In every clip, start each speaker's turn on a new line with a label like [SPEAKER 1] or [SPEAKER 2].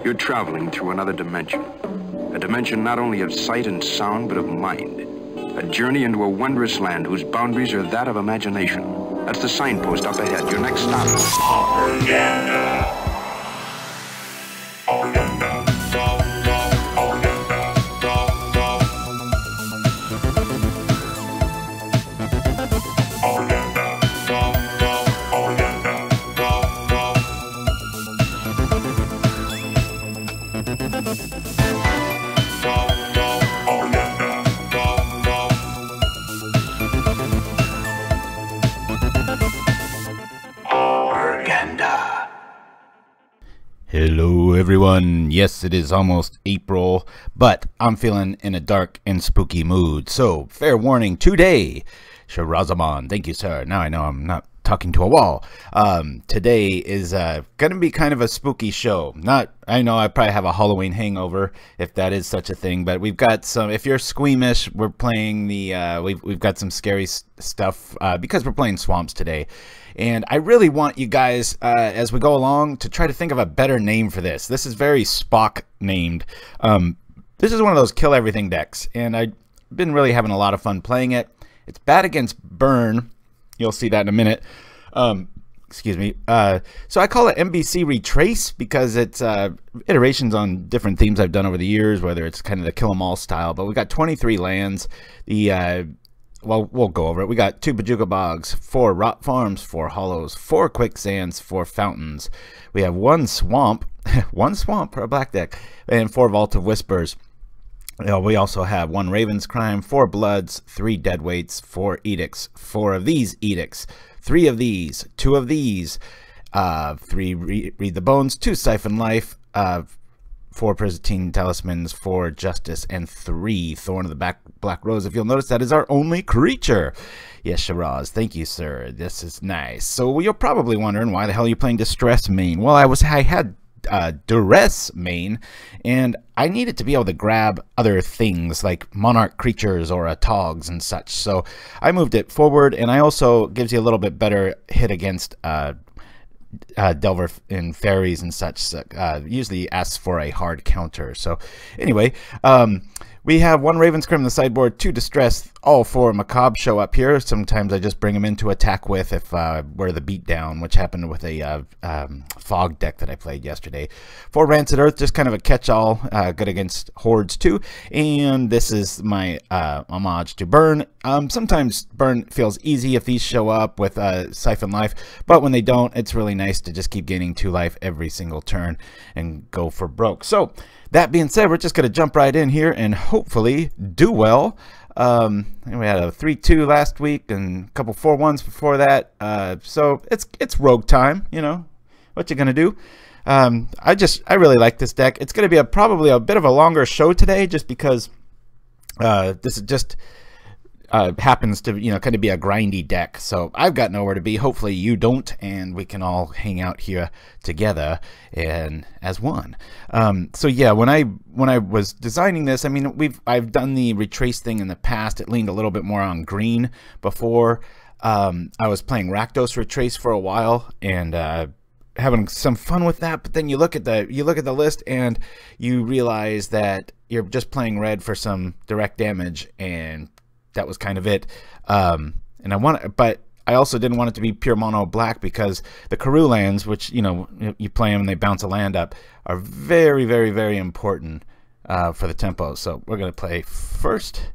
[SPEAKER 1] You're traveling through another dimension. A dimension not only of sight and sound, but of mind. A journey into a wondrous land whose boundaries are that of imagination. That's the signpost up ahead. Your next stop.
[SPEAKER 2] Pauperganda. Pauperganda.
[SPEAKER 3] Hello everyone, yes it is almost April, but I'm feeling in a dark and spooky mood, so fair warning today, Shahrazamon, thank you sir, now I know I'm not talking to a wall. Today is gonna be kind of a spooky show. I know I probably have a Halloween hangover, if that is such a thing, but we've got some, if you're squeamish, we're playing the, we've got some scary stuff, because we're playing Swamps today. And I really want you guys, as we go along, to try to think of a better name for this. This is very Spock named. This is one of those kill everything decks, and I've been really having a lot of fun playing it. It's bad against burn. You'll see that in a minute. Excuse me. So I call it MBC Retrace because it's iterations on different themes I've done over the years, whether it's kind of the kill 'em all style. But we got 23 lands. Well, we'll go over it. We got 2 Bojuka Bogs, 4 Rot Farms, 4 Hollows, 4 Quicksands, 4 Fountains. We have 1 Swamp, 1 Swamp for a black deck, and 4 Vault of Whispers. We also have 1 Raven's Crime, 4 Bloods, 3 Deadweights, 4 Edicts, 4 of these Edicts, 3 of these, 2 of these, 3 Read the Bones, 2 Syphon Life, 4 Pristine Talismans, 4 Justice, and 3 Thorn of the Black Rose. If you'll notice, that is our only creature. Yes, Shiraz, thank you, sir. This is nice. So you're probably wondering, why the hell are you playing Distress main? Well, I had Duress main, and I needed to be able to grab other things like Monarch creatures or Togs and such. So I moved it forward, and I also gives you a little bit better hit against Delver and fairies and such. Usually asks for a hard counter. So anyway, we have 1 Raven's Crim on the sideboard, 2 Distress, all 4 Macabre show up here. Sometimes I just bring them in to attack with if we're the beatdown, which happened with a fog deck that I played yesterday. 4 Rancid Earth, just kind of a catch-all, good against hordes too. And this is my homage to Burn. Sometimes Burn feels easy if these show up with Syphon Life, but when they don't, it's really nice to just keep gaining 2 life every single turn and go for broke. So that being said, we're just going to jump right in here and hopefully do well. We had a 3-2 last week and a couple 4-1s before that. So it's rogue time, you know. What you going to do? I really like this deck. It's going to be probably a bit of a longer show today just because this is just happens to, you know, kind of be a grindy deck. So I've got nowhere to be. Hopefully you don't, and we can all hang out here together and as one. So yeah, when I was designing this, I mean, I've done the Retrace thing in the past. It leaned a little bit more on green before. I was playing Rakdos Retrace for a while and having some fun with that, but then you look at the list and you realize that you're just playing red for some direct damage, and that was kind of it. But I also didn't want it to be pure mono black because the Karoo lands, which, you know, you play them and they bounce a land up, are very, very, very important for the tempo. So we're going to play first.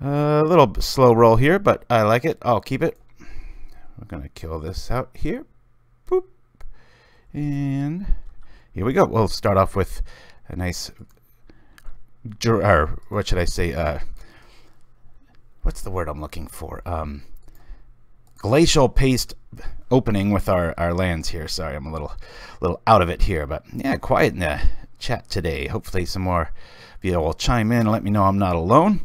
[SPEAKER 3] A little slow roll here, but I like it. I'll keep it. We're going to kill this out here. Boop. And here we go. We'll start off with a nice, or what should I say, what's the word I'm looking for? Glacial paste opening with our lands here. Sorry, I'm a little out of it here, but yeah, quiet in the chat today. Hopefully some more of you will chime in and let me know I'm not alone.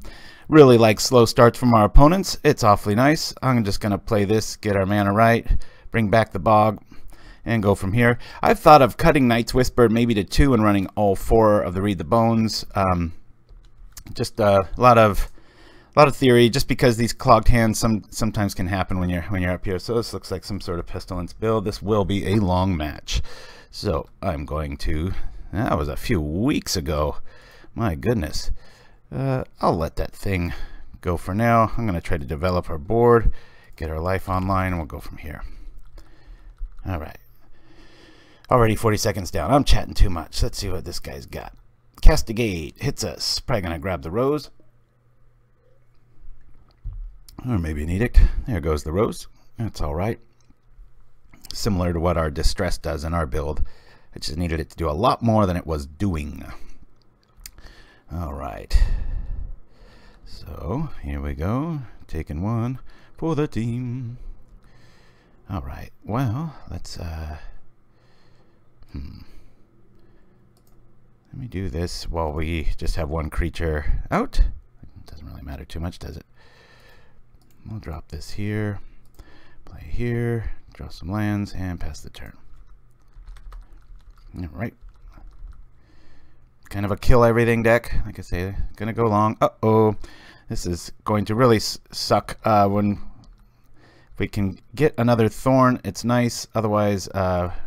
[SPEAKER 3] Really like slow starts from our opponents. It's awfully nice. I'm just going to play this, get our mana right, bring back the bog, and go from here. I've thought of cutting Night's Whisper maybe to 2 and running all 4 of the Read the Bones. Just a lot of theory, just because these clogged hands sometimes can happen when you're up here. So this looks like some sort of pestilence build. This will be a long match. So I'm going to That was a few weeks ago. My goodness. I'll let that thing go for now. I'm going to try to develop our board, get our life online, and we'll go from here. All right. Already 40 seconds down. I'm chatting too much. Let's see what this guy's got. Castigate hits us. Probably going to grab the rose. Or maybe an edict. There goes the rose. That's all right. Similar to what our distress does in our build. I just needed it to do a lot more than it was doing. All right. So here we go. Taking one for the team. All right. Well, let's let me do this while we just have one creature out. It doesn't really matter too much, does it? We'll drop this here, play here, draw some lands, and pass the turn. All right. Kind of a kill everything deck. Like I say, gonna go long. Uh-oh. This is going to really suck when if we can get another Thorn, it's nice. Otherwise,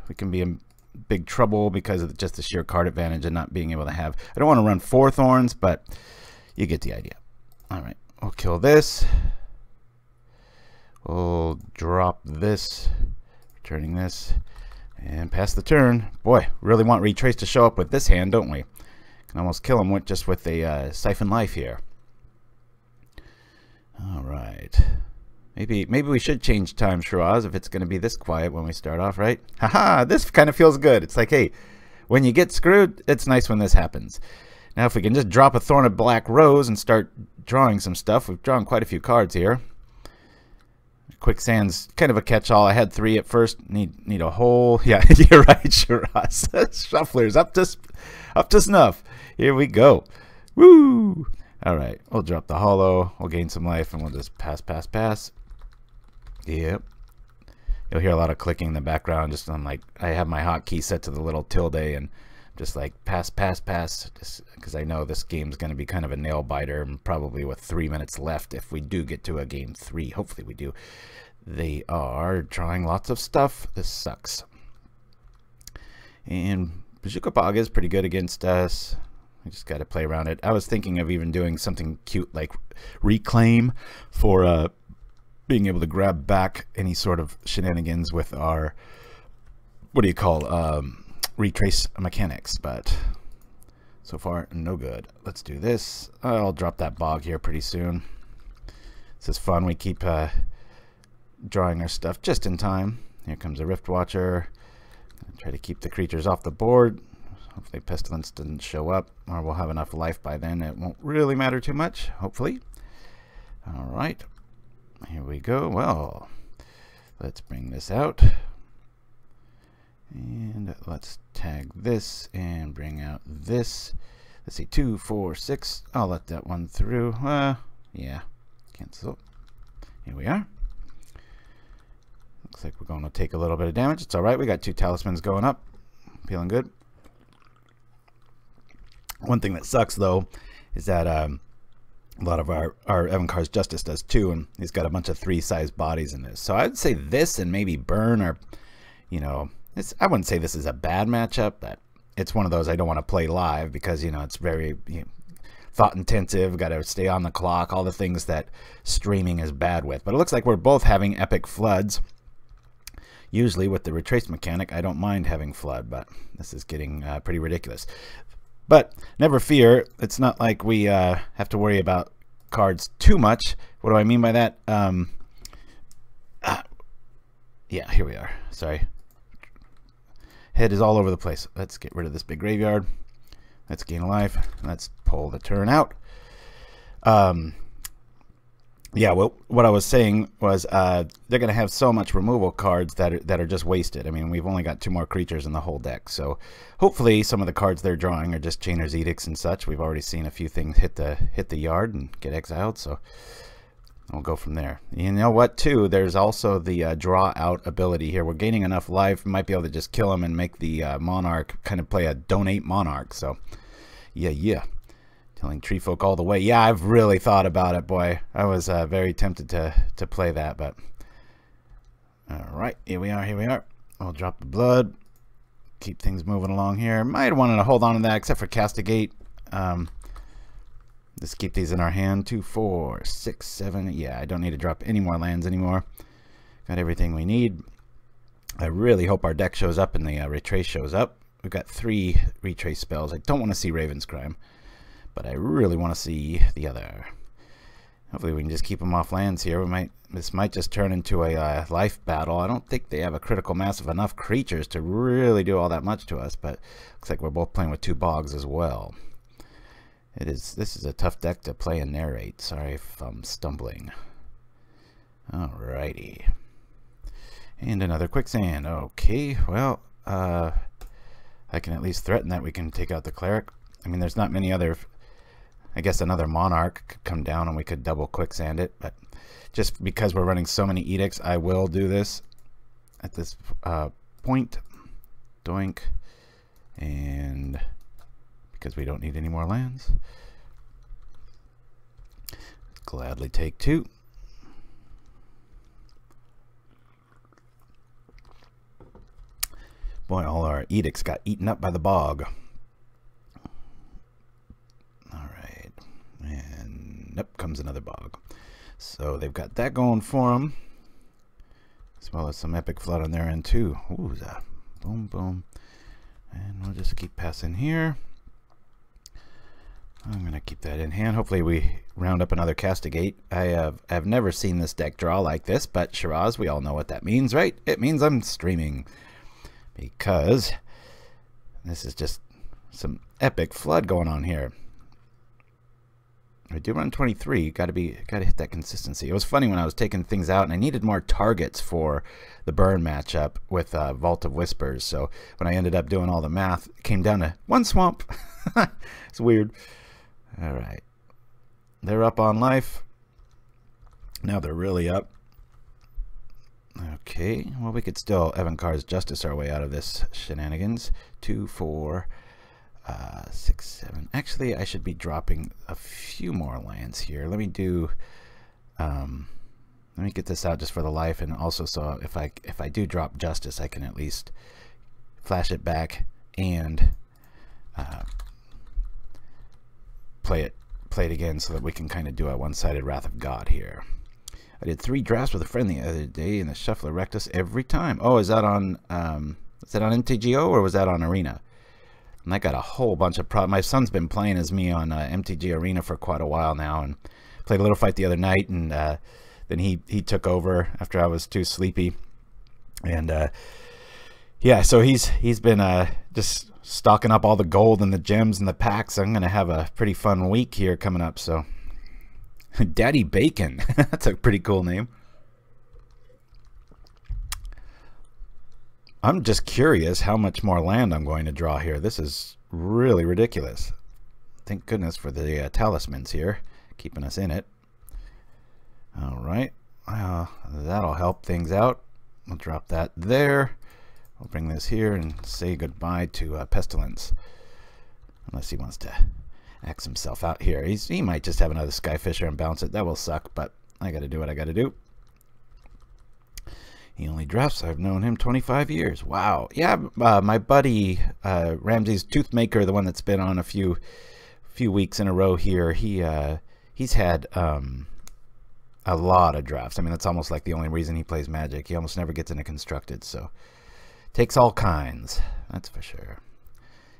[SPEAKER 3] we can be in big trouble because of just the sheer card advantage and not being able to have. I don't want to run 4 Thorns, but you get the idea. All right, we'll kill this. We'll drop this, returning this, and pass the turn. Boy, really want Retrace to show up with this hand, don't we? Can almost kill him with just with a Syphon Life here. All right. Maybe we should change time, Shiraz, if it's going to be this quiet when we start off, right? Haha, this kind of feels good. It's like, hey, when you get screwed, it's nice when this happens. Now, if we can just drop a Thorn of Black Rose and start drawing some stuff. We've drawn quite a few cards here. Quicksand's kind of a catch-all. I had 3 at first. Need a whole... Yeah, you're right, Shiraz. Shuffler's up to snuff. Here we go. Woo! All right, we'll drop the hollow. We'll gain some life, and we'll just pass. Yep. You'll hear a lot of clicking in the background. Just on like I have my hotkey set to the little tilde, and just like pass. Just because I know this game's going to be kind of a nail biter, and probably with 3 minutes left if we do get to a game 3. Hopefully we do. They are drawing lots of stuff. This sucks. And Bojuka Bog is pretty good against us. We just got to play around it. I was thinking of even doing something cute like Reclaim for being able to grab back any sort of shenanigans with our, what do you call, Retrace mechanics, but so far no good. Let's do this. I'll drop that bog here pretty soon. This is fun. We keep drawing our stuff just in time. Here comes a Rift Watcher. Try to keep the creatures off the board. Hopefully Pestilence doesn't show up, or we'll have enough life by then. It won't really matter too much, hopefully. All right. Here we go. Well, let's bring this out. And let's tag this and bring out this. Let's see, 2, 4, 6. I'll let that one through. Yeah, cancel. Here we are. Looks like we're going to take a little bit of damage. It's all right. We got 2 talismans going up. Feeling good. One thing that sucks, though, is that a lot of our Evincar's Justice does too, and he's got a bunch of 3-size bodies in this. So I'd say this and maybe Burn are, you know, I wouldn't say this is a bad matchup, but it's one of those I don't want to play live because, you know, it's very thought intensive, got to stay on the clock, all the things that streaming is bad with. But it looks like we're both having epic floods. Usually with the Retrace mechanic, I don't mind having flood, but this is getting pretty ridiculous. But never fear, it's not like we have to worry about cards too much. What do I mean by that? Yeah, here we are. Sorry. Head is all over the place. Let's get rid of this big graveyard. Let's gain a life. Let's pull the turn out. Yeah, well, what I was saying was they're going to have so much removal cards that are just wasted. I mean, we've only got 2 more creatures in the whole deck, so hopefully some of the cards they're drawing are just Chainer's Edicts and such. We've already seen a few things hit the yard and get exiled, so we'll go from there. You know what, too? There's also the draw out ability here. We're gaining enough life, we might be able to just kill him and make the Monarch kind of play a donate Monarch. So, yeah. Telling Tree Folk all the way. Yeah, I've really thought about it, boy. I was very tempted to play that, but all right, here we are. I'll drop the blood. keep things moving along here. Might want to hold on to that, except for Castigate. Just keep these in our hand. 2, 4, 6, 7. Yeah, I don't need to drop any more lands anymore. Got everything we need. I really hope our deck shows up and the Retrace shows up. We've got 3 Retrace spells. I don't want to see Raven's Crime, but I really want to see the other. Hopefully we can just keep them off lands here. This might just turn into a life battle. I don't think they have a critical mass of enough creatures to really do all that much to us, but looks like we're both playing with 2 bogs as well. This is a tough deck to play and narrate. Sorry if I'm stumbling. Alrighty. And another Quicksand. Okay, well, I can at least threaten that we can take out the Cleric. I mean, there's not many other... I guess another Monarch could come down and we could double Quicksand it, but just because we're running so many Edicts, I will do this at this point. Doink. And because we don't need any more lands, gladly take 2. Boy, all our Edicts got eaten up by the bog. Alright. And up comes another bog. So they've got that going for them, as well as some epic flood on their end too. Ooh, boom, boom. And we'll just keep passing here. I'm going to keep that in hand. Hopefully we round up another Castigate. I've never seen this deck draw like this, but Shiraz, we all know what that means, right? It means I'm streaming, because this is just some epic flood going on here. I do run 23. Gotta hit that consistency. It was funny when I was taking things out and I needed more targets for the burn matchup with Vault of Whispers. So when I ended up doing all the math, it came down to 1 swamp. It's weird. All right, they're up on life. Now they're really up. Okay, well, we could still Evincar's Justice our way out of this shenanigans. 2, 4, 6, 7. Actually, I should be dropping a few more lands here. Let me do. Let me get this out just for the life, and also so if I do drop Justice, I can at least flash it back and play it again, so that we can kind of do a one-sided Wrath of God here. I did 3 drafts with a friend the other day, and the Shuffler wrecked us every time. Oh, is that on MTGO or was that on Arena? And I got a whole bunch of problems. My son's been playing as me on MTG Arena for quite a while now, and played a little fight the other night, and then he took over after I was too sleepy, and yeah, so he's been just stocking up all the gold and the gems and the packs. I'm gonna have a pretty fun week here coming up. So Daddy Bacon, that's a pretty cool name. I'm just curious how much more land I'm going to draw here. This is really ridiculous. Thank goodness for the talismans here, keeping us in it. All right, that'll help things out. We'll drop that there. We'll bring this here and say goodbye to Pestilence, unless he wants to axe himself out here. He might just have another Skyfisher and bounce it. That will suck, but I got to do what I got to do. He only drafts. I've known him 25 years. Wow. Yeah, my buddy Ramsey's Toothmaker, the one that's been on a few weeks in a row here, he's had a lot of drafts. I mean, that's almost like the only reason he plays Magic. He almost never gets into Constructed, so takes all kinds, that's for sure.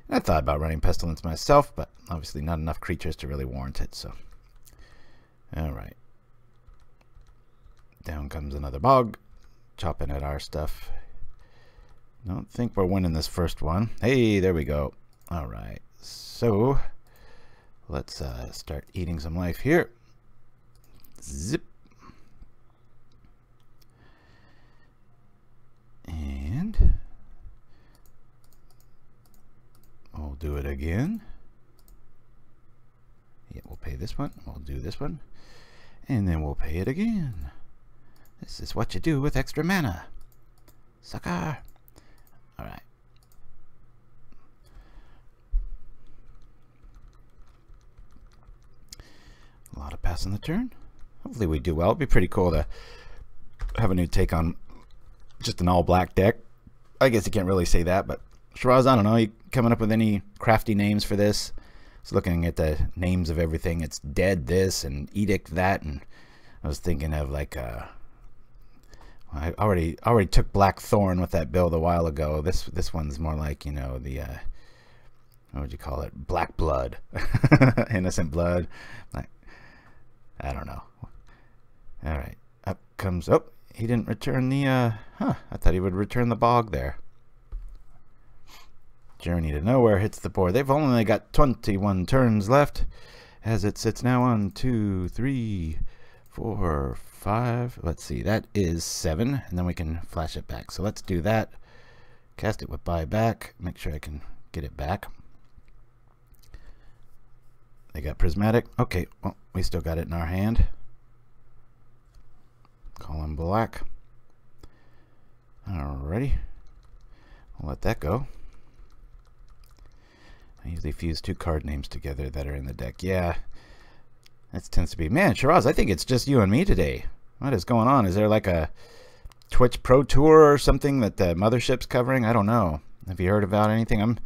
[SPEAKER 3] And I thought about running Pestilence myself, but obviously not enough creatures to really warrant it, so. All right. Down comes another bog, chopping at our stuff. Don't think we're winning this first one. Hey, there we go. All right, so let's start eating some life here. Zip. And we'll do it again. Yeah, we'll pay this one. We'll do this one. And then we'll pay it again. This is what you do with extra mana. Sucker. Alright. A lot of passing the turn. Hopefully we do well. It'd be pretty cool to have a new take on just an all-black deck. I guess you can't really say that, but Shiraz, I don't know, you coming up with any crafty names for this? I was looking at the names of everything. It's Dead this and Edict that, and I was thinking of like I already took Black Thorn with that build a while ago. This one's more like, you know, the what would you call it? Black Blood. Innocent Blood. Like, I don't know. All right. Up comes, oh, he didn't return the I thought he would return the bog there. Journey to Nowhere hits the board. They've only got 21 turns left, as it sits now on 2, 3, 4, 5. Let's see, that is 7, and then we can flash it back. So let's do that. Cast it with buyback. Make sure I can get it back. They got Prismatic. Okay, well, we still got it in our hand. Call him black. Alrighty. I'll let that go. I usually fuse 2 card names together that are in the deck. Yeah, that tends to be... Man, Shiraz, I think it's just you and me today. What is going on? Is there like a Twitch Pro Tour or something that the mothership's covering? I don't know. Have you heard about anything?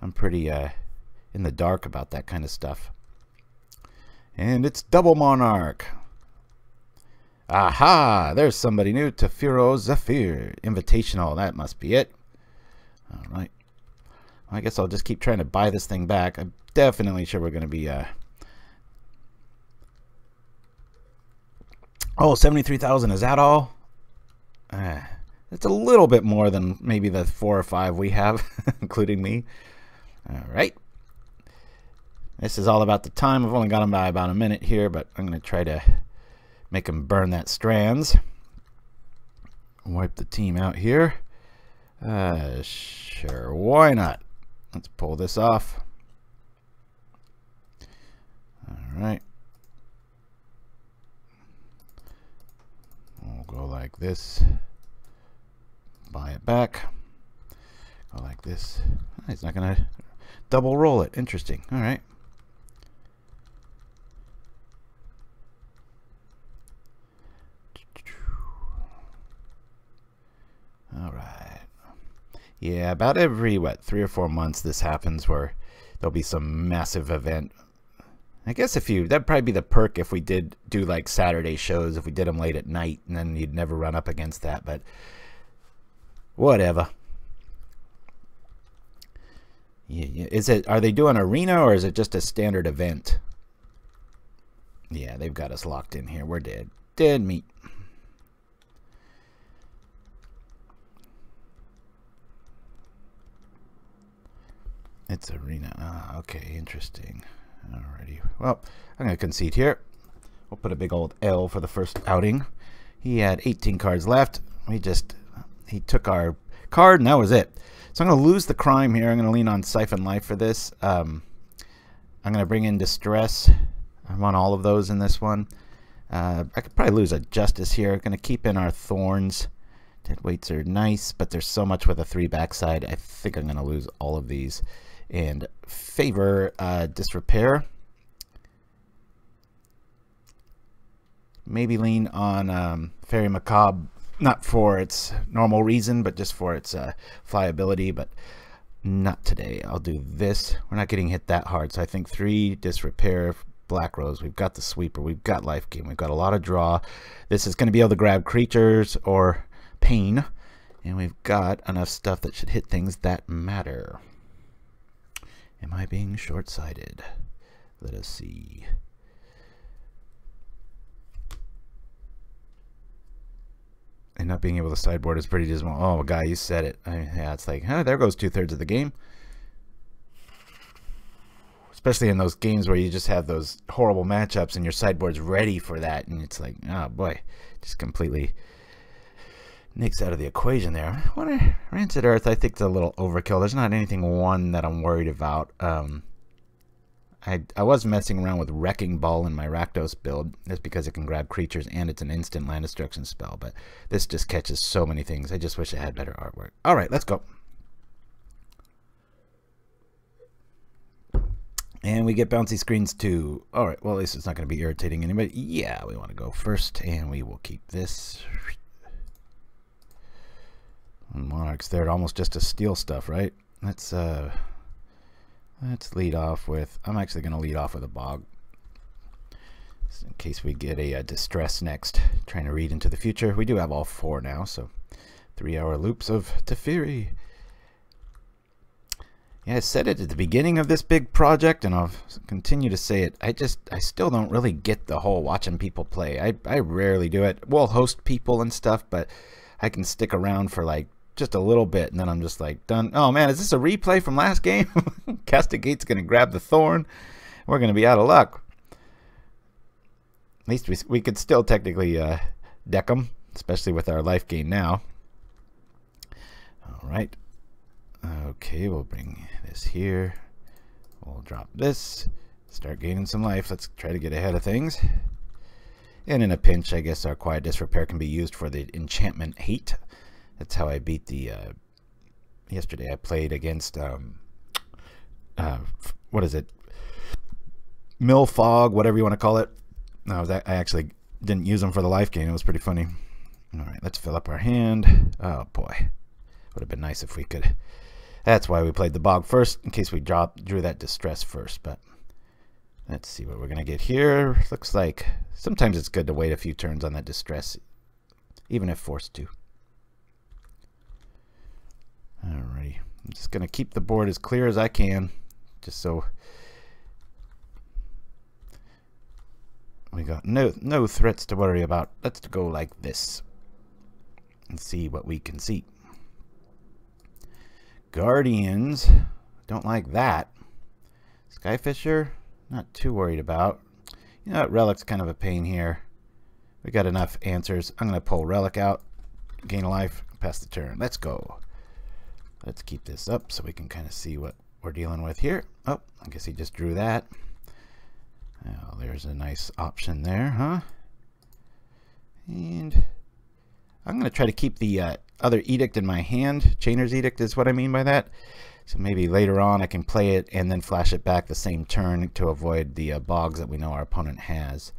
[SPEAKER 3] I'm pretty in the dark about that kind of stuff. And it's Double Monarch. Aha! There's somebody new. Tefiro Zephyr. Invitational. That must be it. Alright. I guess I'll just keep trying to buy this thing back. I'm definitely sure we're going to be... Oh, 73,000. Is that all? It's a little bit more than maybe the 4 or 5 we have, including me. All right. This is all about the time. I've only got them by about a minute here, but I'm going to try to make them burn that strands. Wipe the team out here. Sure, why not? Let's pull this off. All right. We'll go like this. Buy it back. Go like this. He's not going to double roll it. Interesting. All right. All right. Yeah, about every, what, 3 or 4 months this happens where there'll be some massive event. I guess that'd probably be the perk if we did do like Saturday shows, if we did them late at night, and then you'd never run up against that, but whatever. Yeah. Are they doing arena or is it just a standard event? Yeah, they've got us locked in here. We're dead. Dead meat. It's arena. Ah, okay, interesting. Alrighty. Well, I'm going to concede here. We'll put a big old L for the first outing. He had 18 cards left. He took our card, and that was it. So I'm going to lose the crime here. I'm going to lean on Syphon Life for this. I'm going to bring in Distress. I want all of those in this one. I could probably lose a Justice here. I'm going to keep in our Thorns. Dead weights are nice, but there's so much with a 3 backside. I think I'm going to lose all of these. And favor Disrepair. Maybe lean on Faerie Macabre, not for its normal reason, but just for its flyability, but not today. I'll do this. We're not getting hit that hard, so I think 3 Disrepair, Black Rose. We've got the Sweeper, we've got Life Gain, we've got a lot of draw. This is going to be able to grab creatures or pain, and we've got enough stuff that should hit things that matter. Am I being short-sighted? Let us see. And not being able to sideboard is pretty dismal. Oh, guy, you said it. Yeah, it's like, there goes 2/3 of the game. Especially in those games where you just have those horrible matchups and your sideboard's ready for that. And it's like, oh, boy, just completely nicks out of the equation there. Rancid Earth, I think, is a little overkill. There's not anything one that I'm worried about. I was messing around with Wrecking Ball in my Rakdos build, just because it can grab creatures and it's an instant land destruction spell, but this just catches so many things. I just wish it had better artwork. All right, let's go. And we get bouncy screens too. All right, well, at least it's not going to be irritating anybody. Yeah, we want to go first, and we will keep this. Monarch's there, almost just to steal stuff, right? let's lead off with, I'm actually going to lead off with a bog. Just in case we get a distress next, trying to read into the future. We do have all 4 now, so 3-hour loops of Teferi. Yeah, I said it at the beginning of this big project, and I'll continue to say it. I still don't really get the whole watching people play. I rarely do it. We'll host people and stuff, but I can stick around for like just a little bit, and then I'm just like done. Oh man, is this a replay from last game? Castigate's gonna grab the Thorn. We're gonna be out of luck. At least we could still technically deck them, especially with our life gain now. All right. Okay, we'll bring this here. We'll drop this. Start gaining some life. Let's try to get ahead of things. And in a pinch, I guess our Quiet Disrepair can be used for the enchantment hate. That's how I beat the... yesterday I played against... what is it? Mill Fog, whatever you want to call it. No, I actually didn't use them for the life gain. It was pretty funny. All right, let's fill up our hand. Oh, boy. Would have been nice if we could... That's why we played the bog first, in case we drew that distress first. But let's see what we're going to get here. Looks like sometimes it's good to wait a few turns on that distress, even if forced to. Alrighty. I'm just going to keep the board as clear as I can, just so we got no threats to worry about. Let's go like this and see what we can see. Guardians, don't like that. Skyfisher, not too worried about. You know what, Relic's kind of a pain here. We got enough answers. I'm going to pull Relic out, gain a life, pass the turn. Let's go. Let's keep this up so we can kind of see what we're dealing with here. Oh, I guess he just drew that. Oh, there's a nice option there, huh? And I'm going to try to keep the other edict in my hand. Chainer's Edict is what I mean by that. So maybe later on I can play it and then flash it back the same turn to avoid the bogs that we know our opponent has.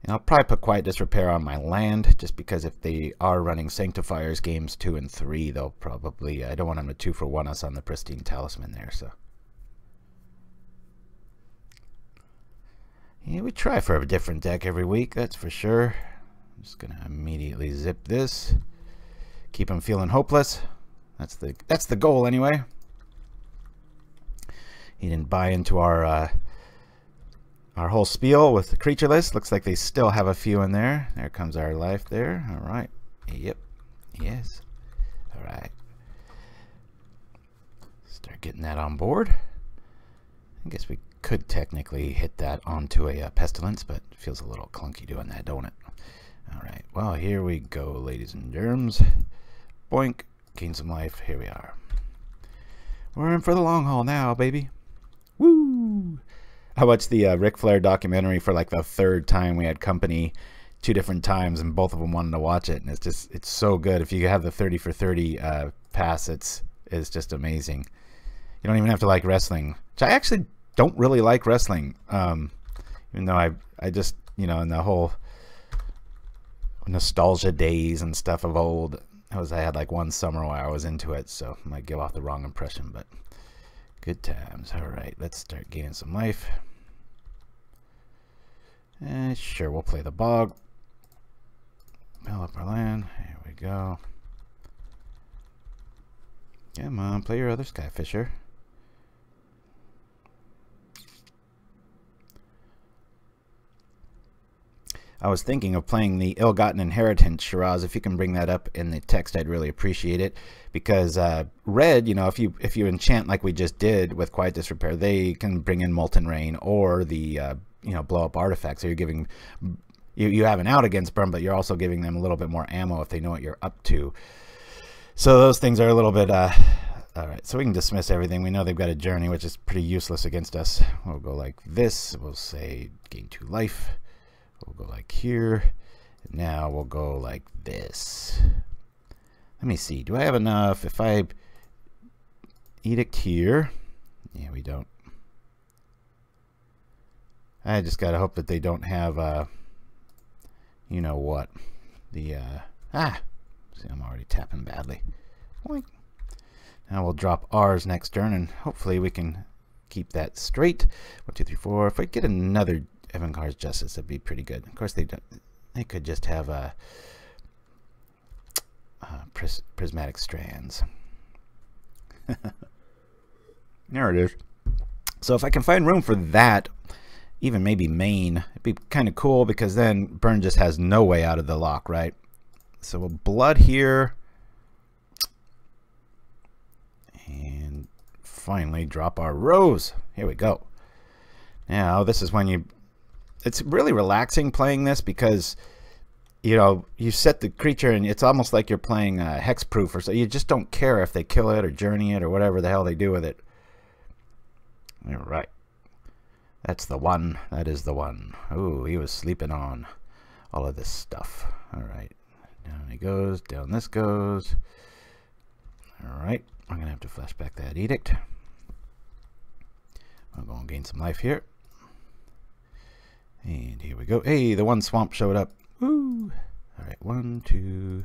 [SPEAKER 3] And I'll probably put Quiet Disrepair on my land, just because if they are running Sanctifiers games 2 and 3, they'll probably... I don't want them to 2-for-1 us on the Pristine Talisman there, so... Yeah, we try for a different deck every week, that's for sure. I'm just gonna immediately zip this. Keep them feeling hopeless. That's the goal anyway. He didn't buy into our whole spiel with the creature list. Looks like they still have a few in there. There comes our life there. All right. Yep. Yes. All right. Start getting that on board. I guess we could technically hit that onto a pestilence, but it feels a little clunky doing that, don't it? All right. Well, here we go, ladies and germs. Boink. Gain some life. Here we are. We're in for the long haul now, baby. Woo! I watched the Ric Flair documentary for like the 3rd time. We had company 2 different times, and both of them wanted to watch it, and it's so good. If you have the 30 for 30 pass, it's just amazing. You don't even have to like wrestling, which I actually don't really like wrestling, even though I just, you know, in the whole nostalgia days and stuff of old, I had like one summer where I was into it, so I might give off the wrong impression, but good times. All right, let's start gaining some life. Sure, we'll play the bog. Fill up our land. Here we go. Come on, play your other Skyfisher. I was thinking of playing the Ill-Gotten Inheritance, Shiraz. If you can bring that up in the text, I'd really appreciate it. Because red, you know, if you enchant like we just did with Quiet Disrepair, they can bring in Molten Rain or the you know, blow up artifacts. So you're giving you have an out against burn, but you're also giving them a little bit more ammo if they know what you're up to. So those things are a little bit all right. So we can dismiss everything. We know they've got a journey, which is pretty useless against us. We'll go like this. We'll say gain 2 life. We'll go like here. Now we'll go like this. Let me see. Do I have enough? If I edict here. Yeah, we don't. I just gotta hope that they don't have you know what. The see, I'm already tapping badly. Boink. Now we'll drop ours next turn, and hopefully we can keep that straight. 1, 2, 3, 4. If I get another Evincar's Justice, that'd be pretty good. Of course, they could just have a prismatic strands. There it is. So if I can find room for that, even maybe main, it'd be kind of cool, because then burn just has no way out of the lock, right? So we'll blood here. And finally drop our rose. Here we go. Now this is when it's really relaxing playing this, because you know, you set the creature and it's almost like you're playing hexproof, or so. You just don't care if they kill it or journey it or whatever the hell they do with it. All right. That's the one. That is the one. Ooh, he was sleeping on all of this stuff. All right. Down he goes. Down this goes. All right. I'm going to have to flash back that edict. I'm going to gain some life here. And here we go. Hey, the one swamp showed up. Woo! All right. 1, 2,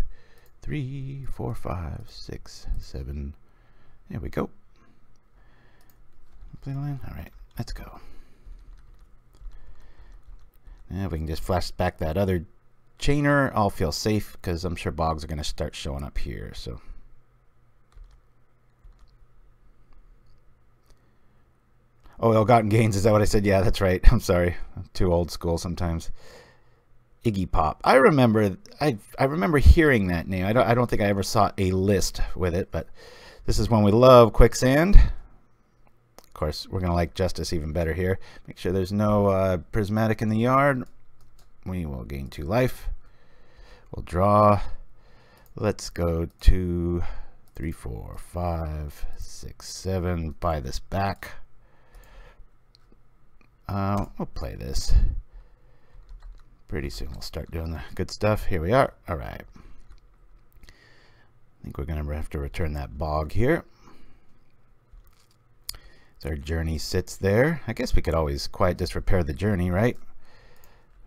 [SPEAKER 3] 3, 4, 5, 6, 7. There we go. All right. Let's go. Now if we can just flash back that other chainer, I'll feel safe, because I'm sure bogs are going to start showing up here. So oh, ill-gotten gains, is that what I said? Yeah, that's right. I'm sorry. I'm too old school sometimes. Iggy Pop. I remember hearing that name. I don't think I ever saw a list with it, but this is when we love Quicksand. Of course, we're going to like Justice even better here. Make sure there's no prismatic in the yard. We will gain 2 life. We'll draw. Let's go 2, 3, 4, 5, 6, 7. Buy this back. We'll play this. Pretty soon we'll start doing the good stuff. Here we are. All right. I think we're going to have to return that bog here. So our journey sits there. I guess we could always Quiet Disrepair the journey, right?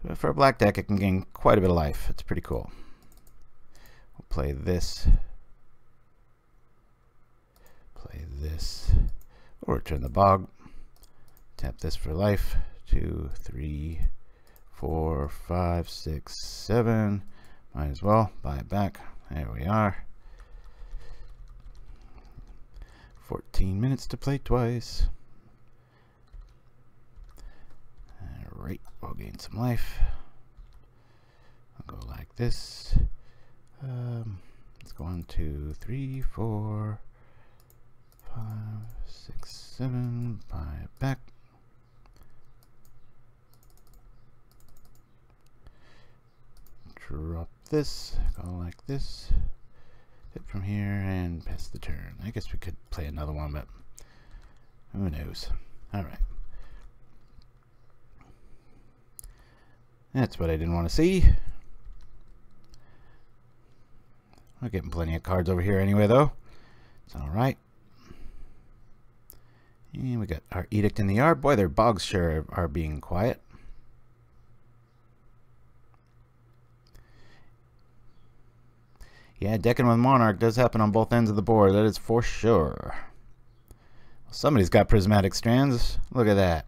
[SPEAKER 3] But for a black deck, it can gain quite a bit of life. It's pretty cool. We'll play this. Play this. We'll return the bog. Tap this for life. 2, 3, 4, 5, 6, 7. Might as well buy it back. There we are. 14 minutes to play twice. Alright, we'll gain some life. I'll go like this. Let's go 1, 2, 3, 4, 5, 6, 7. Buy it back. Drop this, go like this, hit from here, and pass the turn. I guess we could play another one, but who knows. Alright. That's what I didn't want to see. We're getting plenty of cards over here anyway, though. It's alright. And we got our edict in the yard. Boy, their bogs sure are being quiet. Yeah, decking with Monarch does happen on both ends of the board. That is for sure. Somebody's got prismatic strands. Look at that.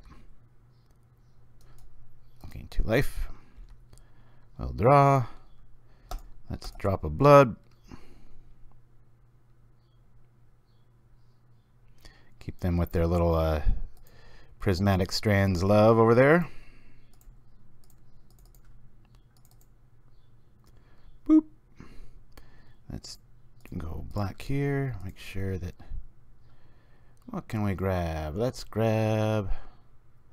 [SPEAKER 3] Gain 2 life. We'll draw. Let's drop a blood. Keep them with their little prismatic strands love over there. Boop. Let's go black here. Make sure that... What can we grab? Let's grab...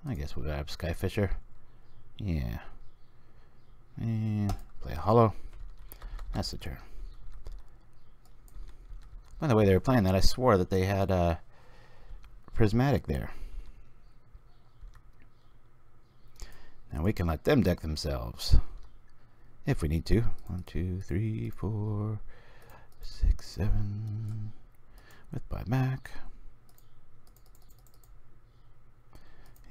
[SPEAKER 3] I guess we'll grab Skyfisher. Yeah. And play a hollow. That's the turn. By the way they were playing that, I swore that they had prismatic there. Now we can let them deck themselves. If we need to. 1, 2, 3, 4... 6, 7 with buyback,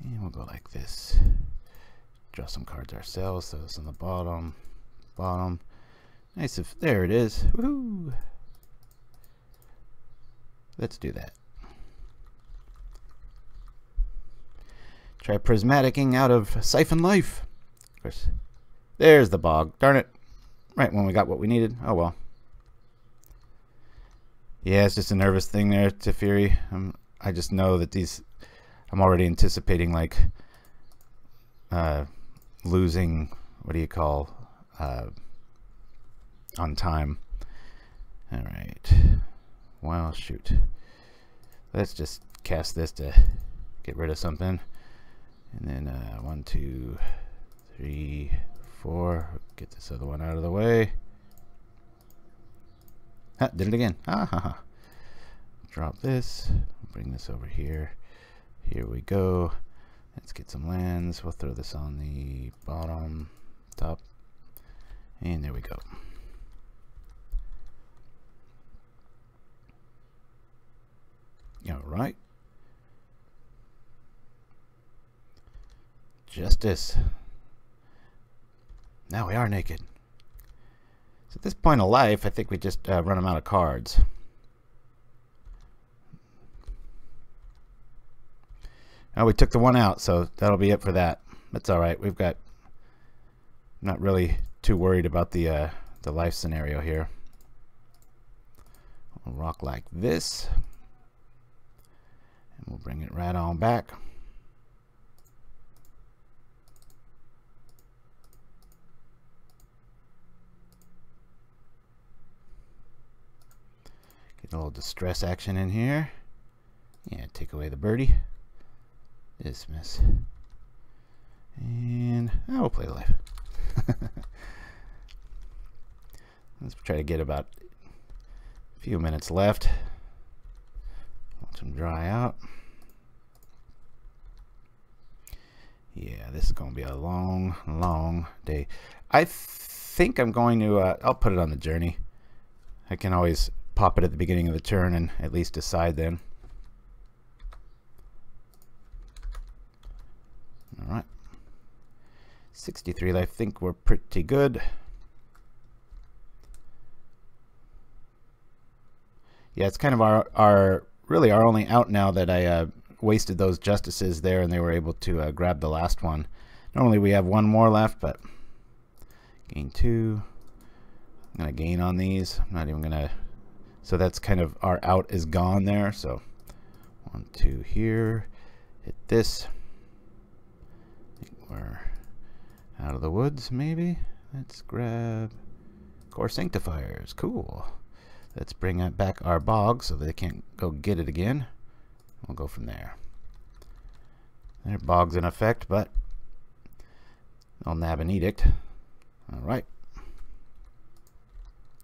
[SPEAKER 3] and we'll go like this. Draw some cards ourselves. So it's on the bottom. Nice. If there it is. Woohoo! Let's do that. Try prismaticking out of Syphon Life. Of course, there's the bog. Darn it. Right when we got what we needed. Oh well. Yeah, it's just a nervous thing there, Teferi. I just know that these... I'm already anticipating, like, losing... What do you call... on time. Alright. Well, shoot. Let's just cast this to get rid of something. And then 1, 2, 3, 4. Get this other one out of the way. Ah, did it again. Ah, ha, ha. Drop this. Bring this over here. Here we go. Let's get some lands. We'll throw this on the bottom, top. And there we go. All right. Justice. Now we are naked. So at this point of life, I think we just run them out of cards. Oh, we took the one out, so that'll be it for that. That's all right. We've got... Not really too worried about the life scenario here. We'll rock like this. And we'll bring it right on back. Get a little distress action in here. Yeah, take away the birdie. Dismiss. And we'll play life. Let's try to get about a few minutes left. Watch them dry out. Yeah, this is going to be a long, long day. I think I'm going to, I'll put it on the journey. I can always pop it at the beginning of the turn and at least decide then. All right. 63, I think we're pretty good. Yeah, it's kind of our really our only out now that I wasted those justices there and they were able to grab the last one. Normally we have one more left, but gain 2. I'm going to gain on these. I'm not even going to... So that's kind of our out is gone there. So 1, 2 here. Hit this. I think we're out of the woods, maybe. Let's grab Core Sanctifiers. Cool. Let's bring it back our bog so they can't go get it again. We'll go from there. Their bog's in effect, but they'll nab an edict. All right.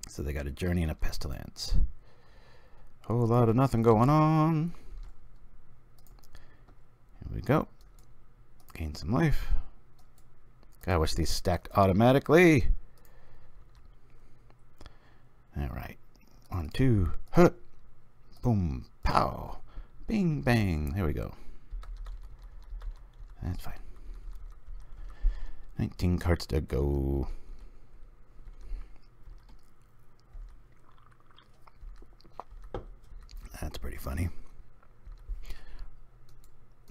[SPEAKER 3] So they got a journey and a pestilence. Whole lot of nothing going on. Here we go. Gain some life. God, I wish these stacked automatically. All right. 1, 2, hut. Boom, pow. Bing, bang. There we go. That's fine. 19 cards to go. That's pretty funny.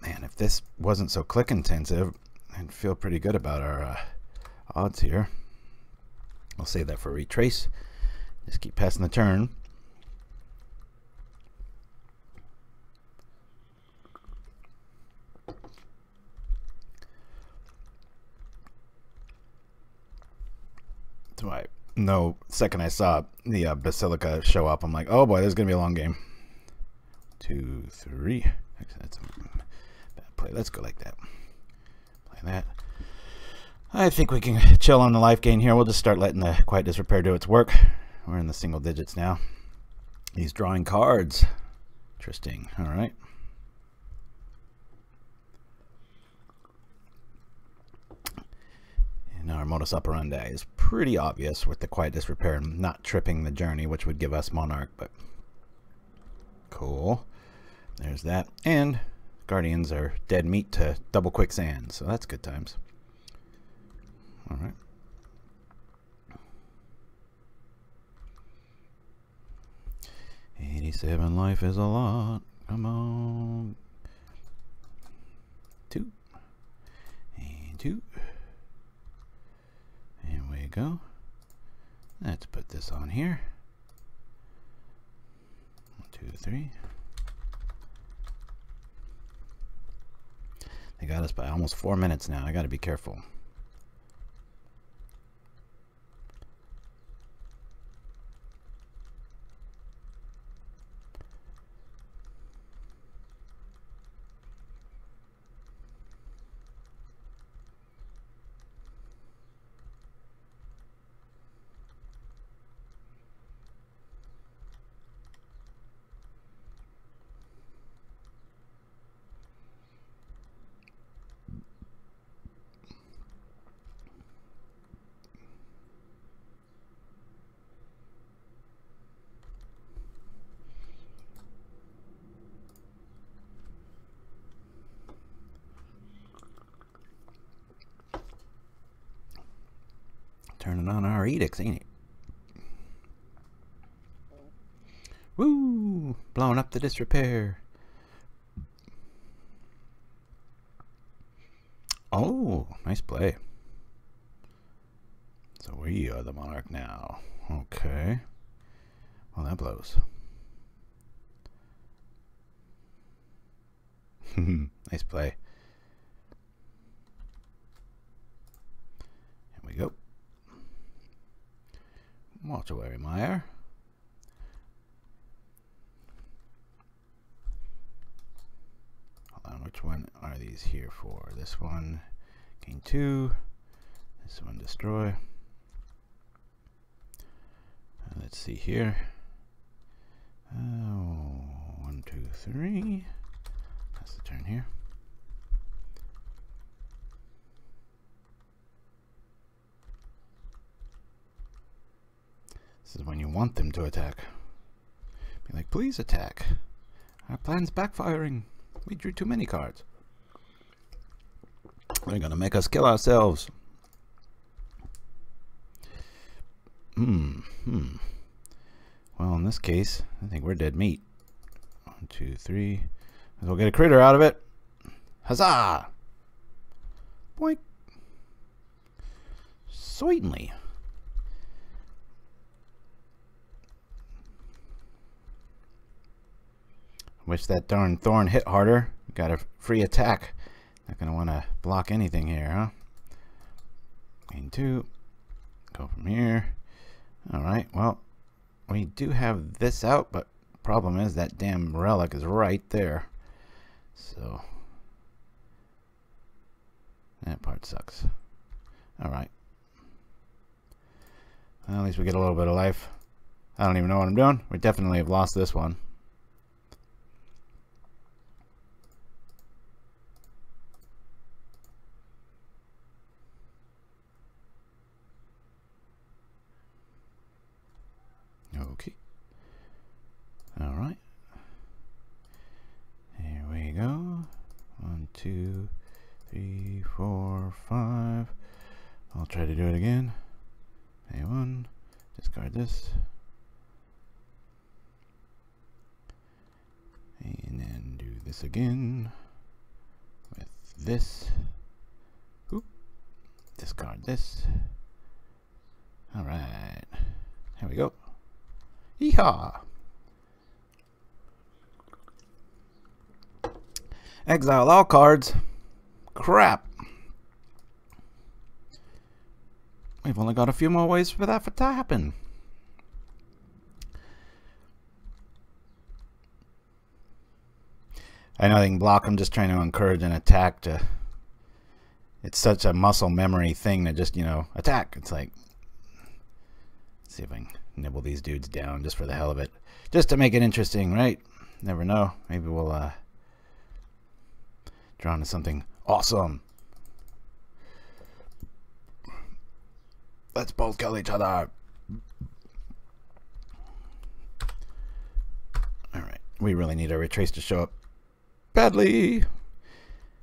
[SPEAKER 3] Man, if this wasn't so click intensive, I'd feel pretty good about our odds here. I'll save that for Retrace. Just keep passing the turn. So I know, second I saw the Basilica show up, I'm like, oh boy, this is going to be a long game. 2, 3. That's a bad play. Let's go like that. Play that. I think we can chill on the life gain here. We'll just start letting the Quiet Disrepair do its work. We're in the single digits now. He's drawing cards. Interesting. All right. And our modus operandi is pretty obvious with the Quiet Disrepair not tripping the journey, which would give us Monarch, but cool. There's that. And Guardians are dead meat to double Quicksand, so that's good times. All right. 7 life is a lot. Come on. 2. And 2. There we go. Let's put this on here. 1, 2, 3. They got us by almost 4 minutes now. I got to be careful. Turning on our edicts, ain't it? Woo! Blowing up the disrepair. Oh, nice play. So we are the monarch now. Okay. Well, that blows. Nice play. Here we go. Mortuary Mire. Hold on, which one are these here for? This one, gain 2. This one, destroy. Let's see here. 1, 2, 3. That's the turn here. This is when you want them to attack. Be like, please attack. Our plan's backfiring. We drew too many cards. They're gonna make us kill ourselves. Well, in this case, I think we're dead meat. 1, 2, 3. We'll get a critter out of it. Huzzah! Boink. Certainly. Wish that darn Thorn hit harder. Got a free attack. Not gonna want to block anything here, huh? Gain 2. Go from here. Alright, well, we do have this out, but problem is that damn relic is right there. So that part sucks. Alright. Well, at least we get a little bit of life. I don't even know what I'm doing. We definitely have lost this one. Okay. All right. Here we go. 1, 2, 3, 4, 5. I'll try to do it again. A1. Discard this. And then do this again with this. Oop. Discard this. All right. Here we go. Yeehaw! Exile all cards. Crap. We've only got a few more ways for that to happen. I know they can block. I'm just trying to encourage an attack to... It's such a muscle memory thing to just, you know, attack. It's like... Let's see if I can nibble these dudes down just for the hell of it. Just to make it interesting, right? Never know. Maybe we'll draw into something awesome. Let's both kill each other. Alright. We really need a Retrace to show up badly.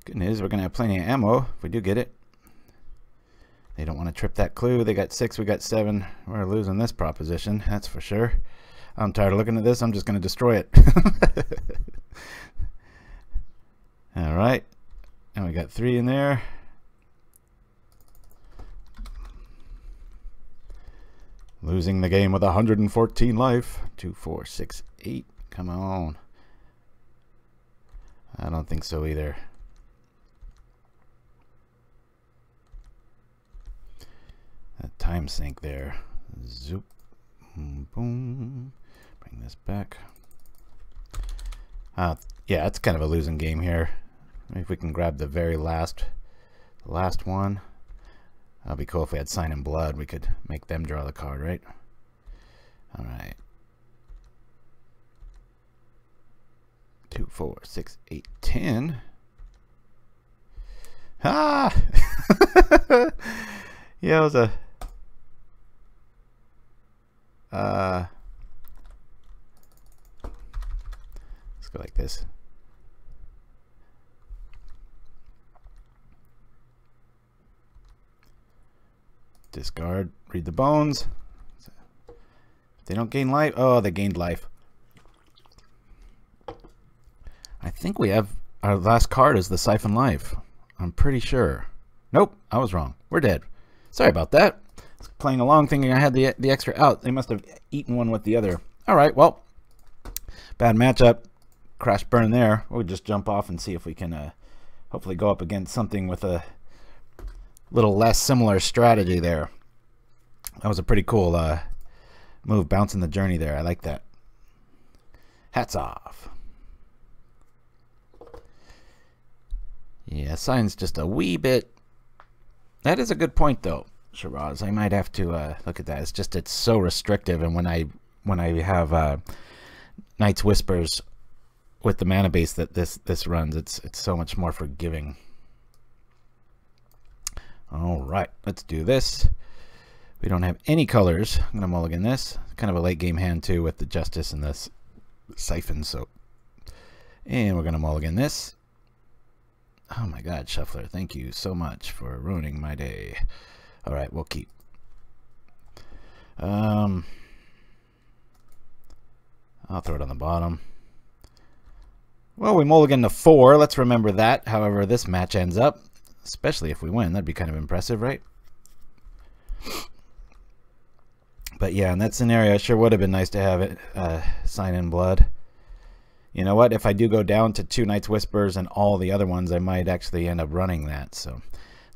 [SPEAKER 3] Good news, we're going to have plenty of ammo if we do get it. They don't want to trip that clue. They got 6, we got 7. We're losing this proposition, that's for sure. I'm tired of looking at this. I'm just going to destroy it. All right. And we got 3 in there. Losing the game with 114 life. 2, 4, 6, 8. Come on. I don't think so either. That time sink there. Zoop. Boom, boom. Bring this back. Yeah, it's kind of a losing game here. Maybe if we can grab the very last one. That'd be cool if we had Sign in Blood. We could make them draw the card, right? All right. 2, 4, 6, 8, 10. Ah! Yeah, it was a... let's go like this. Discard, read the bones. If they don't gain life, oh, they gained life. I think we have our last card is the Syphon Life. I'm pretty sure. Nope, I was wrong. We're dead. Sorry about that. I was playing along thinking I had the extra out. They must have eaten one with the other. All right, well, bad matchup. Crash burn there. We'll just jump off and see if we can hopefully go up against something with a little less similar strategy there. That was a pretty cool move, bouncing the journey there. I like that. Hats off. Yeah, sign's just a wee bit. That is a good point, though, Shiraz. I might have to look at that. It's just it's so restrictive, and when I have Knight's Whispers with the mana base that this runs, it's so much more forgiving. All right, let's do this. We don't have any colors. I'm gonna mulligan this. Kind of a late game hand too with the Justice and this Syphon. So, and we're gonna mulligan this. Oh my God, Shuffler! Thank you so much for ruining my day. All right, we'll keep. I'll throw it on the bottom. Well, we mulligan to 4. Let's remember that. However, this match ends up. Especially if we win, that'd be kind of impressive, right? But yeah, in that scenario, it sure would have been nice to have it Sign in Blood. You know what? If I do go down to 2 Knight's Whispers and all the other ones, I might actually end up running that. So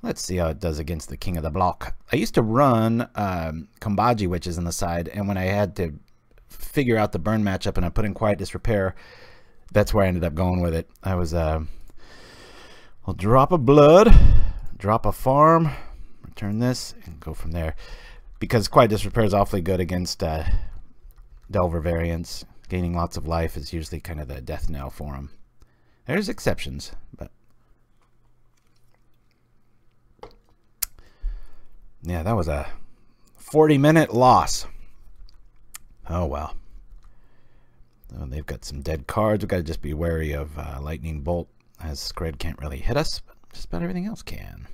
[SPEAKER 3] let's see how it does against the King of the Block. I used to run Kambaji Witches on the side, and when I had to figure out the burn matchup and I put in Quiet Disrepair, that's where I ended up going with it. I was... I'll drop a blood, drop a farm, return this, and go from there. Because Quiet Disrepair is awfully good against Delver variants. Gaining lots of life is usually kind of the death knell for them. There's exceptions, but... yeah, that was a 40-minute loss. Oh, well. Oh, they've got some dead cards. We've got to just be wary of Lightning Bolt. As Scred can't really hit us, but just about everything else can.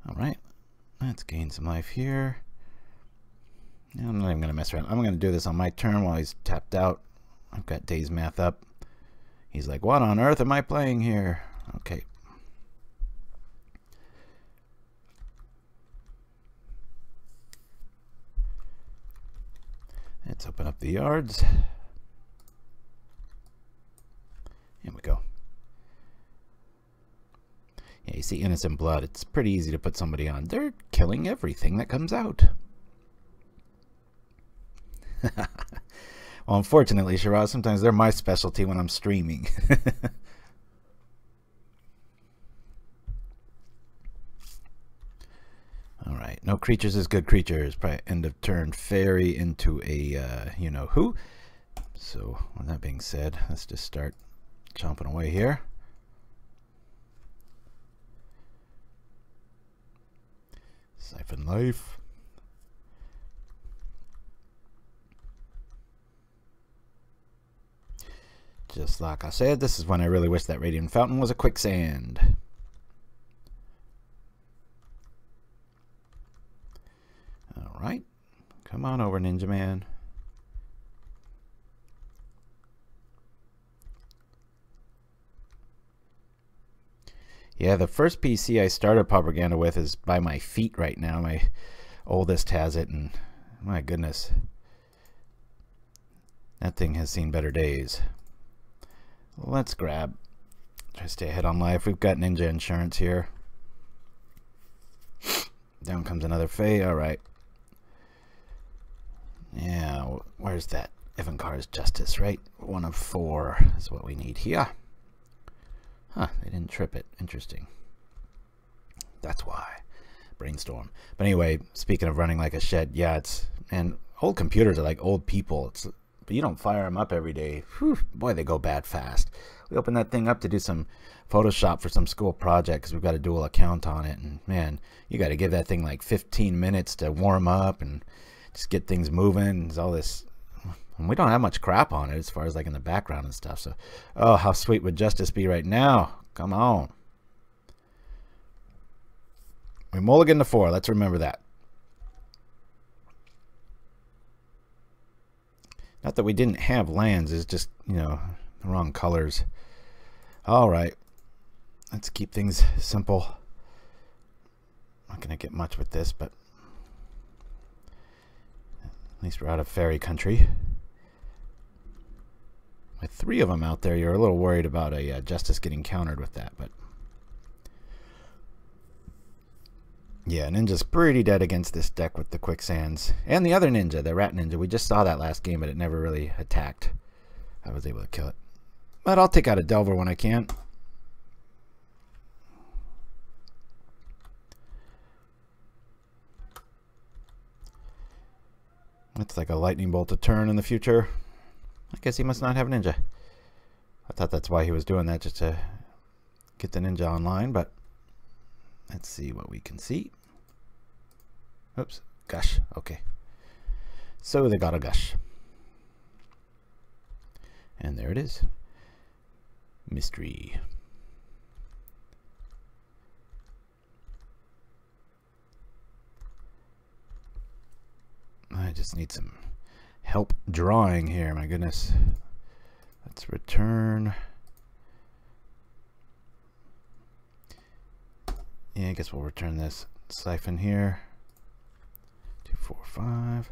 [SPEAKER 3] Alright, let's gain some life here. I'm not even going to mess around. I'm going to do this on my turn while he's tapped out. I've got Days Math up. He's like, what on earth am I playing here? Okay. Let's open up the yards. Here we go. Yeah, you see Innocent Blood. It's pretty easy to put somebody on. They're killing everything that comes out. Well, unfortunately, Shiraz, sometimes they're my specialty when I'm streaming. Alright, no creatures is good creatures. Probably end of turn Faerie into a you-know-who. So, with that being said, let's just start chomping away here. Syphon Life. Just like I said, this is when I really wish that Radiant Fountain was a Quicksand. Alright. Come on over, Ninja Man. Yeah, the first PC I started Pauperganda with is by my feet right now. My oldest has it, and my goodness, that thing has seen better days. Let's grab, try to stay ahead on life. We've got ninja insurance here. Down comes another Fae. All right. Yeah, where's that? Evincar's Justice, right? 1 of 4 is what we need here. Huh, they didn't trip it. Interesting. That's why. Brainstorm. But anyway, speaking of running like a shed, yeah, it's, and old computers are like old people. It's, but you don't fire them up every day. Whew, boy, they go bad fast. We opened that thing up to do some Photoshop for some school project because we've got a dual account on it. And man, you got to give that thing like 15 minutes to warm up and just get things moving. There's all this, and we don't have much crap on it as far as like in the background and stuff. So, oh, how sweet would Justice be right now? Come on. We mulligan to 4. Let's remember that. Not that we didn't have lands. It's just, you know, the wrong colors. All right. Let's keep things simple. Not going to get much with this, but at least we're out of fairy country. With 3 of them out there, you're a little worried about a Justice getting countered with that, but yeah, Ninja's pretty dead against this deck with the Quicksands. And the other Ninja, the Rat Ninja, we just saw that last game, but it never really attacked. I was able to kill it. But I'll take out a Delver when I can. It's like a lightning bolt to turn in the future. I guess he must not have Ninja. I thought that's why he was doing that, just to get the Ninja online, but let's see what we can see. Oops, gush. Okay. So they got a gush. And there it is. Mystery. I just need some help drawing here, my goodness. Let's return. Yeah, I guess we'll return this Syphon here. 2, 4, 5.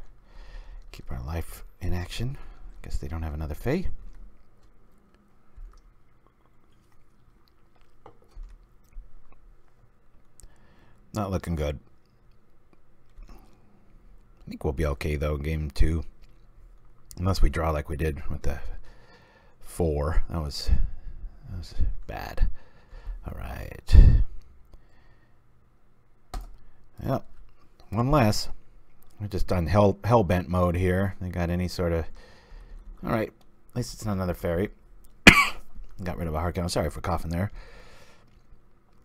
[SPEAKER 3] Keep our life in action. Guess they don't have another Fae. Not looking good. I think we'll be okay though, game 2. Unless we draw like we did with the 4. That was bad. Alright. Yep. One less. We're just done hellbent mode here. They got any sort of... Alright. At least it's not another fairy. Got rid of a hard count. Sorry for coughing there.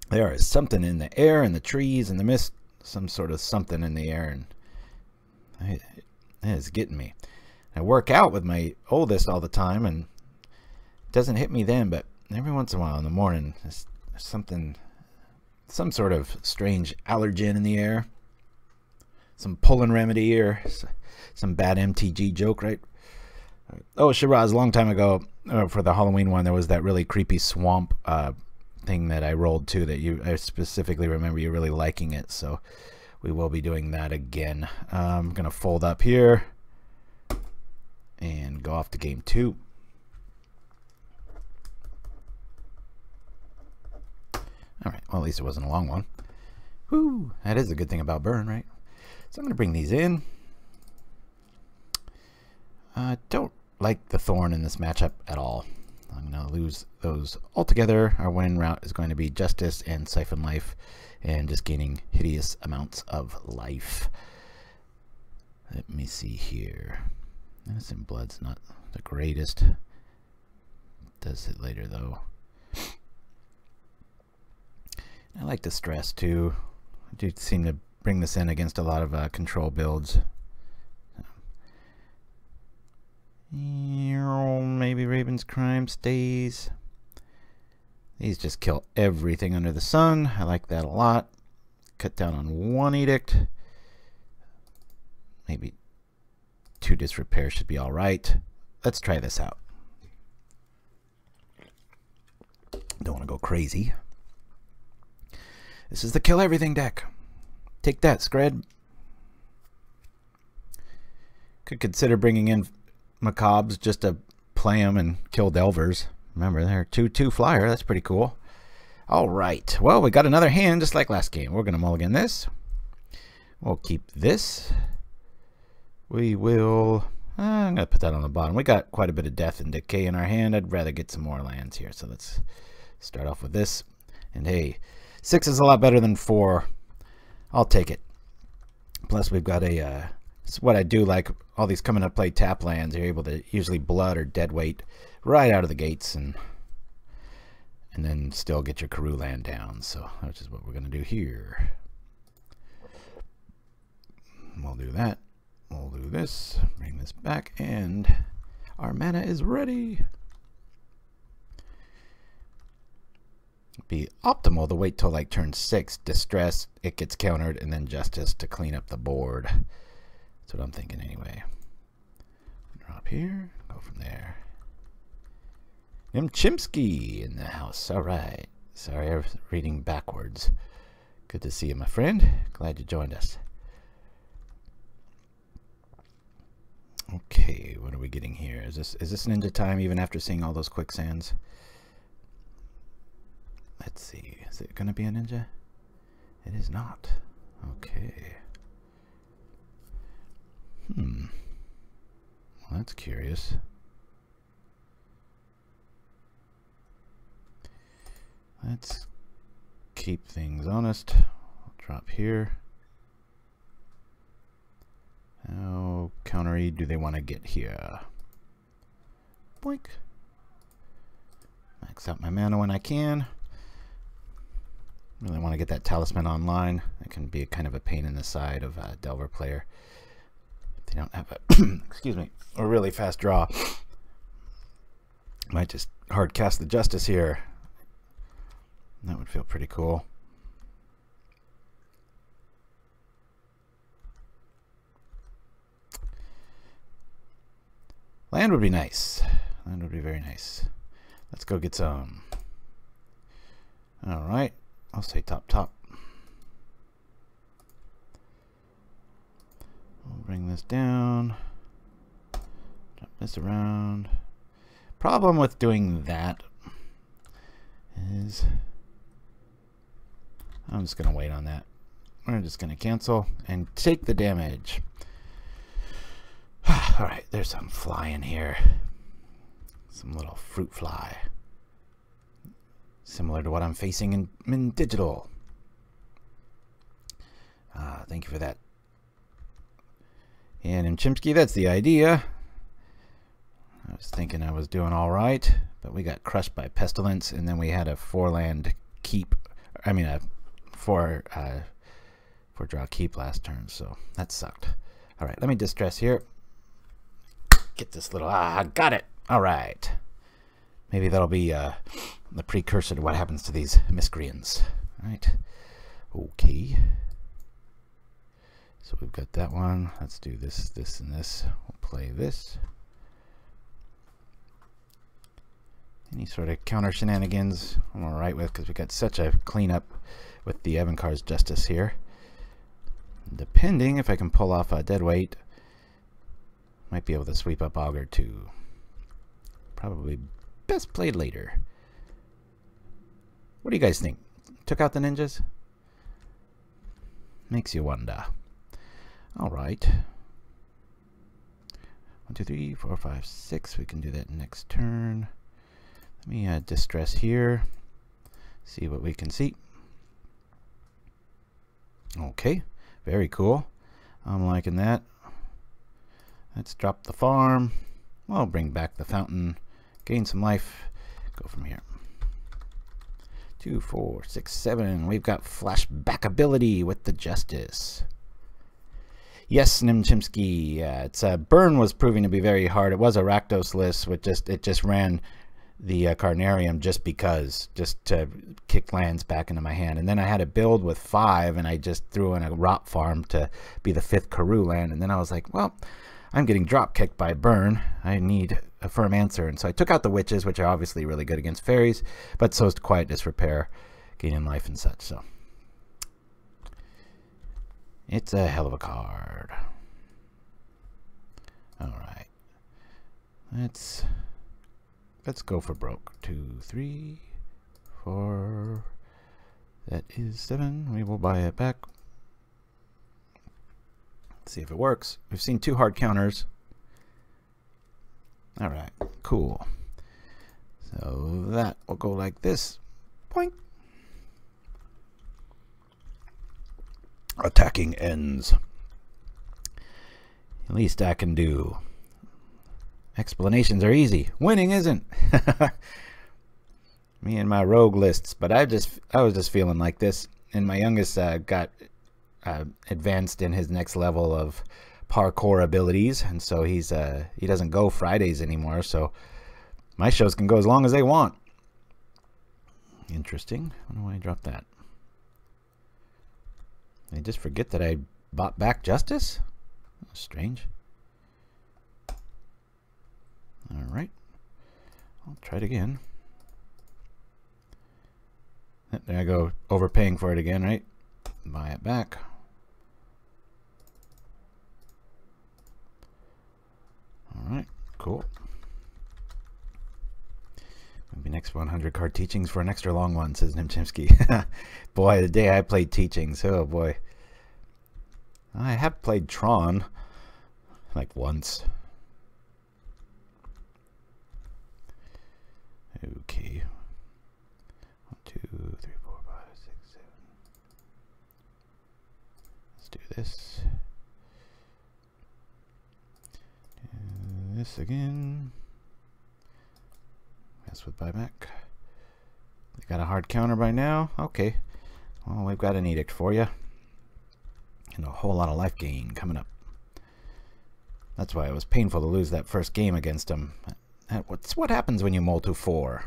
[SPEAKER 3] There is something in the air and the trees and the mist. Some sort of something in the air, and it is getting me. I work out with my oldest all the time, and it doesn't hit me then, but every once in a while in the morning, there's something, some sort of strange allergen in the air. Some pulling remedy or some bad MTG joke, right? Oh, Shiraz, a long time ago, for the Halloween one, there was that really creepy swamp thing that I rolled too, that I specifically remember you really liking it, so we will be doing that again. I'm gonna fold up here and go off to game 2. Alright, well, at least it wasn't a long one. Whew, that is a good thing about burn, right? So I'm gonna bring these in. Don't like the Thorn in this matchup at all. I'm going to lose those altogether. Our winning route is going to be Justice and Syphon Life, and just gaining hideous amounts of life. Let me see here. Innocent Blood's not the greatest. Does it later, though. I like the Stress, too. I do seem to bring this in against a lot of control builds. Maybe Raven's Crime stays. These just kill everything under the sun. I like that a lot. Cut down on 1 Edict. Maybe 2 Disrepair should be alright. Let's try this out. Don't want to go crazy. This is the kill everything deck. Take that, Scred. Could consider bringing in Macabres just to play them and kill Delvers. Remember, they're 2/2 flyer. That's pretty cool. All right. Well, we got another hand just like last game. We're going to mulligan this. We'll keep this. We will... I'm going to put that on the bottom. We got quite a bit of death and decay in our hand. I'd rather get some more lands here. So let's start off with this. And hey, 6 is a lot better than 4. I'll take it. Plus, we've got a... it's what I do like. All these coming up play tap lands. You're able to usually blood or dead weight right out of the gates. And then still get your Karoo land down. So, which is what we're going to do here. We'll do that. We'll do this, bring this back, and our mana is ready. Be optimal to wait till like turn 6, distress, it gets countered, and then justice to clean up the board. That's what I'm thinking anyway. Drop here, go from there. Chimsky in the house. All right. Sorry, I was reading backwards. Good to see you, my friend. Glad you joined us. Okay, what are we getting here? Is this ninja time even after seeing all those quicksands? Let's see. Is it going to be a ninja? It is not. Okay. Well, that's curious. Let's keep things honest. I'll drop here. How countery do they want to get here? Boink. Max out my mana when I can. Really want to get that talisman online. It can be kind of a pain in the side of a Delver player. If they don't have a excuse me, a really fast draw. Might just hard cast the justice here. That would feel pretty cool. Land would be nice. Land would be very nice. Let's go get some. All right. I'll say top. We'll bring this down. Drop this around. Problem with doing that is I'm just going to wait on that. We're just going to cancel and take the damage. Alright, there's some fly in here. Some little fruit fly. Similar to what I'm facing in digital. Thank you for that. And in Chimsky, that's the idea. I was thinking I was doing alright, but we got crushed by Pestilence, and then we had a 4-land keep. I mean, a 4-draw keep last turn, so that sucked. Alright, let me distress here. Get this little... got it! Alright. Maybe that'll be the precursor to what happens to these miscreants. Alright. Okay. So we've got that one. Let's do this, this, and this. We'll play this. Any sort of counter shenanigans I'm alright with, because we got such a cleanup with the Evincar's Justice here. Depending if I can pull off a deadweight, might be able to sweep up Augur too. Probably best played later. What do you guys think? Took out the ninjas? Makes you wonder. Alright. 1, 2, 3, 4, 5, 6. We can do that next turn. Let me distress here. See what we can see. Okay. Very cool. I'm liking that. Let's drop the farm. We'll bring back the fountain. Gain some life. Go from here. 2, 4, 6, 7. We've got flashback ability with the Justice. Yes, Nimchimsky. It's burn was proving to be very hard. It was a Rakdos list, with it just ran the Carnarium just to kick lands back into my hand. And then I had a build with 5, and I just threw in a Rot Farm to be the 5th Karoo land. And then I was like, well, I'm getting drop kicked by burn. I need a firm answer. And so I took out the Witches, which are obviously really good against fairies, but so is Quiet Disrepair, gaining life and such. So It's a hell of a card. Alright. Let's go for broke. 2, 3, 4. That is 7. We will buy it back. Let's see if it works. We've seen 2 hard counters. Alright, cool. So that will go like this. Boink. Attacking ends. At least I can do. Explanations are easy. Winning isn't. Me and my rogue lists, but I was just feeling like this. And my youngest got advanced in his next level of parkour abilities, and so he doesn't go Fridays anymore. So my shows can go as long as they want. Interesting. I don't know why I dropped that. Did I just forget that I bought back Justice? That's strange. Alright. I'll try it again. There I go, overpaying for it again, right? Buy it back. Alright, cool. Maybe next 100 card teachings for an extra long one, says Nimchimsky. Boy, the day I played teachings, oh boy. I have played Tron, like once. Okay. 1, 2, 3, 4, 5, 6, 7. Let's do this. Do this again. Mess with buyback. We got a hard counter by now. Okay. Well, we've got an edict for you. And a whole lot of life gain coming up. That's why it was painful to lose that first game against him. What happens when you mull to 4?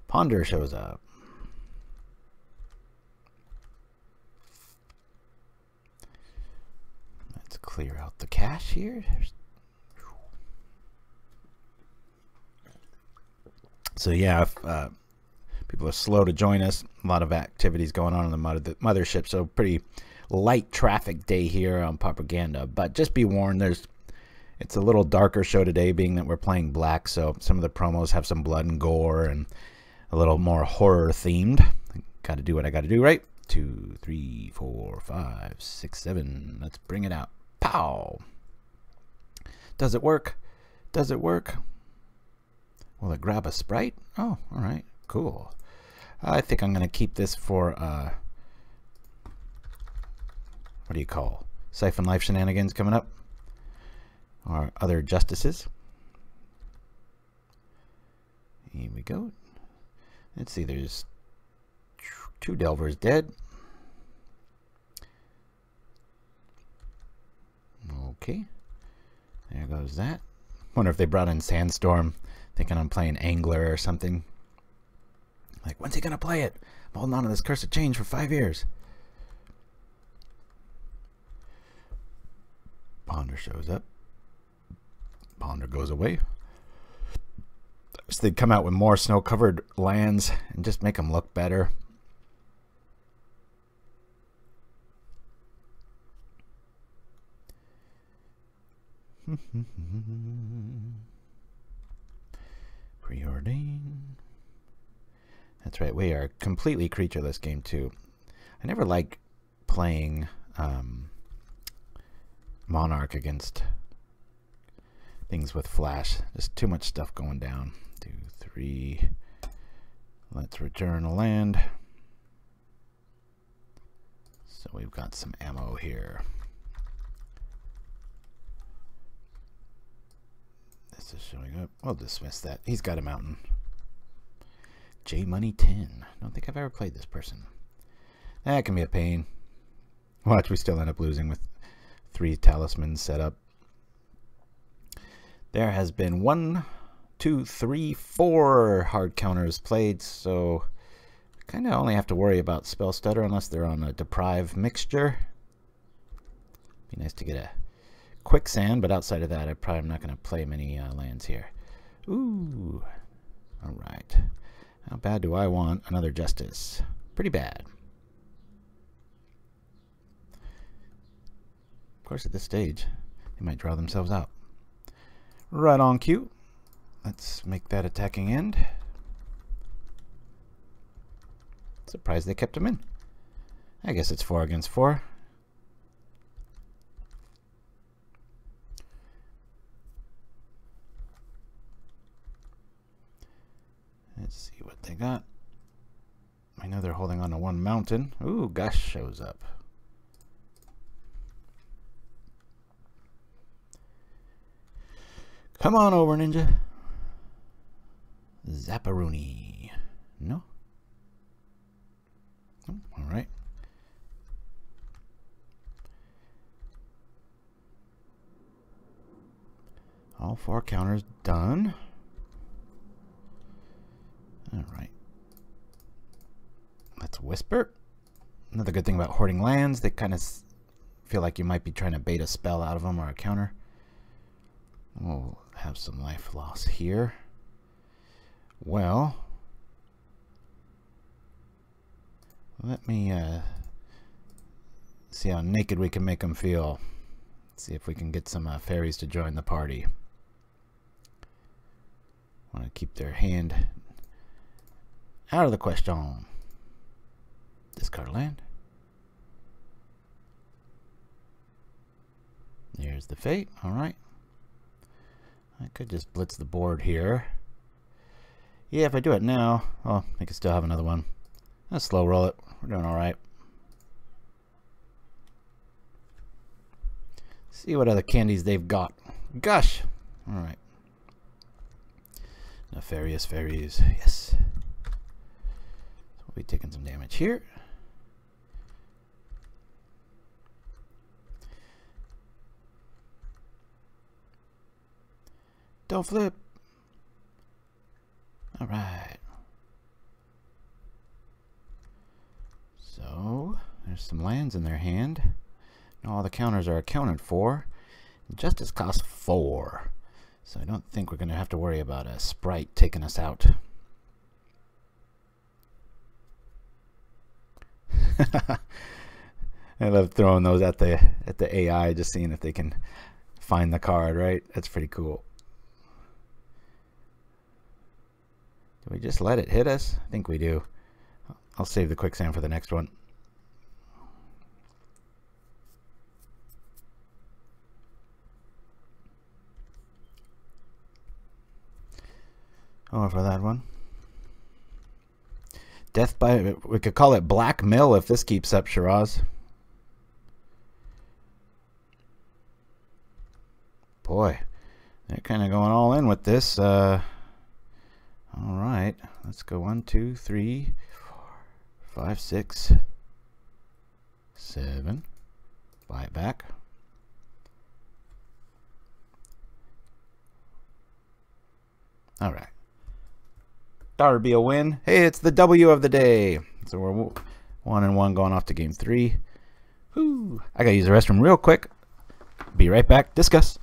[SPEAKER 3] Ponder shows up. Let's clear out the cache here. So yeah, if people are slow to join us, a lot of activities going on the mothership, so pretty light traffic day here on Pauperganda. But just be warned, it's a little darker show today, being that we're playing black, so some of the promos have some blood and gore and a little more horror themed. Got to do what I got to do, right? 2, 3, 4, 5, 6, 7. Let's bring it out. Pow! Does it work? Does it work? Will it grab a sprite? Oh, all right, cool. I think I'm going to keep this for what do you call Syphon Life shenanigans coming up, or other justices. Here we go. Let's see, there's 2 Delvers dead. Okay, there goes that. Wonder if they brought in Sandstorm, thinking I'm playing Angler or something. Like, when's he gonna play it? I'm holding on to this cursed change for 5 years. Ponder shows up. Ponder goes away. So they'd come out with more snow-covered lands and just make them look better. Preordain. That's right, we are completely creatureless game too. I never like playing Monarch against things with flash. There's too much stuff going down. 2, 3. Let's return a land. So we've got some ammo here. This is showing up. We'll dismiss that. He's got a mountain. J Money 10. I don't think I've ever played this person. That can be a pain. Watch, we still end up losing with 3 talismans set up. There has been 1, 2, 3, 4 hard counters played, so kind of only have to worry about spell stutter unless they're on a deprive mixture. Be nice to get a Quicksand, but outside of that, I'm not going to play many lands here. Ooh, all right. How bad do I want another Justice? Pretty bad. Of course, at this stage, they might draw themselves out. Right on cue. Let's make that attacking end. Surprised they kept him in. I guess it's 4 against 4. Let's see what they got. I know they're holding on to one mountain. Ooh, Gush shows up. Come on over, Ninja. Zapparoni. No? Oh, all right. All 4 counters done. All right. Let's whisper. Another good thing about hoarding lands, they kind of feel like you might be trying to bait a spell out of them or a counter. We'll have some life loss here. Well, let me see how naked we can make them feel. See if we can get some fairies to join the party. Want to keep their hand out of the question. Discard a land. There's the fate. All right. I could just blitz the board here. Yeah, if I do it now, oh, I could still have another one. Let's slow roll it. We're doing all right. See what other candies they've got. Gosh. All right. Nefarious fairies. Yes. So we'll be taking some damage here. Don't flip. All right. So there's some lands in their hand. All the counters are accounted for. Justice costs 4. So I don't think we're going to have to worry about a sprite taking us out. I love throwing those at the AI, just seeing if they can find the card, right? That's pretty cool. Do we just let it hit us? I think we do. I'll save the Quicksand for the next one. Oh, for that one. Death by... We could call it blackmail if this keeps up, Shiraz. Boy, they're kind of going all in with this. All right, let's go 1, 2, 3, 4, 5, 6, 7. Buy it back. All right. That would be a win. Hey, it's the W of the day. So we're 1-1 going off to game 3. Whew. I gotta use the restroom real quick. Be right back. Discuss.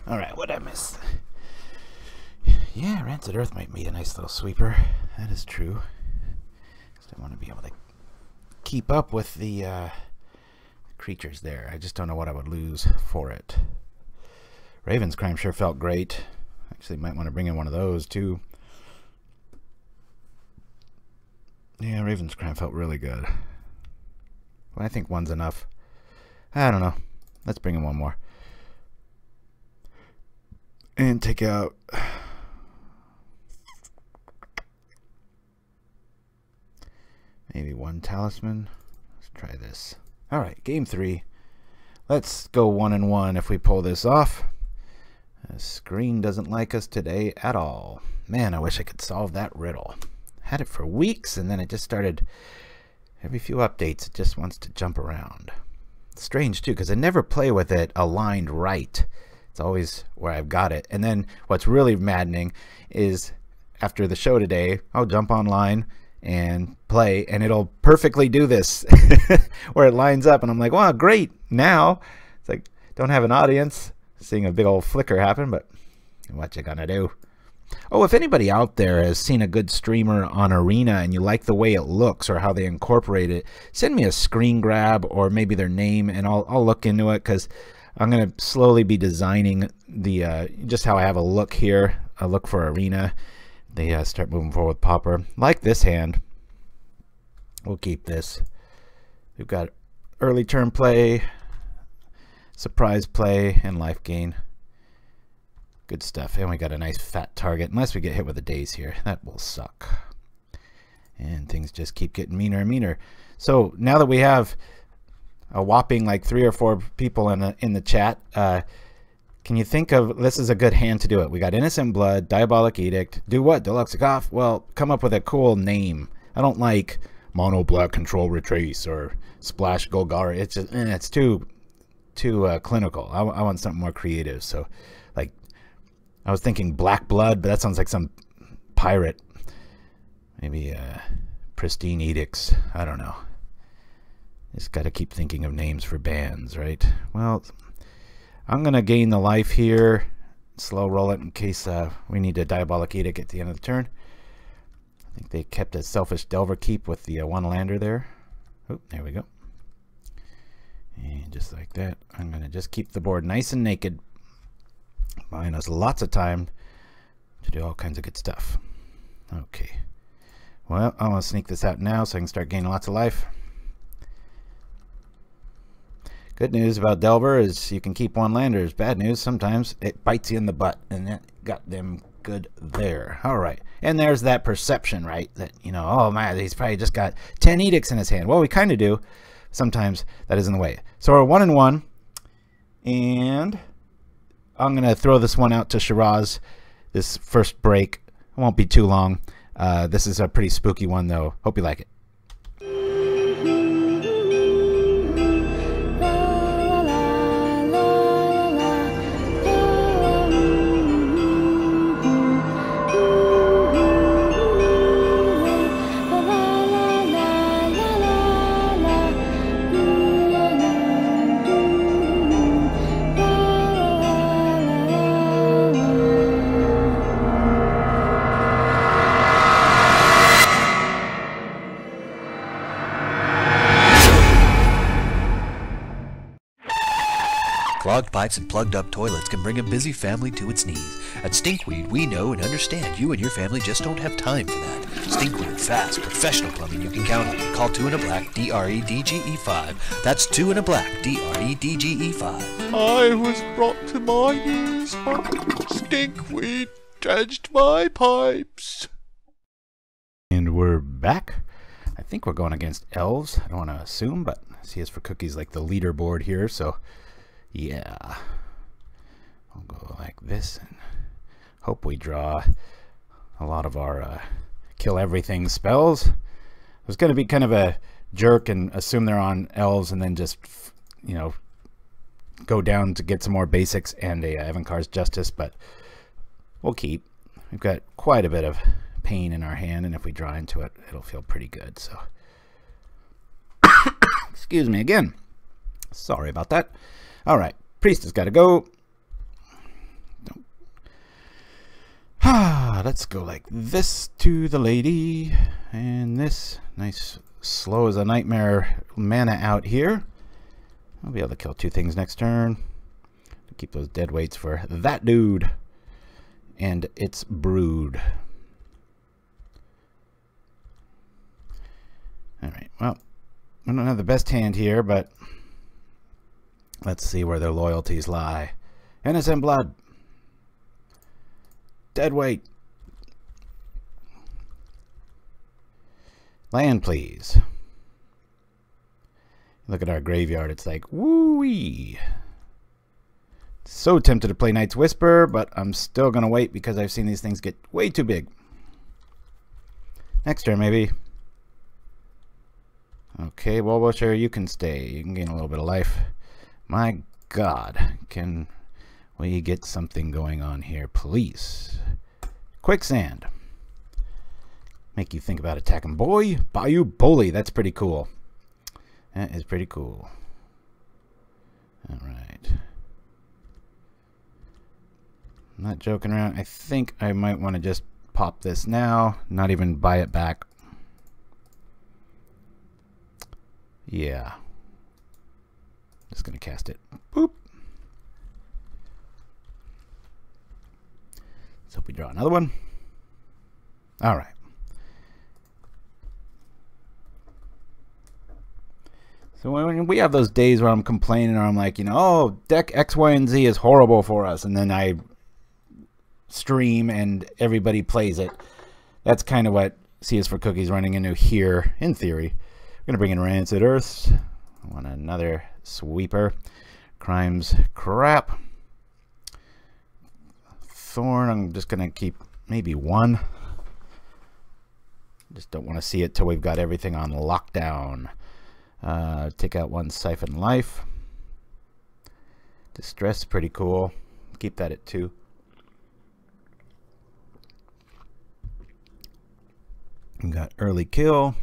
[SPEAKER 3] Alright, what'd I miss? Yeah, Rancid Earth might be a nice little sweeper. That is true. Just want to be able to keep up with the creatures there. I just don't know what I would lose for it. Raven's Crime sure felt great. Actually, might want to bring in one of those too. Yeah, Raven's Crime felt really good. But I think one's enough. I don't know. Let's bring in one more. And take out maybe one talisman. Let's try this. Alright, game 3. Let's go 1-1 if we pull this off. The screen doesn't like us today at all. Man, I wish I could solve that riddle. Had it for weeks, and then it just started, every few updates, it just wants to jump around. Strange, too, because I never play with it aligned right. It's always where I've got it. And then what's really maddening is after the show today, I'll jump online and play, and it'll perfectly do this, where it lines up, and I'm like, wow, great. Now, it's like, don't have an audience. Seeing a big old flicker happen, but what you gonna do? Oh, if anybody out there has seen a good streamer on Arena and you like the way it looks or how they incorporate it, send me a screen grab or maybe their name, and I'll look into it, because I'm gonna slowly be designing the just how I have a look here, a look for Arena. They start moving forward with Pauper. Like this hand, we'll keep this. We've got early turn play, surprise play, and life gain. Good stuff. And we got a nice fat target, unless we get hit with a daze here. That will suck. And things just keep getting meaner and meaner. So now that we have a whopping like 3 or 4 people in the chat, can you think of, this is a good hand to do it. We got Innocent Blood, Diabolic Edict. Do what? Deluxe Off? Well, come up with a cool name. I don't like Mono Black Control Retrace or Splash Golgari. It's just, it's too clinical. I want something more creative. So, like, I was thinking Black Blood, but that sounds like some pirate. Maybe Pristine Edicts. I don't know. Just got to keep thinking of names for bands, right? Well, I'm going to gain the life here. Slow roll it in case we need a Diabolic Edict at the end of the turn. I think they kept a Selfish Delver keep with the one lander there. Oh, there we go. And just like that, I'm going to just keep the board nice and naked, buying us lots of time to do all kinds of good stuff. Okay. Well, I want to sneak this out now so I can start gaining lots of life. Good news about Delver is you can keep one landers. Bad news, sometimes it bites you in the butt, and that got them good there. All right. And there's that perception, right? That, you know, oh man, he's probably just got 10 edicts in his hand. Well, we kind of do. Sometimes that is in the way. So we're 1-1, and I'm going to throw this one out to Shiraz, this first break. It won't be too long. This is a pretty spooky one, though. Hope you like it.
[SPEAKER 4] Clogged pipes and plugged up toilets can bring a busy family to its knees. At Stinkweed, we know and understand you and your family just don't have time for that. Stinkweed, fast, professional plumbing you can count on. Call 2 in a Black, DREDGE5. That's 2 in a Black, DREDGE5.
[SPEAKER 2] I was brought to my knees when Stinkweed dredged my pipes.
[SPEAKER 3] And we're back. I think we're going against elves. I don't want to assume, but C is for Cookies like the leaderboard here, so yeah. I'll go like this and hope we draw a lot of our kill everything spells. I was going to be kind of a jerk and assume they're on elves and then just, you know, go down to get some more basics and a Evincar's Justice, but we'll keep. We've got quite a bit of pain in our hand, and if we draw into it, it'll feel pretty good. So, excuse me again. Sorry about that. All right, priest has got to go. Let's go like this to the lady, and this nice slow as a nightmare mana out here. I'll be able to kill 2 things next turn. Keep those dead weights for that dude and its brood. All right, well, I don't have the best hand here, but let's see where their loyalties lie. Innocent Blood. Dead weight. Land, please. Look at our graveyard. It's like, woo-wee. So tempted to play Knight's Whisper, but I'm still going to wait because I've seen these things get way too big. Next turn, maybe. Okay, Wallbusher, you can stay. You can gain a little bit of life. My God. Can we get something going on here, please? Quicksand. Make you think about attacking. Boy, Bayou Bully. That's pretty cool. That is pretty cool. Alright. I'm not joking around. I think I might want to just pop this now. Not even buy it back. Yeah. Just going to cast it. Boop. Let's hope we draw another one. Alright. So when we have those days where I'm complaining or I'm like, you know, oh, deck X, Y, and Z is horrible for us, and then I stream and everybody plays it. That's kind of what C is for Cookies running into here, in theory. We're going to bring in Rancid Earth. I want another sweeper. Crimes crap. Thorn, I'm just going to keep maybe one. Just don't want to see it till we've got everything on lockdown. Take out one Syphon Life. Distress, pretty cool. Keep that at 2. We got early kill.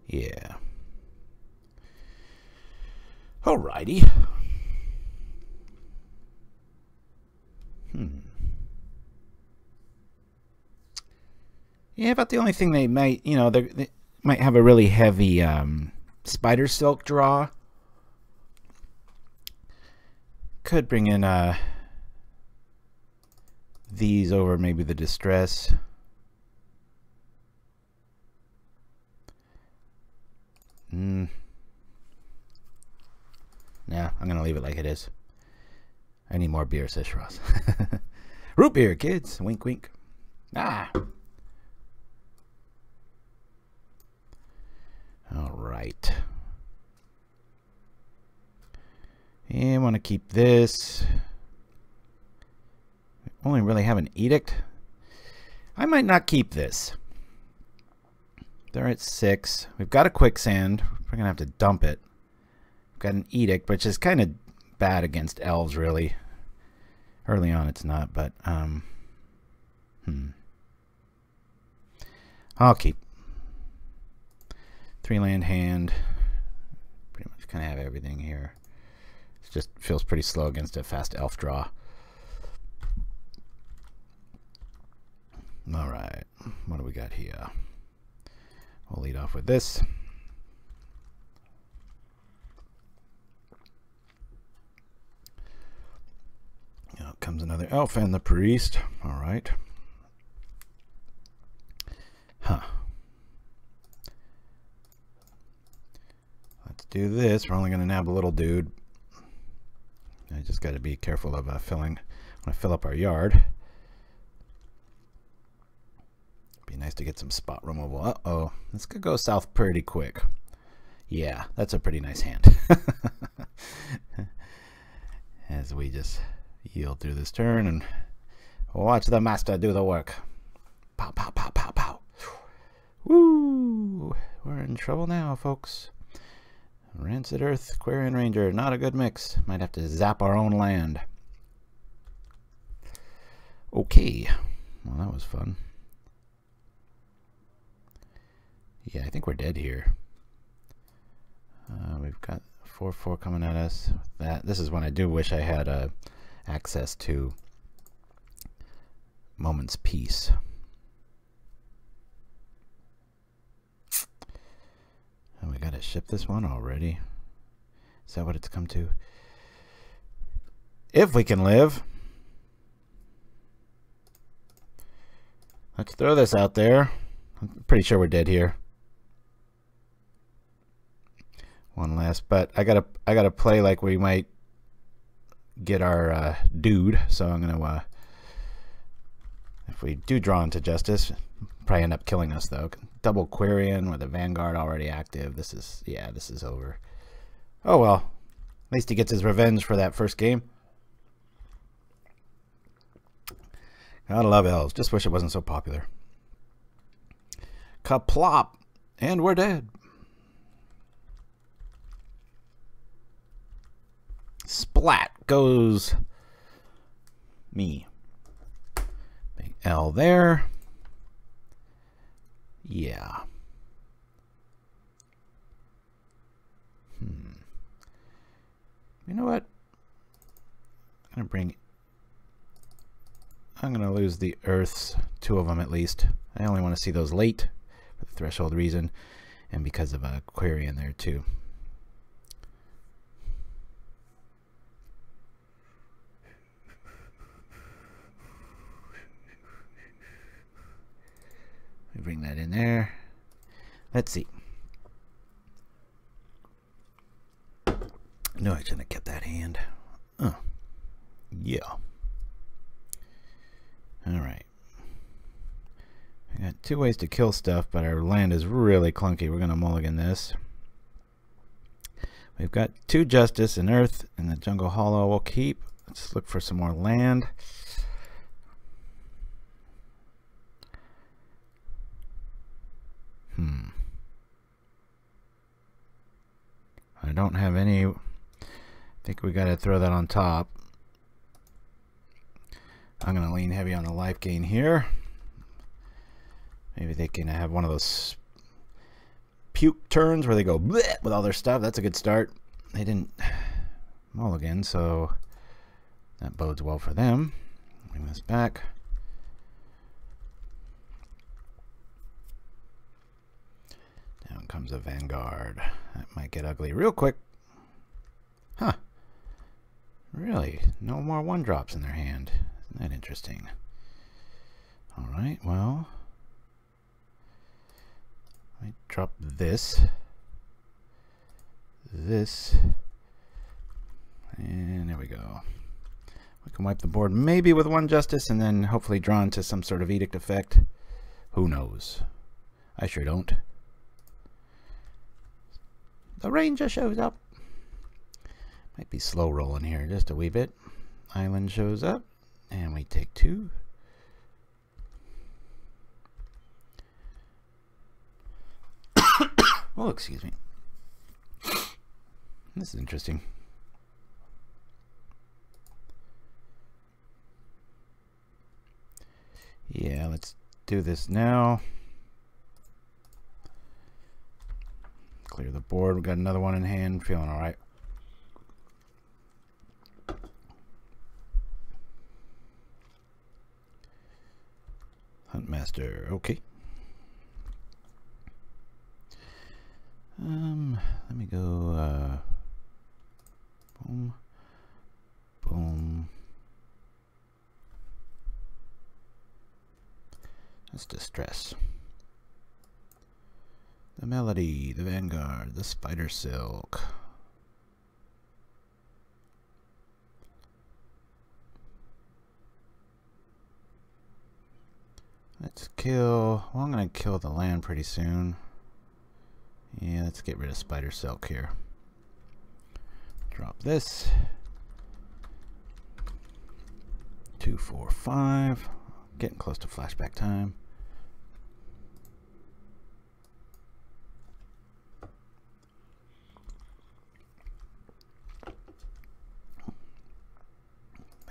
[SPEAKER 3] Yeah. Alrighty. Yeah, about the only thing they might, you know, they might have a really heavy spider silk draw. Could bring in these over maybe the distress. Nah, I'm gonna leave it like it is. I need more beer, says Ross. Root beer, kids. Wink, wink. Ah. All right. And I want to keep this. We only really have an edict. I might not keep this. They're at 6. We've got a quicksand. We're gonna have to dump it. We've got an edict, which is kind of bad against elves, really. Early on, it's not, but I'll keep. 3-land hand. Pretty much kind of have everything here. It just feels pretty slow against a fast elf draw. All right, what do we got here? We'll lead off with this. Out comes another elf and the priest. All right. Huh. Let's do this. We're only going to nab a little dude. I just got to be careful of filling. I want to fill up our yard. Be nice to get some spot removal. Uh-oh. This could go south pretty quick. Yeah, that's a pretty nice hand. As we just yield through this turn and watch the master do the work. Pow, pow, pow, pow, pow. Woo! We're in trouble now, folks. Rancid Earth, Quarian Ranger, not a good mix. Might have to zap our own land. Okay. Well, that was fun. Yeah, I think we're dead here. We've got 4/4 coming at us. This is when I do wish I had access to Moment's Peace. And we gotta ship this one already. Is that what it's come to? If we can live. Let's throw this out there. I'm pretty sure we're dead here. One last, but I gotta play like we might get our dude. So I'm gonna if we do draw into justice, probably end up killing us though. double Quarian with a Vanguard already active. This is, yeah, this is over. Oh well. At least he gets his revenge for that first game. Gotta love elves. Just wish it wasn't so popular. Kaplop! And we're dead. Splat goes me. Big L there. Yeah. You know what? I'm gonna lose the Earths, 2 of them at least. I only want to see those late for the threshold reason, and because of a query in there too. We bring that in there. Let's see. No, I shouldn't have kept that hand. Oh, yeah. Alright. We got 2 ways to kill stuff, but our land is really clunky. We're going to mulligan this. We've got 2 Justice and Earth, and the Jungle Hollow we'll keep. Let's look for some more land. I don't have any. I think we got to throw that on top. I'm going to lean heavy on the life gain here. Maybe they can have one of those puke turns where they go bleh with all their stuff. That's a good start. They didn't mulligan, so that bodes well for them. Bring this back. Down comes a Vanguard. That might get ugly real quick. Huh. Really? No more 1-drops in their hand. Isn't that interesting? Alright, well. Let me drop this. This. And there we go. We can wipe the board maybe with 1 Justice and then hopefully draw into some sort of edict effect. Who knows? I sure don't. The Ranger shows up. Might be slow rolling here just a wee bit. Island shows up and we take 2. Oh, excuse me. This is interesting. Yeah, let's do this now. Clear the board. We got another one in hand. Feeling all right. Huntmaster. Okay. Let me go. Boom. Boom. That's distress. The Melody, the Vanguard, the Spider Silk. Let's kill. Well, I'm going to kill the land pretty soon. Yeah, let's get rid of Spider Silk here. Drop this. 2, 4, 5. Getting close to flashback time.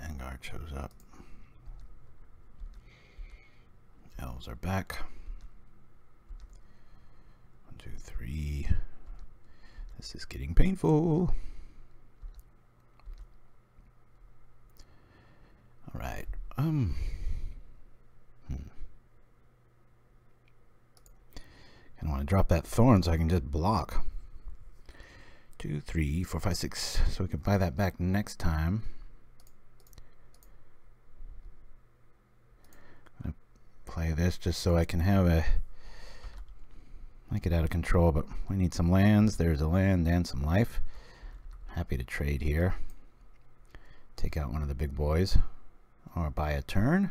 [SPEAKER 3] Vanguard shows up. Elves are back. 1, 2, 3. This is getting painful. All right. Kind of want to drop that Thorn so I can just block. 2, 3, 4, 5, 6. So we can buy that back next time. I'm gonna play this just so I can have a. I get out of control, but we need some lands. There's a land and some life. Happy to trade here. Take out one of the big boys, or buy a turn.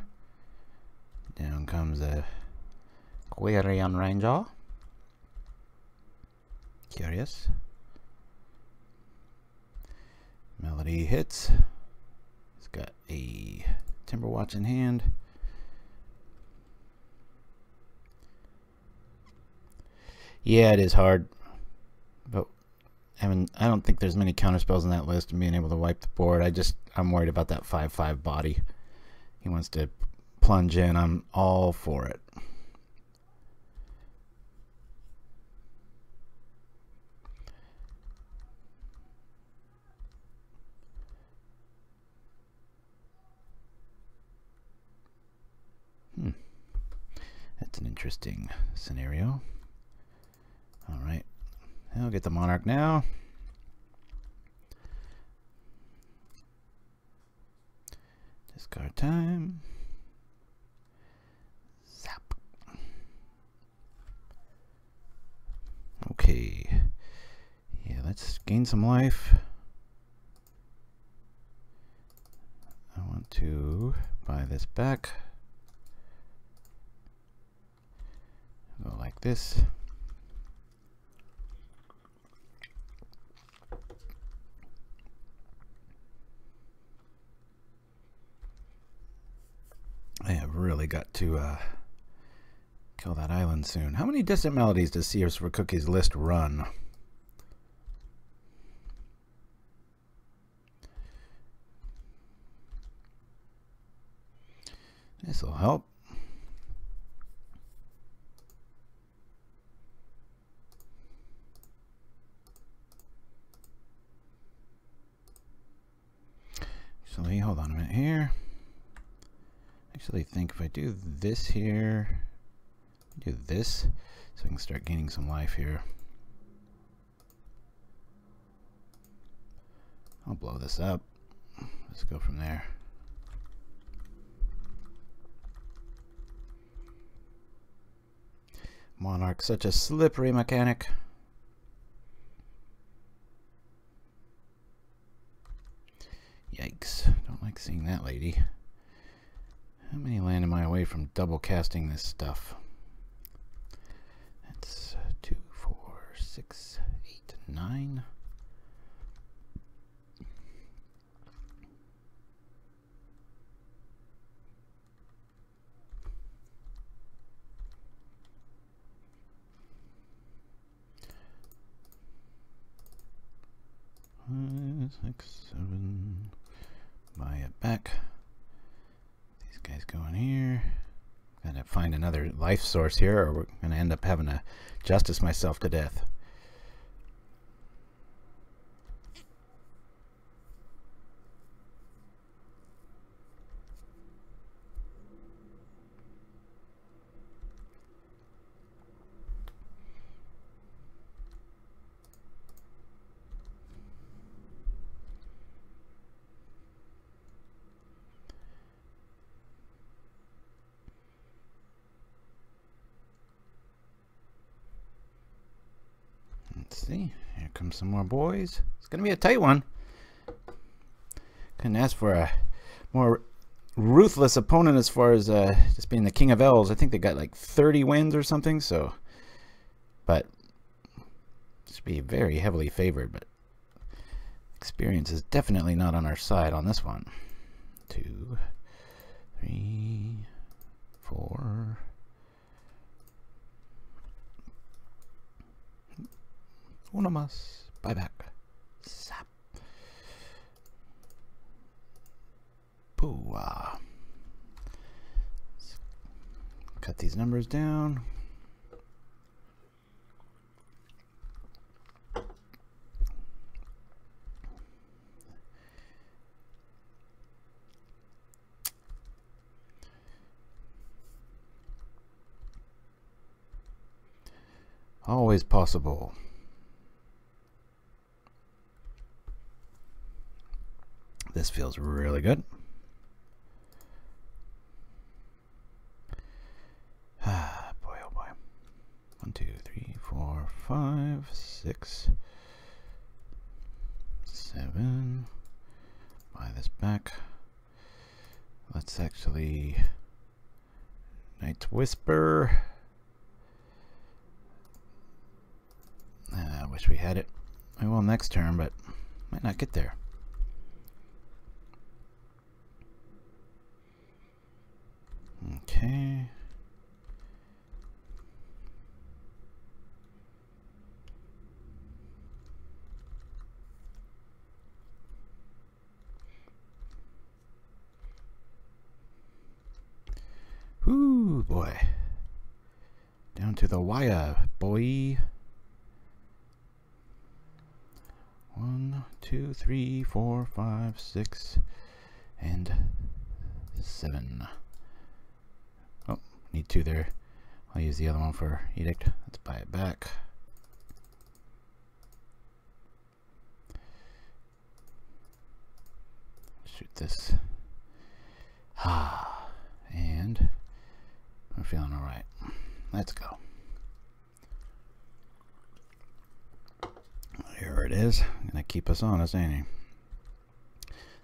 [SPEAKER 3] Down comes a Quarian Ranger. Curious. Melody hits. It's got a Timber Watch in hand. Yeah, it is hard, but I don't think there's many counterspells in that list and being able to wipe the board. I'm worried about that 5/5 body. He wants to plunge in. I'm all for it. That's an interesting scenario. All right, I'll get the Monarch now. Discard time. Zap. Okay. Yeah, let's gain some life. I want to buy this back. Go like this. I have really got to kill that island soon. How many Distant Melodies does Sears for Cookies list run? This will help. So hold on a minute here. Actually think if I do this here, do this, so I can start gaining some life here. I'll blow this up. Let's go from there. Monarch, such a slippery mechanic. Yikes, don't like seeing that lady. How many land am I away from double casting this stuff? That's 2, 4, 6, 8, 9. Five, 6, 7. Buy it back. These guys go in here. Gotta find another life source here, or we're gonna end up having to justice myself to death. Let's see, here comes some more boys. It's gonna be a tight one. Couldn't ask for a more ruthless opponent as far as just being the King of Elves. I think they got like 30 wins or something, so, but should be very heavily favored, but experience is definitely not on our side on this one. 2, 3, 4. Uno más. Buy back. Zap. Pooh. Cut these numbers down. Always possible. This feels really good. Ah, boy, oh boy. 1, 2, 3, 4, 5, 6, 7. Buy this back. Let's actually Night's Whisper. wish we had it. We will next turn, but might not get there. Okay. Ooh, boy. Down to the wire, boy. 1, 2, 3, 4, 5, 6, and 7. Oh, need 2 there. I'll use the other one for Edict. Let's buy it back. Shoot this. Ah, and we're feeling all right. Let's go. Here it is. Gonna keep us honest, ain't he?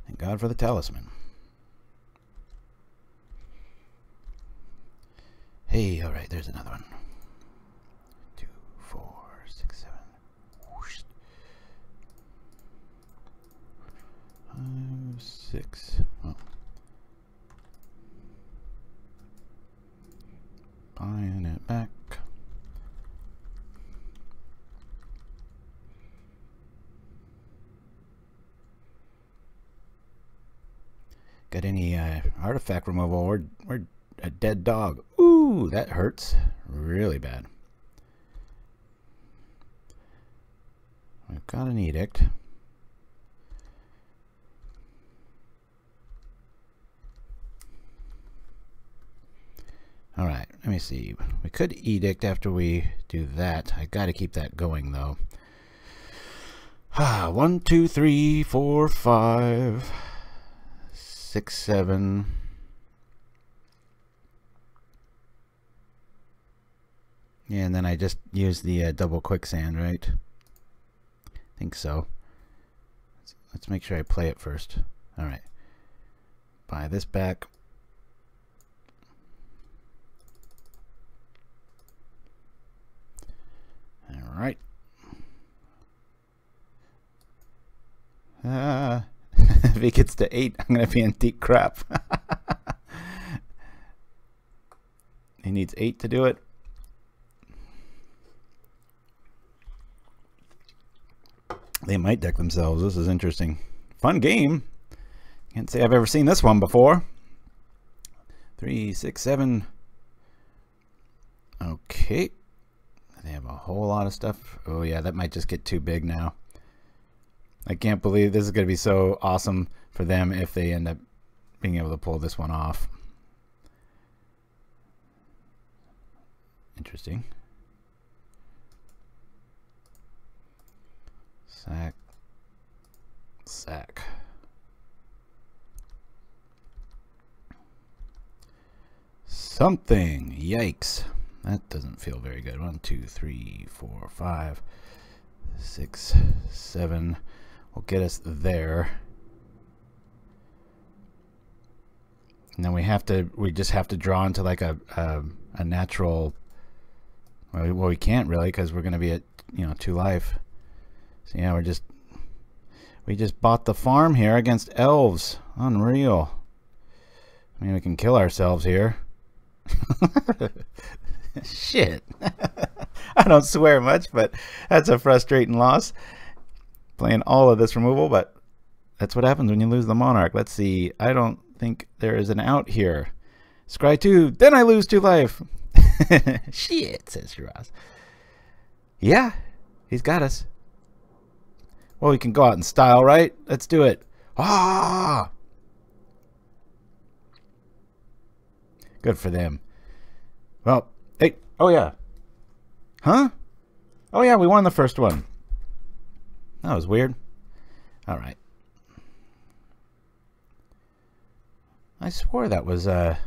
[SPEAKER 3] Thank God for the talisman. Hey, all right. There's another one. 2, 4, 6, 7. Whoosh. 5, 6. Oh. Buying it back. Got any artifact removal or a dead dog? Ooh, that hurts really bad. We've got an edict. All right, let me see. We could edict after we do that. I got to keep that going though. 1, 2, 3, 4, 5, 6, 7. Yeah, and then I just use the double quicksand, right? I think so. Let's make sure I play it first. All right. Buy this back. All right. If he gets to 8, I'm going to be in deep crap. He needs 8 to do it. They might deck themselves. This is interesting. Fun game. Can't say I've ever seen this one before. 3, 6, 7. Okay. They have a whole lot of stuff. Oh yeah, that might just get too big now. I can't believe this is going to be so awesome for them if they end up being able to pull this one off. Interesting. Sack. Sack. Something. Yikes. That doesn't feel very good. 1, 2, 3, 4, 5, 6, 7. Will get us there. And then we just have to draw into like a natural, well we can't really because we're going to be at 2 life. So yeah, we just bought the farm here against elves. Unreal. I mean, we can kill ourselves here. Shit. I don't swear much, but that's a frustrating loss. Playing all of this removal, but that's what happens when you lose the monarch. Let's see. I don't think there is an out here. Scry 2, then I lose 2 life. Shit, says Shiraz. Yeah, he's got us. Well, we can go out in style, right? Let's do it. Ah! Good for them. Well, hey, oh yeah. Huh? Oh yeah, we won the first one. That was weird. All right. I swore that was the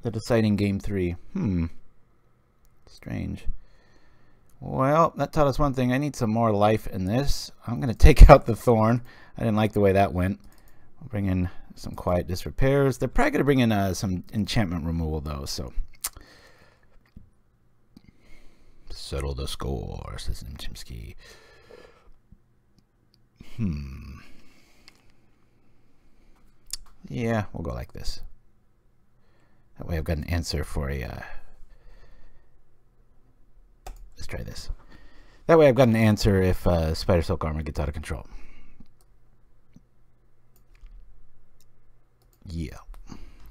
[SPEAKER 3] deciding game 3. Strange. Well, that taught us one thing. I need some more life in this. I'm going to take out the Thorn. I didn't like the way that went. I'll bring in some Quiet Disrepairs. They're probably going to bring in some enchantment removal, though. So Settle the score, says Chimsky. Yeah, we'll go like this. That way I've got an answer for a... let's try this. That way I've got an answer if Spider Silk Armor gets out of control. Yeah.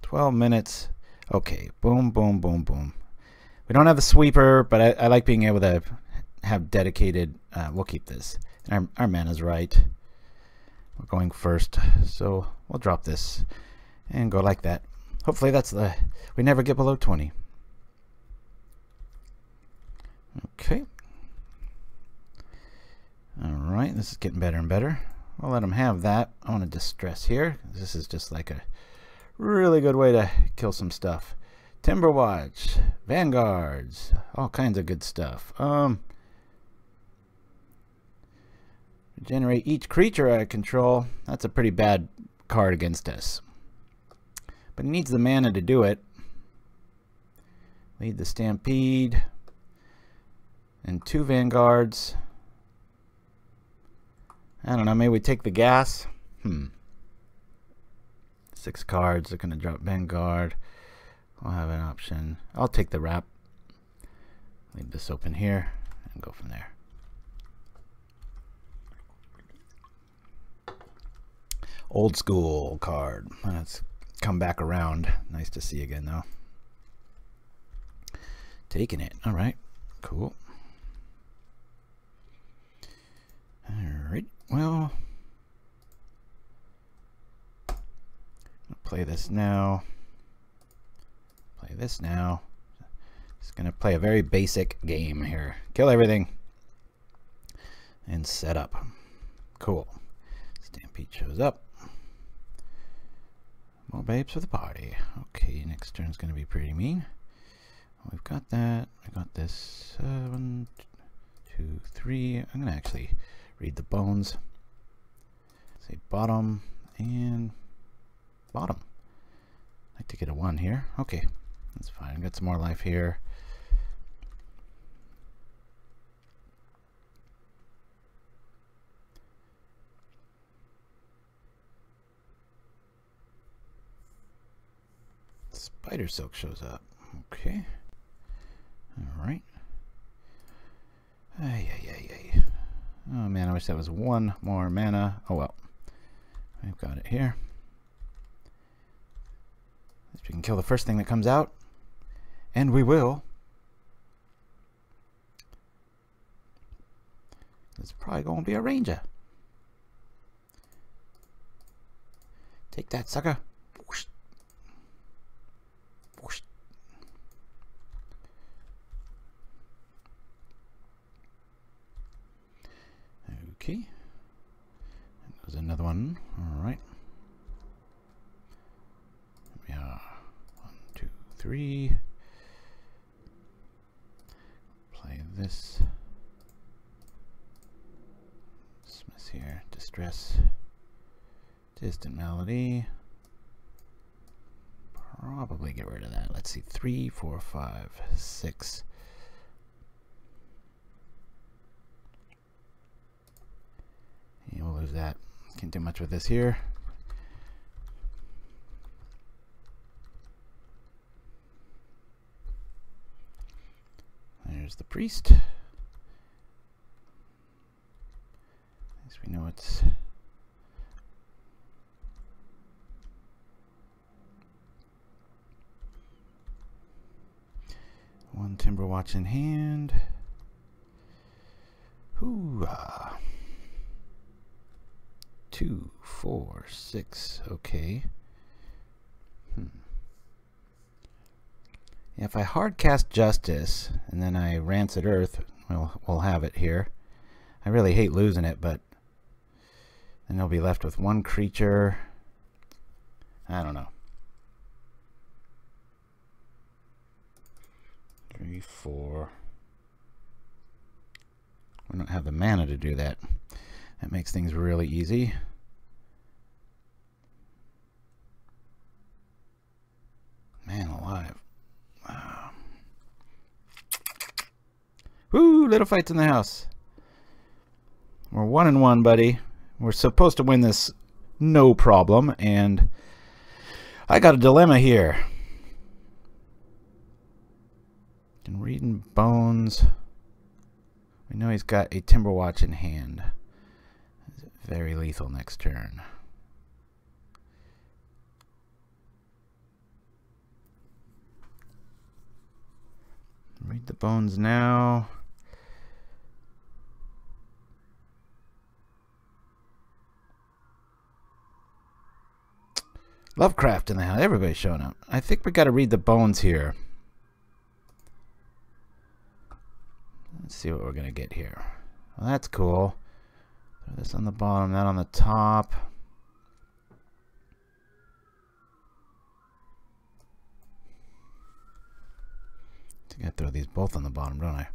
[SPEAKER 3] 12 minutes. Okay. Boom, boom, boom, boom. We don't have a sweeper, but I like being able to have dedicated... we'll keep this. And our mana's right. We're going first, so we'll drop this and go like that. Hopefully that's the... we never get below 20. Okay. Alright, this is getting better and better. I'll let them have that. I want to distress here. This is just like a really good way to kill some stuff. Timberwatch, Vanguards, all kinds of good stuff. Regenerate each creature I control. That's a pretty bad card against us. But he needs the mana to do it. Lead the Stampede. And 2 Vanguards. I don't know, maybe we take the gas. 6 cards are going to drop Vanguard. I'll have an option. I'll take the wrap. Leave this open here and go from there. Old school card. Let's come back around. Nice to see again though. Taking it. Alright. Cool. Alright. Well, I'll play this now. Play this now. Just gonna play a very basic game here. Kill everything and set up. Cool. Stampede shows up. More babes for the party. Okay, next turn's gonna be pretty mean. We've got that. I got this. 1, 2, 3. I'm gonna actually read the bones. Say bottom and bottom. I'd like to get a 1 here. Okay, that's fine. Got some more life here. Spider Silk shows up. Okay. Alright. Oh man, I wish that was 1 more mana. Oh well. We've got it here. We can kill the first thing that comes out. And we will. It's probably going to be a ranger. Take that, sucker. Whoosh. Whoosh. Okay. There's another one. All right. Yeah. 1, 2, 3. Play this. Dismiss here. Distress. Distant Melody. Probably get rid of that. Let's see. 3, 4, 5, 6. Yeah, we'll lose that. Can't do much with this here. There's the priest. At least we know it's one Timberwatch in hand. Hoo-ah. 2, 4, 6. Okay. Yeah, if I hard cast Justice and then I Rancid Earth, we'll have it here. I really hate losing it, but then they'll be left with 1 creature. I don't know. 3, 4. We don't have the mana to do that. That makes things really easy. Man alive. Woo, little fights in the house. We're 1-1, buddy. We're supposed to win this no problem, and I got a dilemma here. And reading bones. We know he's got a Timber Watch in hand. Very lethal next turn. Read the bones now. Lovecraft in the house. Everybody's showing up. I think we got to read the bones here. Let's see what we're going to get here. Well, that's cool. Throw this on the bottom, that on the top. I got to throw these both on the bottom, don't I?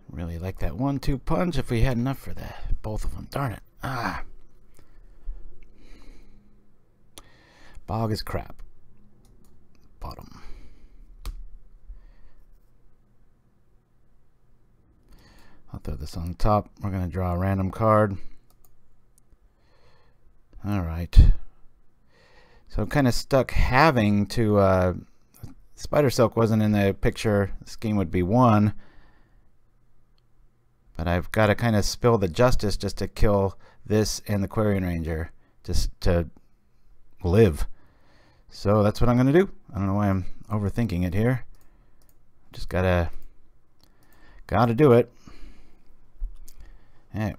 [SPEAKER 3] Really like that 1-2 punch if we had enough for that. Both of them. Darn it. Ah. Bog is crap. Bottom. I'll throw this on top. We're going to draw a random card. Alright. So I'm kind of stuck having to... Spider Silk wasn't in the picture. The scheme would be 1. But I've got to kind of spill the Justice just to kill this and the Quarian Ranger. Just to live. So that's what I'm going to do. I don't know why I'm overthinking it here. Just gotta do it. Hey,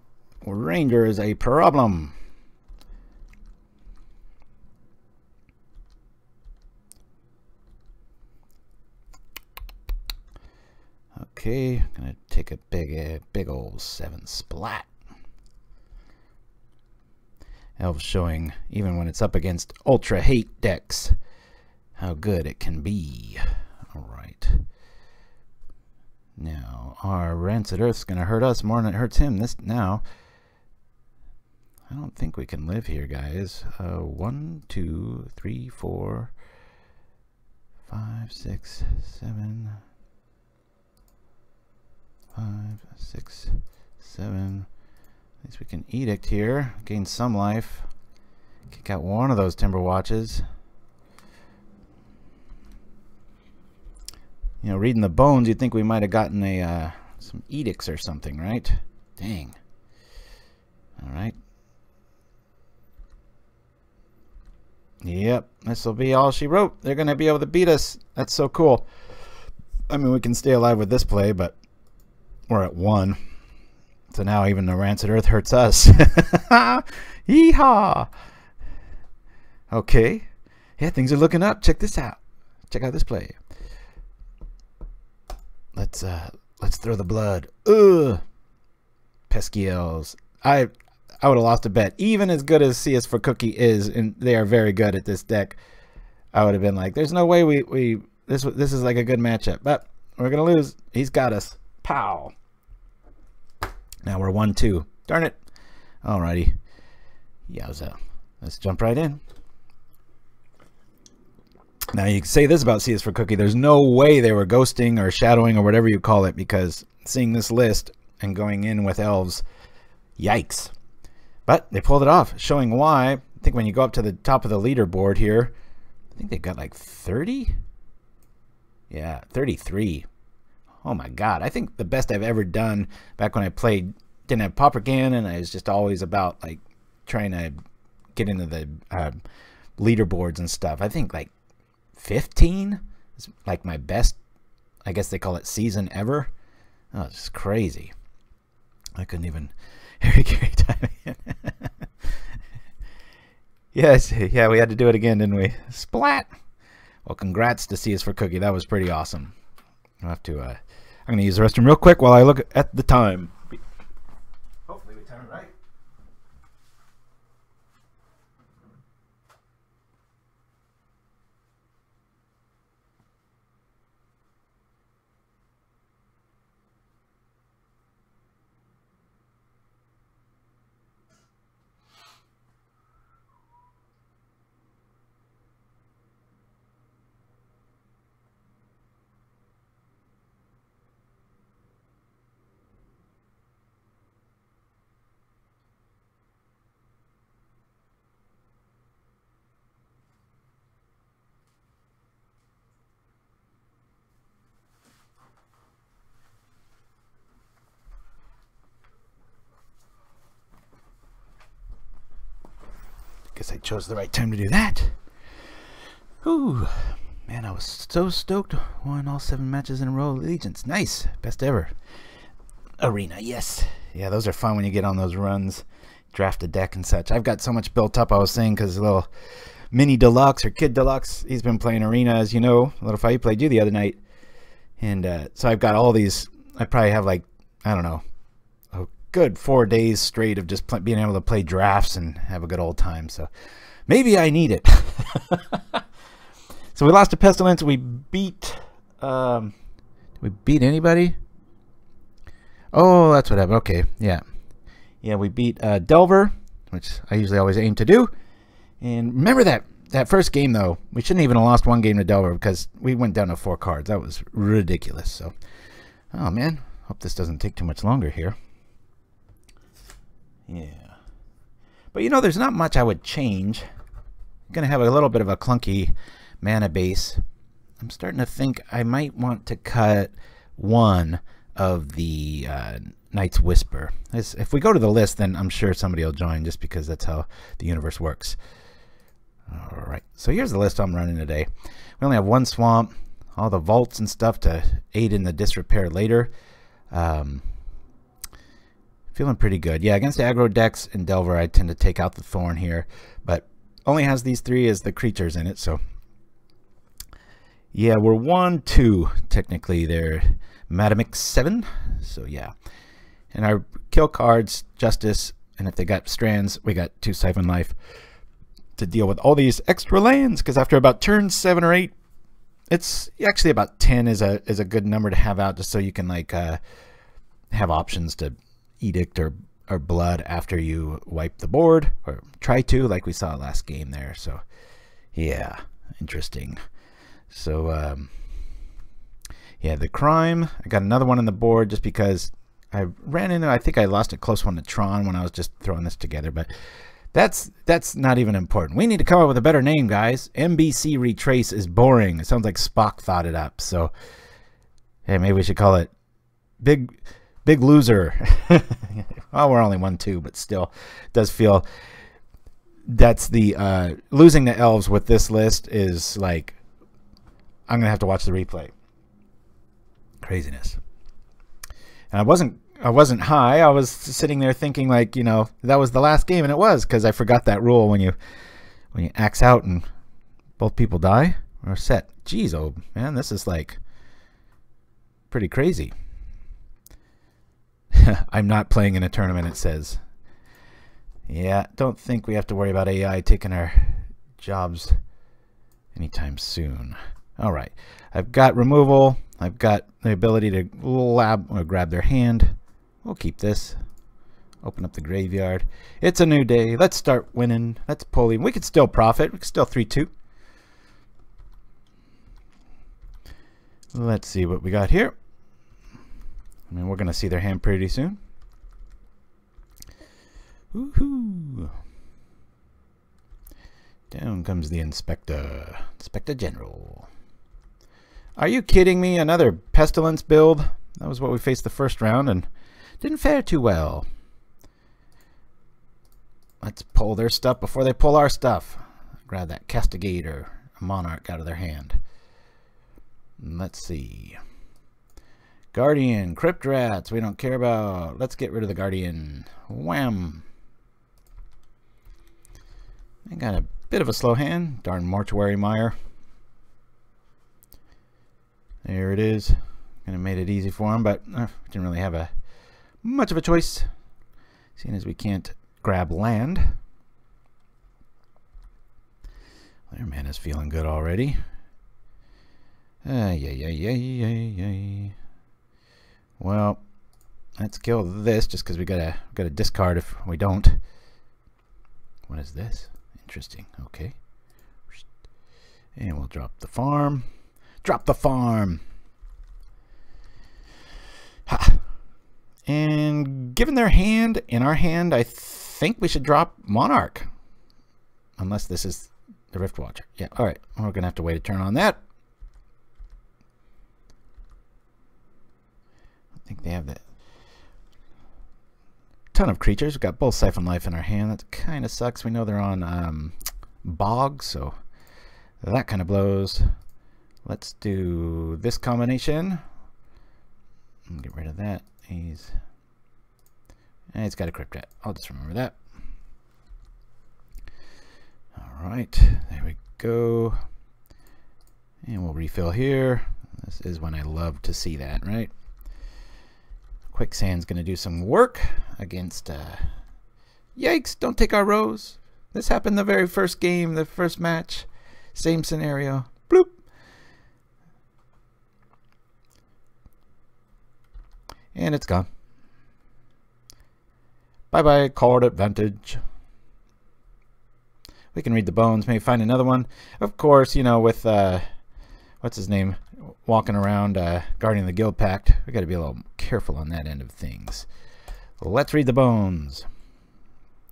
[SPEAKER 3] Ranger is a problem. Okay, gonna take a big old 7 splat. Elves showing, even when it's up against ultra hate decks, how good it can be. Alright. Now, our Rancid Earth's gonna hurt us more than it hurts him. This now. I don't think we can live here, guys. 1, 2, 3, 4, 5, 6, 7. 5, 6, 7. At least we can edict here. Gain some life. Kick out one of those Timber Watches. You know, reading the bones, you'd think we might have gotten a some edicts or something, right? Dang. All right. Yep, this will be all she wrote. They're going to be able to beat us. That's so cool. I mean, we can stay alive with this play, but we're at 1. So now even the Rancid Earth hurts us. Yeehaw! Okay. Yeah, things are looking up. Check this out. Check out this play. Let's throw the blood. Ugh. Pesky elves. I would have lost a bet. Even as good as CS for Cookie is, and they are very good at this deck, I would have been like, there's no way this is like a good matchup. But we're gonna lose. He's got us. Pow. Now we're 1-2. Darn it. Alrighty. Yowza. Let's jump right in. Now you can say this about CS for Cookie. There's no way they were ghosting or shadowing or whatever you call it, because seeing this list and going in with elves, yikes. But they pulled it off, showing why. I think when you go up to the top of the leaderboard here, I think they've got like 30? Yeah, 33. Oh my god, I think the best I've ever done back when I played, didn't have Pauperganda, and I was just always about like trying to get into the leaderboards and stuff. I think like 15 is like my best, I guess they call it season ever. Oh, it's just crazy. I couldn't even Harry Carey time. Yes, yeah, we had to do it again, didn't we? Splat. Well, congrats to CS for Cookie. That was pretty awesome. I'll have to I'm going to use the restroom real quick while I look at the time. Hopefully we time it right. guess I chose the right time to do that. Whew. Man, I was so stoked. Won all 7 matches in a row. Allegiance. Nice. Best ever. Arena. Yes. Yeah, those are fun when you get on those runs. Draft a deck and such. I've got so much built up, I was saying, because a little mini deluxe or kid deluxe, he's been playing Arena, as you know. Little Fight played you the other night. And so I've got all these. I probably have like, I don't know, a good 4 days straight of just being able to play drafts and have a good old time. So maybe I need it. So we lost to Pestilence. We beat... did we beat anybody? Oh, that's what happened. Okay, yeah. Yeah, we beat Delver, which I usually always aim to do. And remember that first game, though. We shouldn't even have lost 1 game to Delver because we went down to 4 cards. That was ridiculous. So, oh, man. Hope this doesn't take too much longer here. Yeah. But, you know, there's not much I would change. I'm going to have a little bit of a clunky mana base. I'm starting to think I might want to cut 1 of the Knight's Whisper. If we go to the list, then I'm sure somebody will join just because that's how the universe works. Alright, so here's the list I'm running today. We only have 1 swamp, all the vaults and stuff to aid in the disrepair later. Feeling pretty good. Yeah, against the aggro decks in Delver, I tend to take out the Thorn here, but only has these 3 as the creatures in it, so yeah, we're 1-2 technically. They're Madamix 7, so yeah. And our kill cards, Justice, and if they got strands, we got 2 Syphon Life to deal with all these extra lands, because after about turn 7 or 8, it's actually about 10 is a good number to have out, just so you can like have options to Edict or Blood after you wipe the board, or try to, like we saw last game there. So yeah, interesting. So yeah, the crime, I got another one on the board just because I ran into, I think I lost a close one to Tron when I was just throwing this together, but that's not even important. We need to come up with a better name, guys. MBC Retrace is boring. It sounds like Spock thought it up. So hey, maybe we should call it Big Loser. Well, we're only 1-2, but still it does feel that's the losing the elves with this list is like, I'm gonna have to watch the replay. Craziness. And I wasn't high. I was sitting there thinking like, you know, that was the last game, and it was, because I forgot that rule when you axe out and both people die or set. Jeez, oh man, this is like pretty crazy. I'm not playing in a tournament, it says. Yeah, don't think we have to worry about AI taking our jobs anytime soon. All right, I've got removal. I've got the ability to grab their hand. We'll keep this. Open up the graveyard. It's a new day. Let's start winning. Let's pull in. We could still profit. We could still 3-2. Let's see what we got here. I mean, we're going to see their hand pretty soon. Woohoo! Down comes the Inspector. Inspector General. Are you kidding me? Another Pestilence build? That was what we faced the first round and didn't fare too well. Let's pull their stuff before they pull our stuff. Grab that Castigator, a Monarch out of their hand. Let's see. Guardian, Crypt Rats, we don't care about. Let's get rid of the Guardian. Wham! I got a bit of a slow hand. Darn Mortuary Mire. There it is. Kind of made it easy for him, but didn't really have much of a choice, seeing as we can't grab land. Their mana's feeling good already. Well, let's kill this just because we gotta discard if we don't. What is this? Interesting. Okay. And we'll drop the farm. Drop the farm. Ha. And given their hand, in our hand, I think we should drop Monarch. Unless this is the Rift Watcher. Yeah, alright. We're going to have to wait a turn on that. I think they have that. ton of creatures. We've got both Syphon Life in our hand. That kind of sucks. We know they're on Bog, so that kind of blows. Let's do this combination. Get rid of that. He's got a Cryptat. I'll just remember that. Alright, there we go. And we'll refill here. This is when I love to see that, right? Quicksand's going to do some work against... Yikes, don't take our rose. This happened the very first game, the first match. Same scenario. Bloop. And it's gone. Bye-bye, card advantage. We can read the bones, maybe find another one. Of course, you know, with, what's his name, walking around guarding the guild pact, we got to be a little careful on that end of things. Let's read the bones.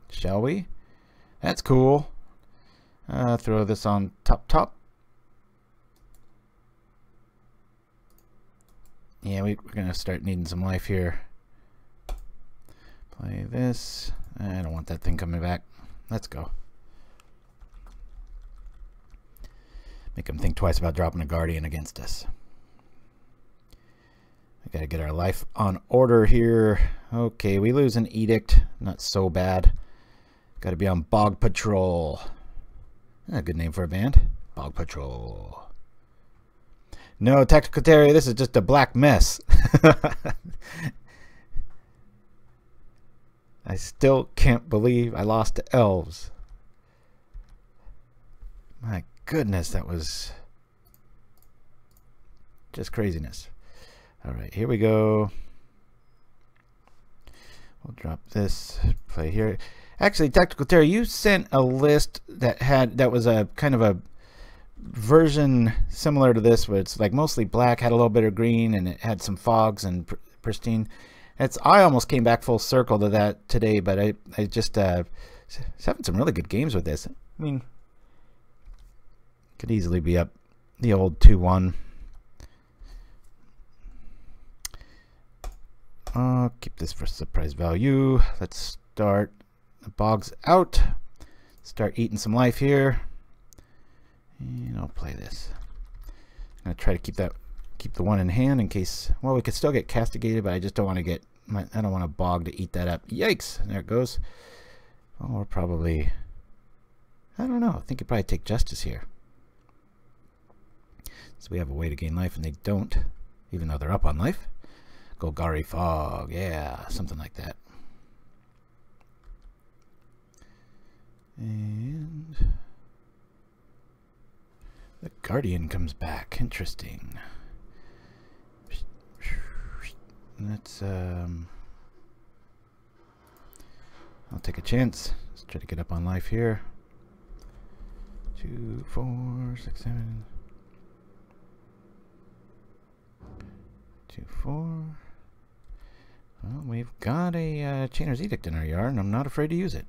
[SPEAKER 3] Shall we? That's cool. Throw this on top. Yeah, we're going to start needing some life here. Play this. I don't want that thing coming back. Let's go. Make them think twice about dropping a Guardian against us. We gotta get our life on order here. Okay, we lose an Edict. Not so bad. Gotta be on Bog Patrol. A good name for a band. Bog Patrol. No, Tactical Terry, this is just a black mess. I still can't believe I lost to Elves. My goodness, that was just craziness. Alright, here we go. We'll drop this, play here. Actually, Tactical Terry, you sent a list that was a kind of a version similar to this, where it's like mostly black, had a little bit of green, and it had some fogs and pristine. I almost came back full circle to that today, but I just having some really good games with this. I mean, could easily be up the old 2-1. I'll keep this for surprise value. Let's start the Bogs out. Start eating some life here. And I'll play this. I'm gonna try to keep the one in hand in case. Well, we could still get castigated, but I just don't want to get. I don't want a Bog to eat that up. Yikes! There it goes. Well, we're probably. I don't know. I think you probably take Justice here. So we have a way to gain life, and they don't, even though they're up on life. Golgari Fog, yeah, something like that. And the Guardian comes back. Interesting. Let's I'll take a chance. Let's try to get up on life here. 2, 4, 6, 7. 2, 4. Well, we've got a Chainer's Edict in our yard, and I'm not afraid to use it.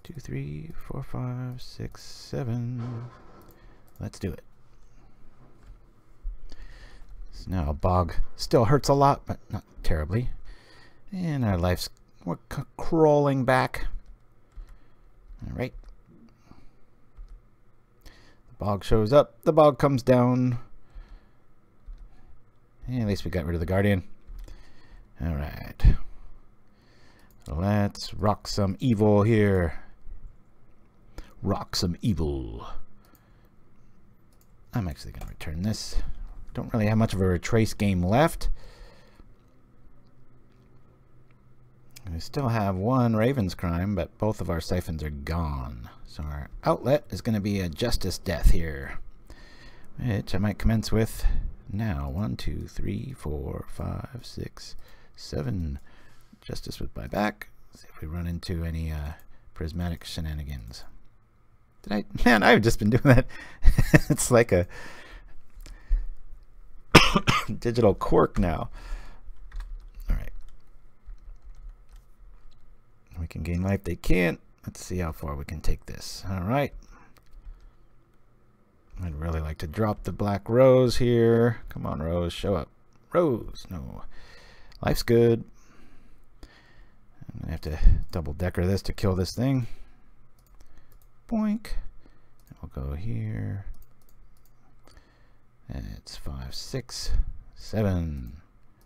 [SPEAKER 3] 2, 3, 4, 5, 6, 7. Let's do it. So now Bog still hurts a lot, but not terribly. And our life's we're crawling back. All right. The Bog shows up. The Bog comes down. And at least we got rid of the Guardian. All right. Let's rock some evil here. Rock some evil. I'm actually going to return this. Don't really have much of a Retrace game left. We still have one Raven's Crime, but both of our siphons are gone. So our outlet is going to be a Justice Death here, which I might commence with now. 1, 2, 3, 4, 5, 6, 7. Justice with buyback. See if we run into any prismatic shenanigans. Did I? Man, I've just been doing that. It's like a digital quirk now. All right. We can gain life. They can't. Let's see how far we can take this. All right. I'd really like to drop the black rose here. Come on, Rose. Show up. Rose. No. Life's good. I'm gonna have to double decker this to kill this thing. Boink. We'll go here. And it's 5, 6, 7.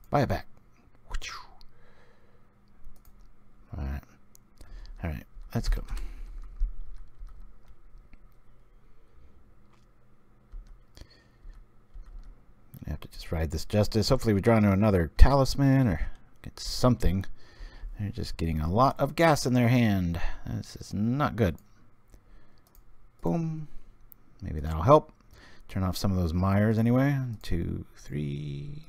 [SPEAKER 3] Buy it back. Alright. Alright, let's go. I have to just ride this justice. Hopefully we draw into another talisman or get something. They're just getting a lot of gas in their hand. This is not good. Boom. Maybe that'll help. Turn off some of those mires anyway. 1, 2, 3.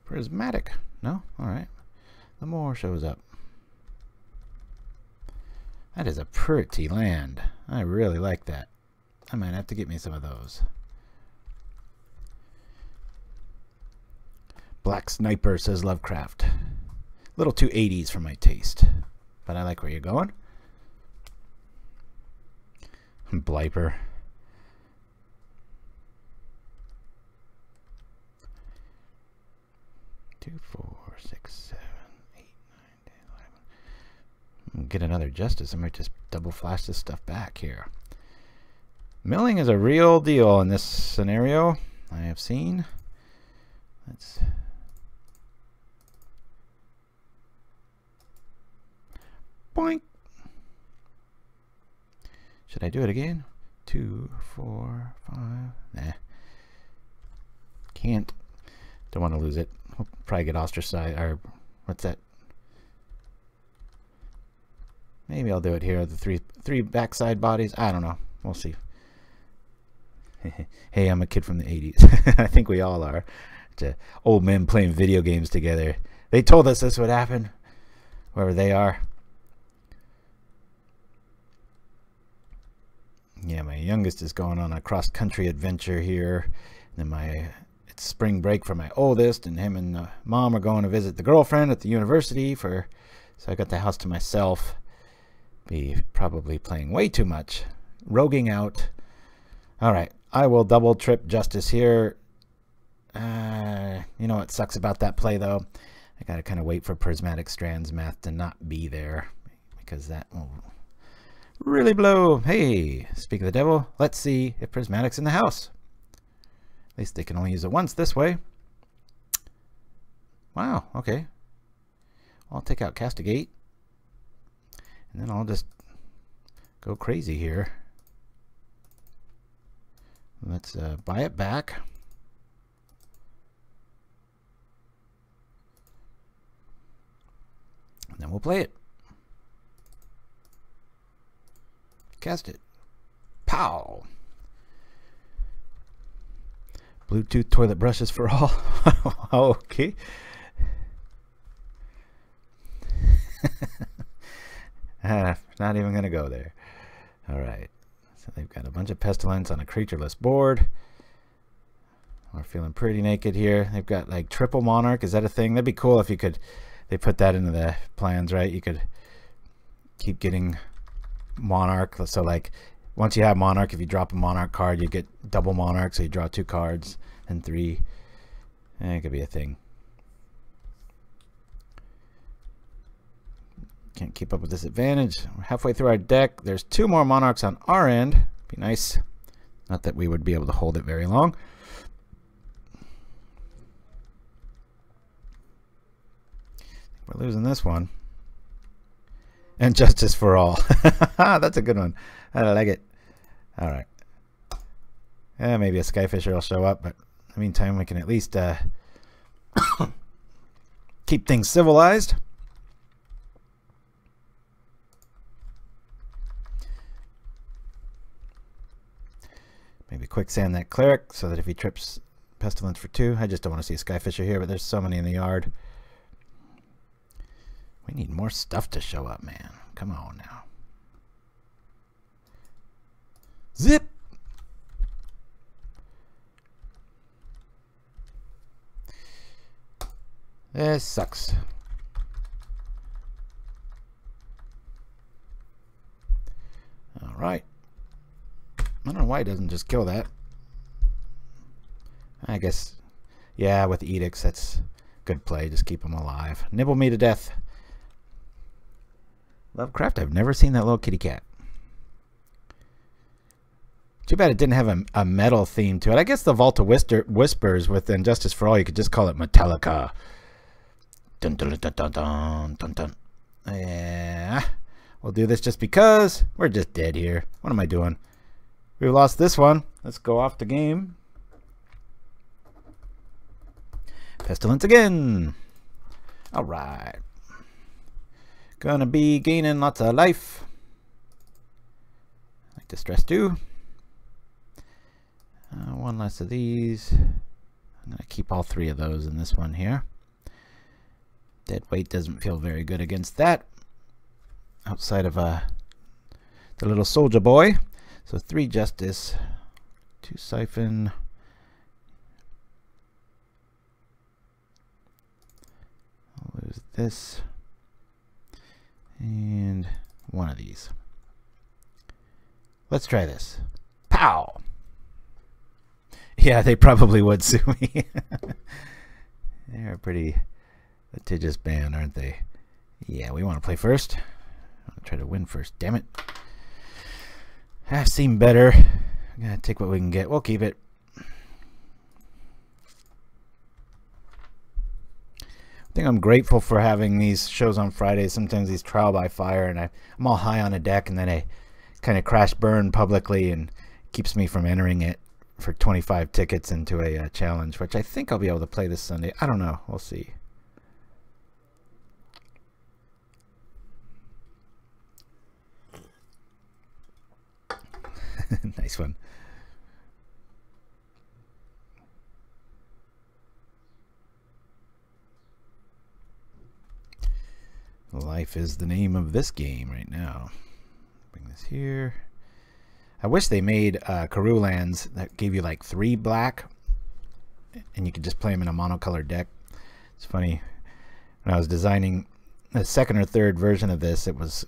[SPEAKER 3] Prismatic. No? Alright. The more shows up. That is a pretty land. I really like that. I might have to get me some of those. Black Sniper, says Lovecraft. Little too 80s for my taste. But I like where you're going. Bliper. Two, 4, 6, 7, 8, 9, 10, 11. Get another justice. I might just double flash this stuff back here. Milling is a real deal in this scenario, I have seen. Let's boink. Should I do it again? 2, 4, 5. Nah. Can't. Don't want to lose it. I'll probably get ostracized. Or what's that? Maybe I'll do it here. The three backside bodies. I don't know. We'll see. Hey, I'm a kid from the 80s. I think we all are. Old men playing video games together. They told us this would happen. Wherever they are. Yeah, my youngest is going on a cross-country adventure here. And then it's spring break for my oldest, and him and mom are going to visit the girlfriend at the university so I got the house to myself. Be probably playing way too much. Roguing out. Alright, I will double trip justice here. You know what sucks about that play though? I gotta kind of wait for Prismatic Strands math to not be there, because that will really blow. Hey, speak of the devil, let's see if Prismatic's in the house. At least they can only use it once this way. Wow, okay. I'll take out Castigate. And then I'll just go crazy here. Let's buy it back. And then we'll play it. Cast it. Pow! Bluetooth toilet brushes for all. Okay. Not even going to go there. Alright. So they've got a bunch of pestilence on a creatureless board. We're feeling pretty naked here. They've got like triple monarch. Is that a thing? That'd be cool if you could. They put that into the plans, right? You could keep getting monarch. So like once you have monarch, if you drop a monarch card, you get double monarch. So you draw 2 cards and 3. It could be a thing. Can't keep up with this advantage. We're halfway through our deck. There's 2 more monarchs on our end. Be nice. Not that we would be able to hold it very long. We're losing this one. And justice for all. That's a good one. I like it. Alright. Maybe a Skyfisher will show up, but in the meantime we can at least keep things civilized. Maybe Quicksand that cleric so that if he trips pestilence for 2. I just don't want to see a Skyfisher here, but there's so many in the yard. We need more stuff to show up, man. Come on now. Zip! This sucks. Alright. I don't know why it doesn't just kill that. I guess Yeah, with edicts, that's good play. Just keep them alive. Nibble me to death. Lovecraft, I've never seen that little kitty cat. Too bad it didn't have a metal theme to it. I guess the Vault of Whispers with Injustice for All, you could just call it Metallica. Dun dun dun dun dun dun dun. Yeah. We'll do this just because we're just dead here. What am I doing? We lost this one. Let's go off the game. Pestilence again. All right. Gonna be gaining lots of life. Like Distress too. One less of these. I'm gonna keep all 3 of those in this one here. Dead weight doesn't feel very good against that. Outside of the little soldier boy. So 3 Justice, 2 Syphon. I'll lose this. And 1 of these. Let's try this. Pow! Yeah, they probably would sue me. They're a pretty litigious band, aren't they? Yeah, we want to play first. I want to try to win first. Damn it. I've seen better. I'm going to take what we can get. We'll keep it. I think I'm grateful for having these shows on Fridays. Sometimes these trial by fire, and I'm all high on a deck, and then I kind of crash burn publicly, and keeps me from entering it for 25 tickets into a challenge, which I think I'll be able to play this Sunday. I don't know. We'll see. Nice one. Life is the name of this game right now. Bring this here. I wish they made Karoo lands that gave you like 3 black and you could just play them in a monocolored deck. It's funny, when I was designing the 2nd or 3rd version of this, I was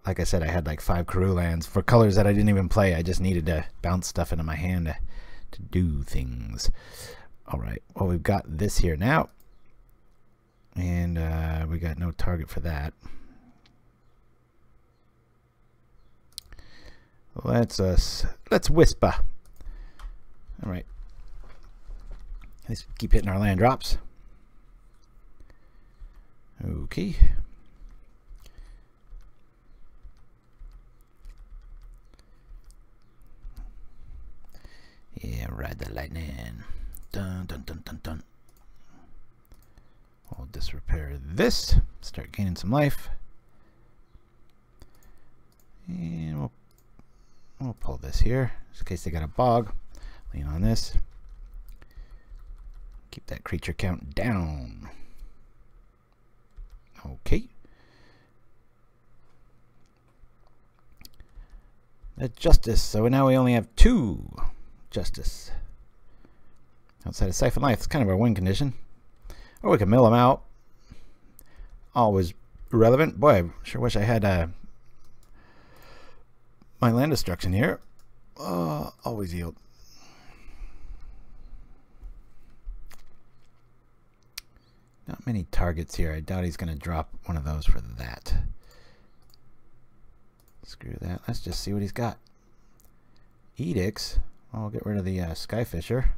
[SPEAKER 3] like I said, I had like 5 Karoo lands for colors that I didn't even play. I just needed to bounce stuff into my hand to do things. Alright, well, we've got this here now. And we got no target for that. Let's whisper. All right. Let's keep hitting our land drops. Okay. Yeah, ride the lightning. Dun dun dun dun dun. We'll disrepair this. Start gaining some life. And we'll pull this here, just in case they got a bog. Lean on this. Keep that creature count down. Okay. That Justice. So now we only have 2 Justice. Outside of Syphon Life. It's kind of our win condition. Or we can mill them out. Always relevant. Boy, I sure wish I had my land destruction here. Always yield. Not many targets here. I doubt he's going to drop one of those for that. Screw that. Let's just see what he's got. Edicts. I'll get rid of the Skyfisher.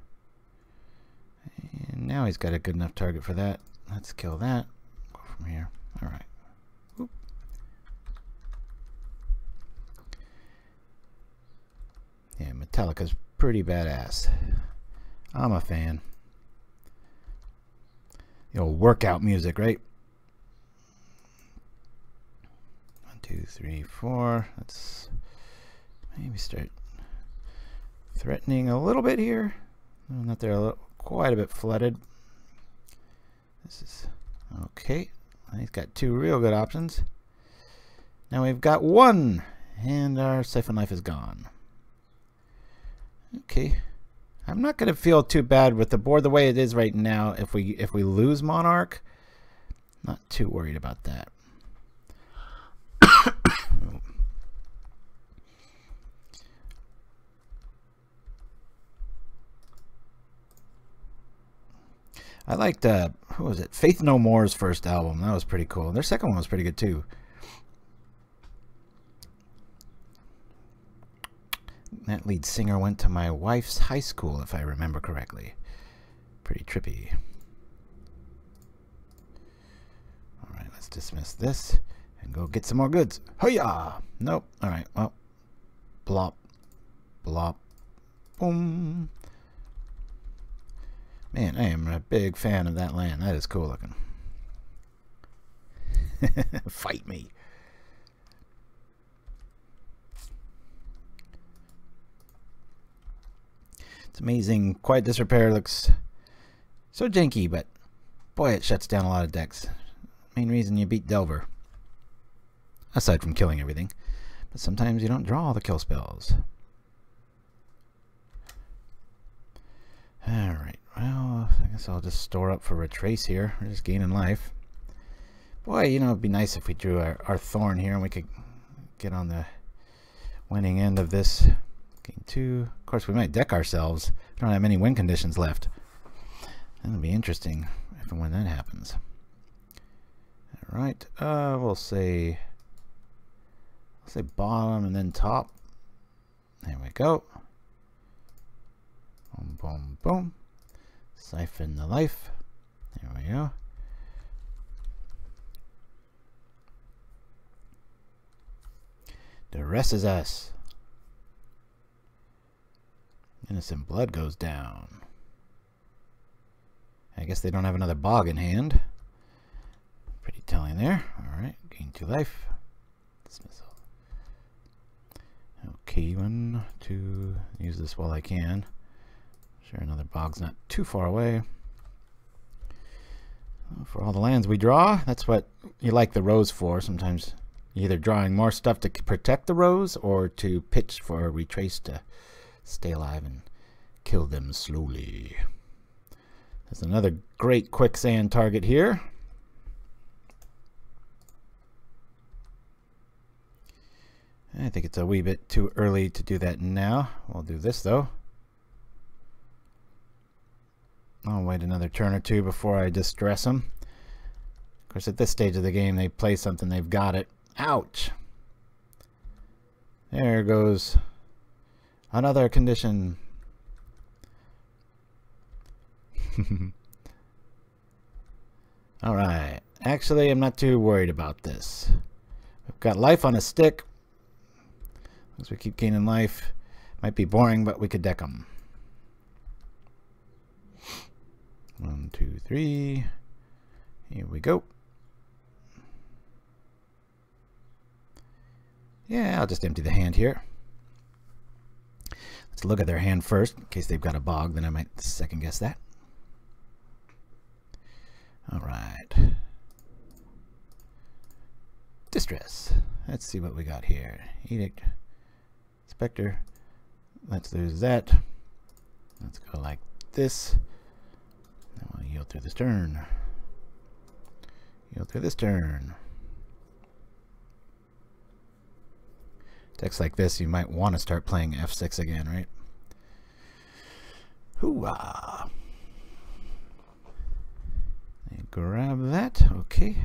[SPEAKER 3] And now he's got a good enough target for that. Let's kill that. Go from here. Alright. Yeah, Metallica's pretty badass. I'm a fan. The old workout music, right? 1, 2, 3, 4. Let's maybe start threatening a little bit here. Not there, quite a bit flooded. This is okay. He's got 2 real good options. Now we've got 1, and our Syphon Life is gone. Okay, I'm not going to feel too bad with the board the way it is right now. If we lose Monarch, not too worried about that. I liked, who was it? Faith No More's first album. That was pretty cool. Their second one was pretty good too. That lead singer went to my wife's high school, if I remember correctly. Pretty trippy. Alright, let's dismiss this and go get some more goods. Hoya! Nope. Alright, well. Blop. Blop. Boom. Man, I am a big fan of that land. That is cool looking. Fight me. It's amazing. Quiet Disrepair looks so janky, but boy, it shuts down a lot of decks. Main reason you beat Delver. Aside from killing everything. But sometimes you don't draw all the kill spells. Alright, well, I guess I'll just store up for Retrace here. We're just gaining life. Boy, you know, it'd be nice if we drew our Thorn here and we could get on the winning end of this. Gain 2. Of course, we might deck ourselves. We don't have many win conditions left. That'll be interesting if and when that happens. Alright, we'll say bottom and then top. There we go. Boom, boom, boom. Syphon Life. There we go. The rest is us. Innocent blood goes down. I guess they don't have another bog in hand. Pretty telling there. Alright, gain 2 life. Dismissal. Okay, 1, 2. Use this while I can. Sure, another bog's not too far away. For all the lands we draw, that's what you like the rose for. Sometimes you're either drawing more stuff to protect the rose or to pitch for a Retrace to stay alive and kill them slowly. There's another great Quicksand target here. I think it's a wee bit too early to do that now. We'll do this though. I'll wait another turn or two before I distress them. Of course, at this stage of the game, they play something, they've got it. Ouch! There goes another condition. Alright. Actually, I'm not too worried about this. We've got life on a stick. As we keep gaining life. Might be boring, but we could deck them. 1, 2, 3. Here we go. Yeah, I'll just empty the hand here. Let's look at their hand first, in case they've got a bog, then I might second guess that. Alright. Distress. Let's see what we got here. Edict. Spectre. Let's lose that. Let's go like this. Then we'll yield through this turn. Yield through this turn. Decks like this, you might want to start playing F6 again, right? Hooah! Grab that. Okay.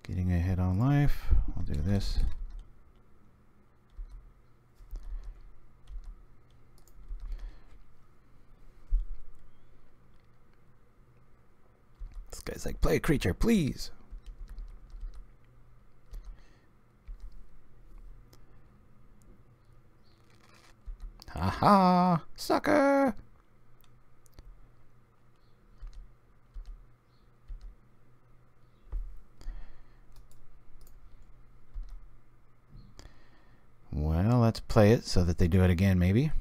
[SPEAKER 3] Getting ahead on life. I'll do this. This guy's like, play a creature, please. Haha, sucker. Well, let's play it so that they do it again, maybe.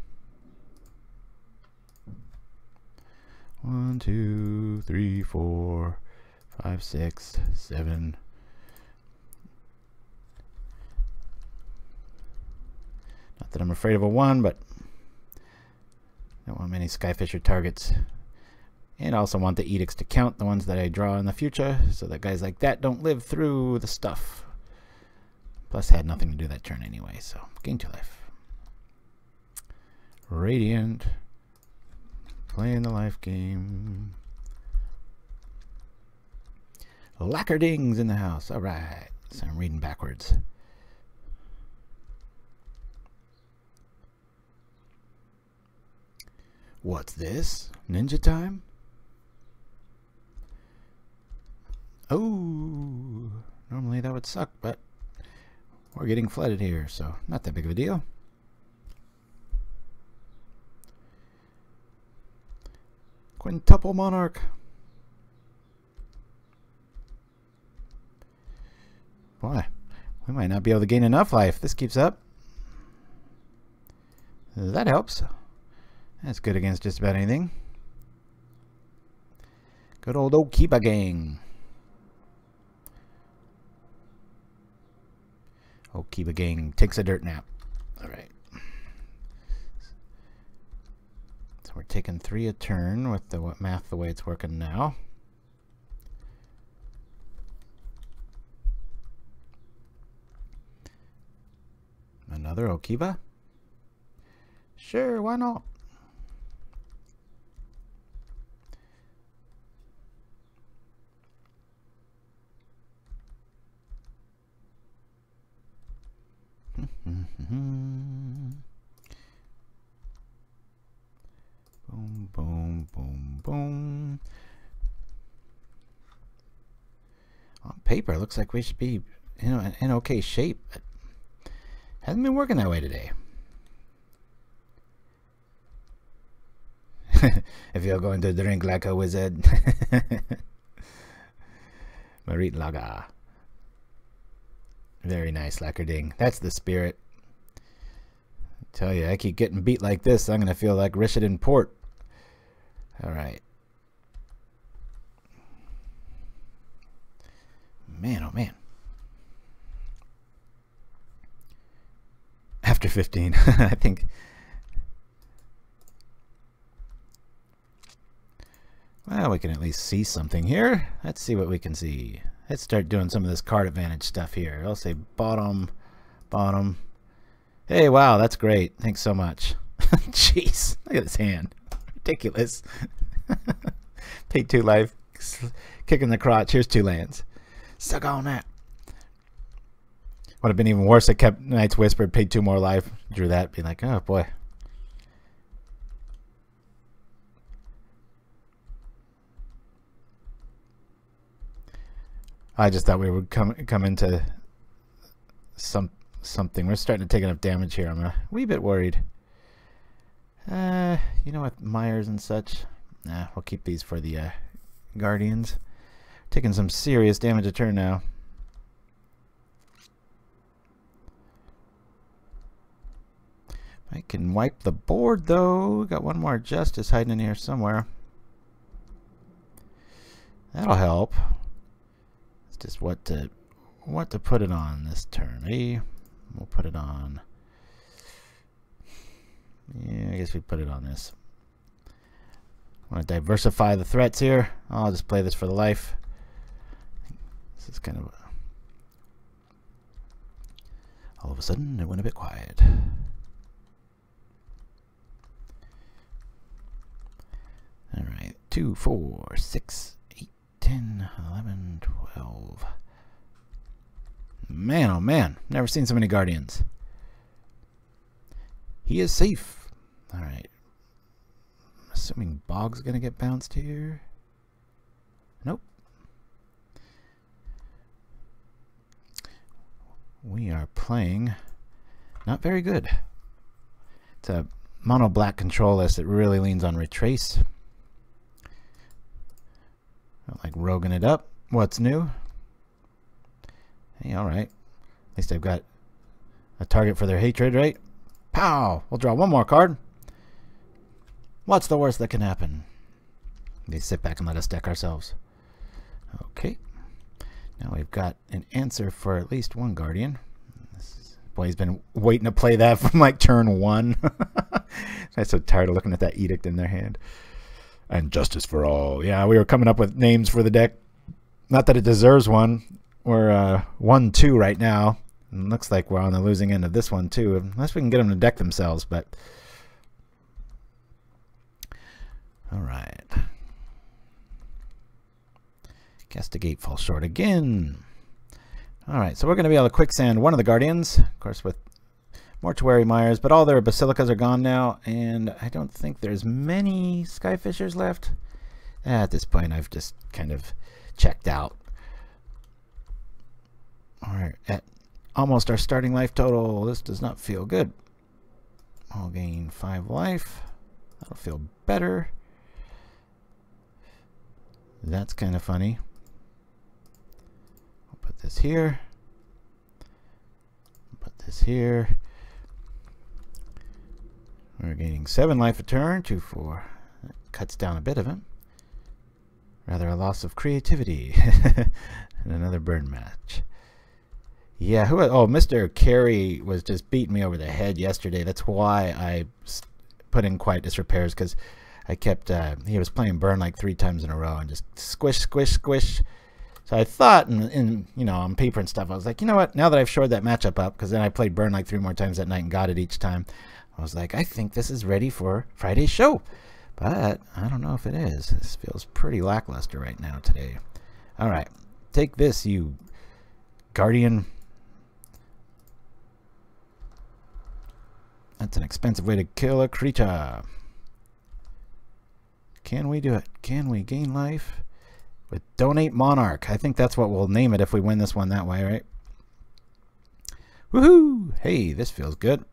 [SPEAKER 3] 1, 2, 3, 4, 5, 6, 7. Not that I'm afraid of a 1, but don't want many Skyfisher targets. And I also want the edicts to count the ones that I draw in the future, so that guys like that don't live through the stuff. Plus, I had nothing to do that turn anyway, so gain 2 life. Radiant. Playing the life game. Lackerdings in the house. All right. So I'm reading backwards. What's this? Ninja time? Oh, normally that would suck, but we're getting flooded here, so not that big of a deal. Quintuple Monarch. Boy, we might not be able to gain enough life if this keeps up. That helps. That's good against just about anything. Good old Okiba gang. Okiba gang takes a dirt nap. Alright. So we're taking 3 a turn with the math the way it's working now. Another Okiba? Sure, why not? Boom, boom, boom, boom. On paper, it looks like we should be, you know, in okay shape, but hasn't been working that way today. If you're going to drink like a wizard. Marit Laga. Very nice, Lackerding. That's the spirit. I tell you, I keep getting beat like this, I'm going to feel like Richard Port. Alright. Man, oh man. After 15, I think. Well, we can at least see something here. Let's see what we can see. Let's start doing some of this card advantage stuff here. I'll say bottom, bottom. Hey, wow, that's great. Thanks so much. Jeez, look at this hand. Ridiculous. Paid 2 life. Kick in the crotch. Here's 2 lands. Suck on that. Would have been even worse. I kept Knight's Whisper, paid 2 more life. Drew that. Be like, oh boy. I just thought we would come into something. We're starting to take enough damage here. I'm a wee bit worried. You know what, Myers and such. Nah, we'll keep these for the Guardians. Taking some serious damage a turn now. I can wipe the board though. Got one more Justice hiding in here somewhere. That'll help. It's just what to put it on this turn. Eh? We'll put it on. Yeah, I guess we put it on this. Want to diversify the threats here. I'll just play this for the life. This is kind of all of a sudden it went a bit quiet. All right, 2, 4, 6, 8, 10, 11, 12. Man, oh man, never seen so many Guardians. He is safe. All right. Assuming Bog's gonna get bounced here. Nope. We are playing not very good. It's a mono black control list that really leans on Retrace. Not like roguing it up. What's new? Hey, alright. At least I've got a target for their hatred, right? Pow! We'll draw one more card. What's the worst that can happen? They sit back and let us deck ourselves. Okay. Now we've got an answer for at least one Guardian. Boy, he's been waiting to play that from like turn 1. I'm so tired of looking at that edict in their hand. And justice for all. Yeah, we were coming up with names for the deck. Not that it deserves one. We're 1-2 right now. And looks like we're on the losing end of this one too. Unless we can get them to deck themselves, but... Alright. Castigate falls short again. Alright, so we're going to be able to quicksand one of the Guardians, of course with Mortuary Mires, but all their Basilicas are gone now, and I don't think there's many Skyfishers left. At this point, I've just kind of checked out. Alright, at almost our starting life total. This does not feel good. I'll gain 5 life. That'll feel better. That's kind of funny. I'll put this here. Put this here. We're gaining 7 life a turn. 2, 4. That cuts down a bit of it. Rather a loss of creativity. And another burn match. Yeah, oh, Mr. Carey was just beating me over the head yesterday. That's why I put in Quiet Disrepair, because I kept, he was playing burn like 3 times in a row and just squish, squish, squish. So I thought, in you know, on paper and stuff, I was like, you know what, now that I've shored that matchup up, because then I played burn like 3 more times that night and got it each time, I was like, I think this is ready for Friday's show. But I don't know if it is. This feels pretty lackluster right now today. All right, take this, you Guardian. That's an expensive way to kill a creature. Can we do it? Can we gain life with Donate Monarch? I think that's what we'll name it if we win this one that way, right? Woohoo! Hey, this feels good. Of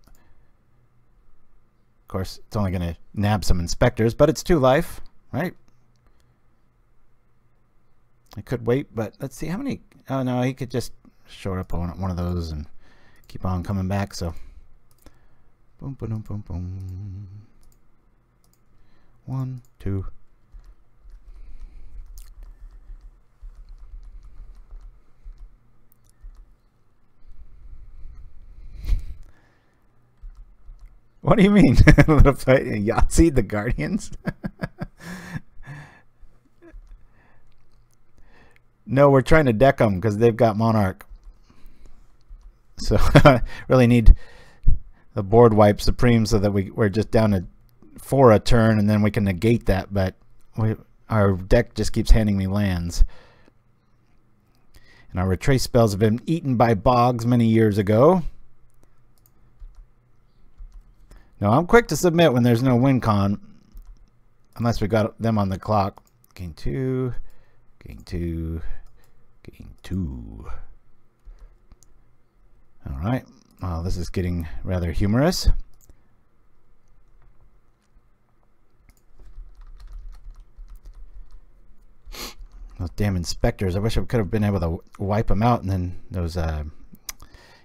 [SPEAKER 3] course, it's only going to nab some inspectors, but it's 2 life, right? I could wait, but let's see how many. Oh no, he could just shore up on one of those and keep on coming back. So, boom, boom, boom, boom. 1, 2. What do you mean? A little fight, Yahtzee the Guardians? No, we're trying to deck them because they've got Monarch. So really need the board wipe supreme so that we're just down to 4 a turn, and then we can negate that, but our deck just keeps handing me lands. And our Retrace spells have been eaten by bogs many years ago. No, I'm quick to submit when there's no win con, unless we got them on the clock. Gain 2, gain 2, gain 2. All right. Well, this is getting rather humorous. Those damn inspectors. I wish I could have been able to wipe them out, and then those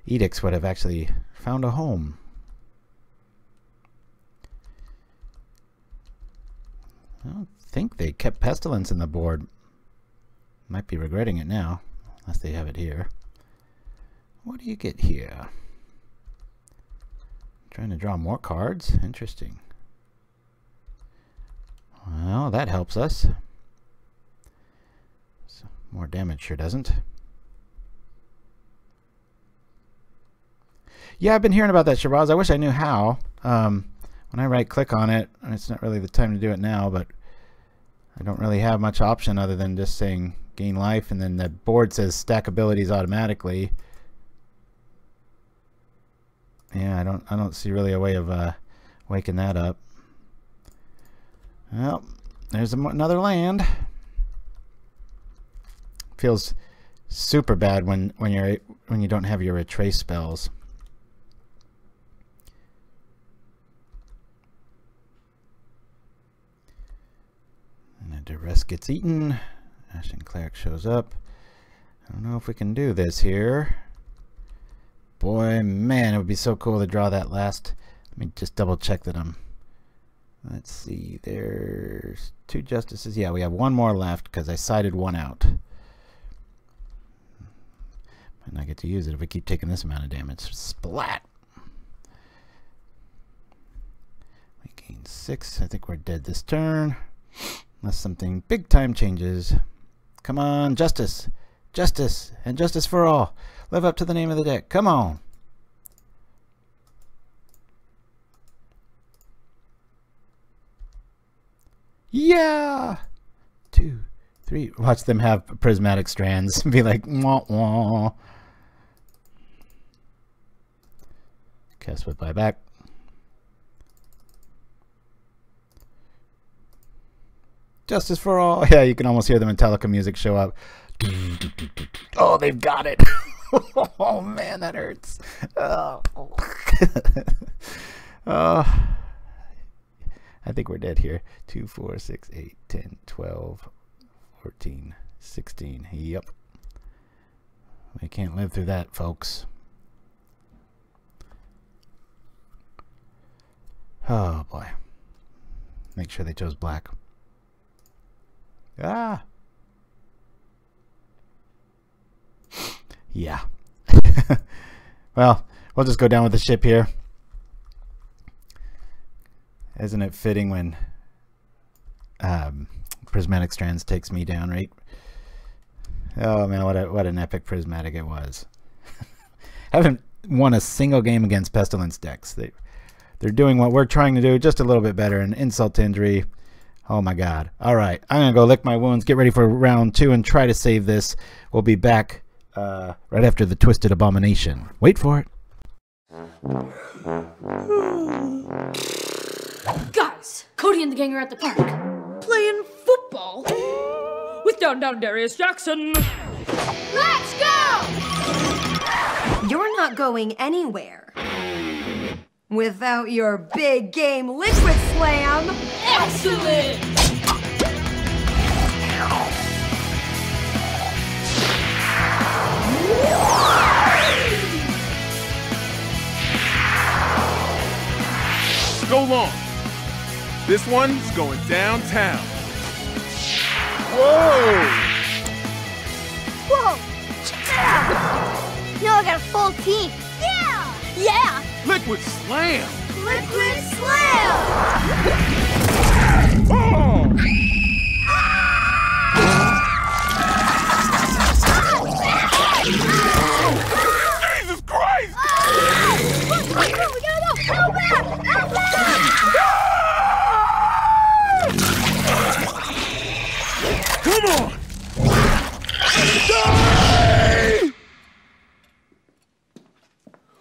[SPEAKER 3] edicts would have actually found a home. I don't think they kept Pestilence in the board. Might be regretting it now, unless they have it here. What do you get here? Trying to draw more cards? Interesting. Well, that helps us. So, more damage sure doesn't. Yeah, I've been hearing about that, Shiraz. I wish I knew how. When I right click on it, and it's not really the time to do it now, but I don't really have much option other than just saying gain life, and then the board says stack abilities automatically. Yeah, I don't see really a way of waking that up. Well, there's another land. Feels super bad when you don't have your Retrace spells. And the Duress gets eaten. Ashen Cleric shows up. I don't know if we can do this here. Boy, man, it would be so cool to draw that last. Let me just double check that I'm. Let's see, there's 2 justices. Yeah, we have 1 more left because I sided 1 out. Might not get to use it if we keep taking this amount of damage. Splat! We gain 6. I think we're dead this turn. Unless something big time changes. Come on, justice! Justice! And justice for all! Live up to the name of the deck. Come on! Yeah! 2, 3. Watch them have prismatic strands and be like, wah wah. Cast with buyback. Justice for all. Yeah, you can almost hear the Metallica music show up. Oh, they've got it. Oh, man, that hurts. Oh. Oh. I think we're dead here. 2, 4, 6, 8, 10, 12, 14, 16. Yep. We can't live through that, folks. Oh, boy. Make sure they chose black. Ah! Yeah. Well, we'll just go down with the ship here. Isn't it fitting when Prismatic Strands takes me down, right? Oh man, what an epic Prismatic it was. Haven't won a single game against Pestilence decks. They're doing what we're trying to do, just a little bit better. And insult to injury. Oh my god. Alright, I'm going to go lick my wounds, get ready for round 2, and try to save this. We'll be back right after the Twisted Abomination. Wait for it.
[SPEAKER 5] Guys, Cody and the gang are at the park. Playing football? With Down Darius Jackson. Let's go!
[SPEAKER 6] You're not going anywhere. Without your big game liquid slam.
[SPEAKER 5] Excellent!
[SPEAKER 2] Go long. This one's going downtown. Whoa!
[SPEAKER 7] Whoa! Check that out! Now I got a full team. Yeah! Yeah!
[SPEAKER 2] Liquid slam!
[SPEAKER 7] Liquid slam!
[SPEAKER 2] Oh! Jesus Christ!
[SPEAKER 7] We gotta go! Out back! Out back!
[SPEAKER 2] Come on! Die!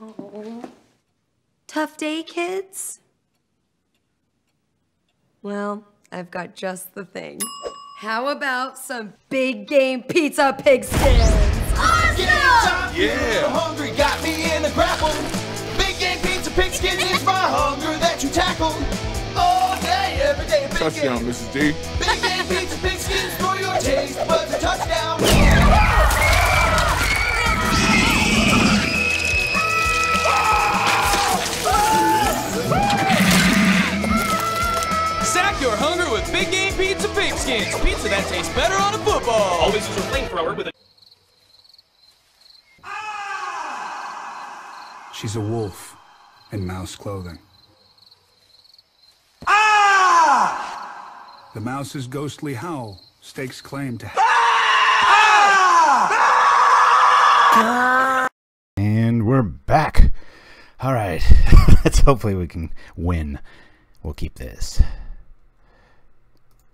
[SPEAKER 6] Oh. Tough day, kids? Well, I've got just the thing. How about some big game pizza pigskins?
[SPEAKER 7] Awesome!
[SPEAKER 2] Yeah!
[SPEAKER 8] Hungry got me in a grapple. Big game pizza pigskin is my hunger that you tackle. All day, every day, big
[SPEAKER 2] Touchdown,
[SPEAKER 8] game.
[SPEAKER 2] Mrs. D.
[SPEAKER 8] Big game pizza pigskins for your taste buds a touchdown.
[SPEAKER 9] Sack your hunger with Big Game Pizza Pigskins. Pizza that tastes better on a football.
[SPEAKER 10] Always use a flamethrower with a...
[SPEAKER 11] She's a wolf in mouse clothing. The mouse's ghostly howl stakes claim to...
[SPEAKER 3] And we're back. All right. Let's hopefully we can win. We'll keep this.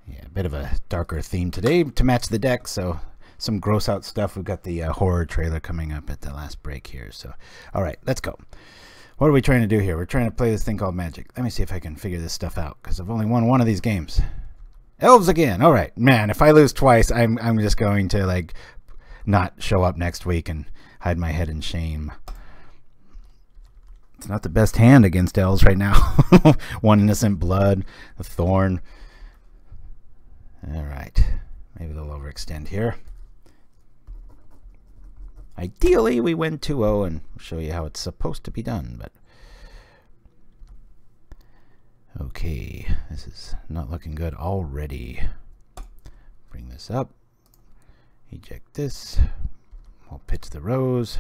[SPEAKER 3] Yeah, a bit of a darker theme today to match the deck, so some gross out stuff. We've got the horror trailer coming up at the last break here. So, all right, let's go. What are we trying to do here? We're trying to play this thing called Magic. Let me see if I can figure this stuff out, because I've only won one of these games. Elves again. All right, man. If I lose twice, I'm just going to like not show up next week and hide my head in shame. It's not the best hand against elves right now. One innocent blood, a thorn. All right, maybe they'll overextend here. Ideally, we win 2-0 and show you how it's supposed to be done, but okay, this is not looking good already. Bring this up, eject this, we'll pitch the rose.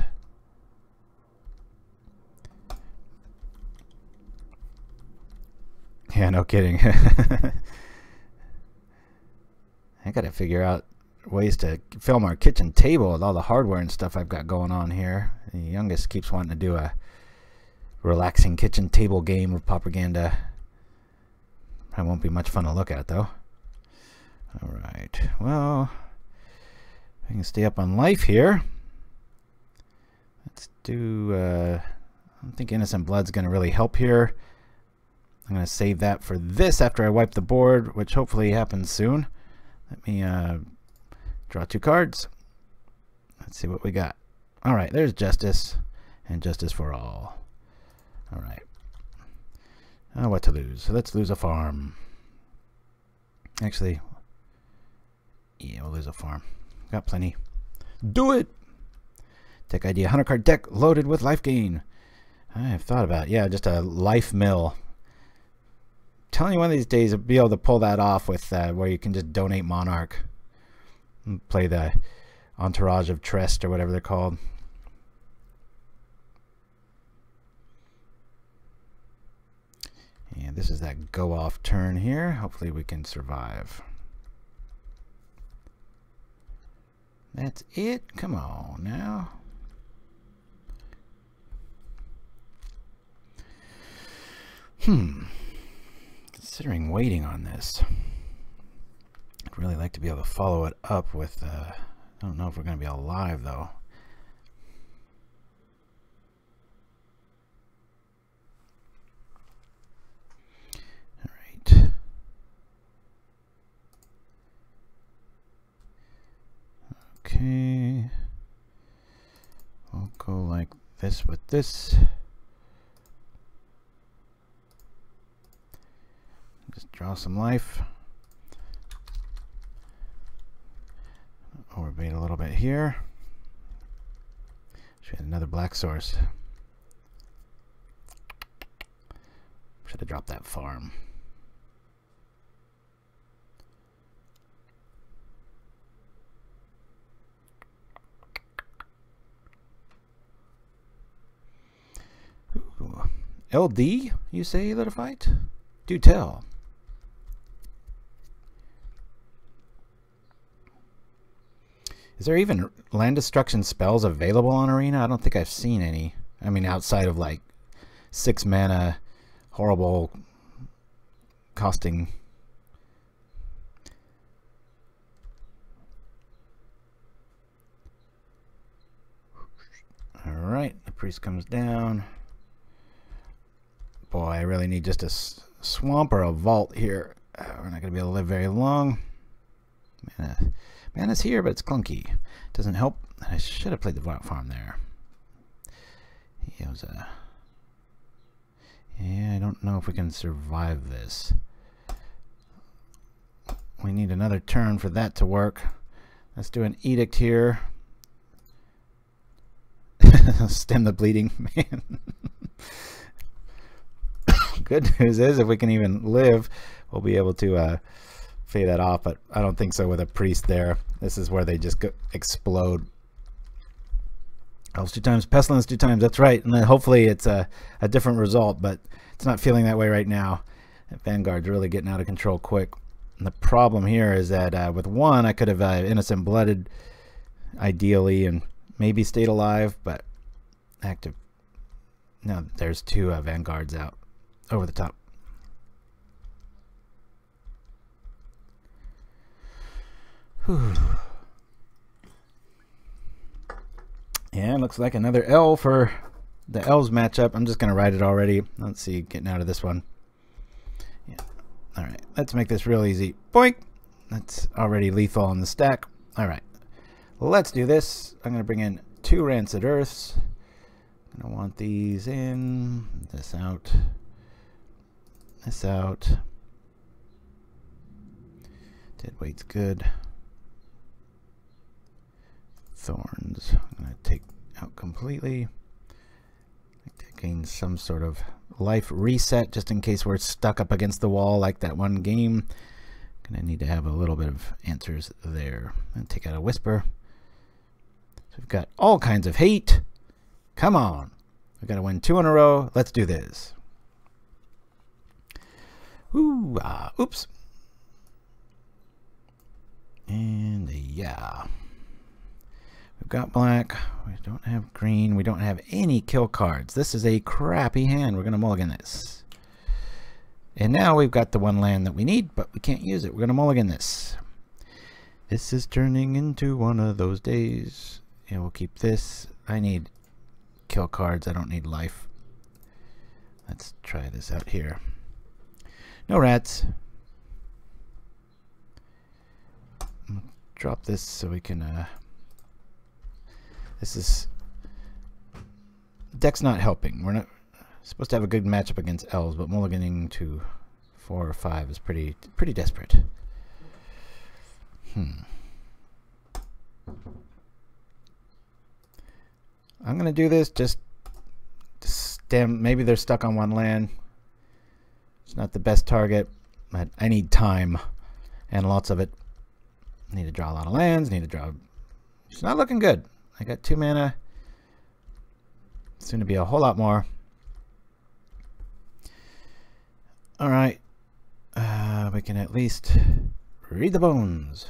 [SPEAKER 3] Yeah, no kidding. I gotta figure out ways to film our kitchen table with all the hardware and stuff I've got going on here. The youngest keeps wanting to do a relaxing kitchen table game with Pauperganda. Probably won't be much fun to look at though. Alright, well, I can stay up on life here. Let's do, I don't think Innocent Blood's going to really help here. I'm going to save that for this after I wipe the board, which hopefully happens soon. Let me draw 2 cards. Let's see what we got. Alright, there's Justice, and Justice for all. Alright. What to lose? So let's lose a farm. Actually, yeah, we'll lose a farm. Got plenty. Do it! Deck idea, 100 card deck loaded with life gain. I have thought about it. Yeah, just a life mill. Telling you one of these days I'll be able to pull that off with where you can just donate Monarch and play the Entourage of Trest or whatever they're called. And this is that go off turn here. Hopefully we can survive. That's it. Come on now. Considering waiting on this, I'd really like to be able to follow it up with I don't know if we're going to be alive though. Alright. Okay. We'll go like this with this. Just draw some life. Overbait a little bit here. Should have another black source. Should have dropped that farm. Ooh. LD, you say, let a fight? Do tell. Is there even land destruction spells available on Arena? I don't think I've seen any. I mean, outside of like 6 mana, horrible costing. Alright, the priest comes down. Boy, I really need just a swamp or a vault here. We're not going to be able to live very long. Mana's here, but it's clunky. Doesn't help. I should have played the Rot Farm there. He was a... Yeah, I don't know if we can survive this. We need another turn for that to work. Let's do an edict here. Stem the bleeding, man. Good news is, if we can even live, we'll be able to fade that off, but I don't think so with a priest there. This is where they just explode. Elves 2 times, Pestilence 2 times, that's right. And then hopefully it's a different result, but it's not feeling that way right now. That Vanguard's really getting out of control quick. And the problem here is that with 1, I could have Innocent Blooded ideally and maybe stayed alive, but active. No, there's 2 Vanguards out over the top. Whew. Yeah, looks like another L for the Elves matchup. I'm just going to write it already. Let's see, getting out of this one. Yeah. Alright, let's make this real easy. Boink! That's already lethal on the stack. Alright, let's do this. I'm going to bring in 2 Rancid Earths. I want these in, this out, this out. Dead weight's good. Thorns I'm going to take out completely. Taking some sort of life reset just in case we're stuck up against the wall like that one game. Gonna need to have a little bit of answers there. And take out a Whisper. So we've got all kinds of hate. Come on. We've got to win 2 in a row. Let's do this. Ooh, oops. And yeah. We've got black. We don't have green. We don't have any kill cards. This is a crappy hand. We're going to mulligan this. And now we've got the 1 land that we need, but we can't use it. We're going to mulligan this. This is turning into one of those days. Yeah, we'll keep this. I need kill cards. I don't need life. Let's try this out here. No rats. Drop this so we can this is deck's not helping. We're not supposed to have a good matchup against elves, but mulliganing to 4 or 5 is pretty desperate. I'm gonna do this just damn, maybe they're stuck on one land. It's not the best target, but I need time and lots of it. Need to draw a lot of lands, need to draw. It's not looking good. I got 2 mana. Soon to be a whole lot more. Alright. We can at least read the bones.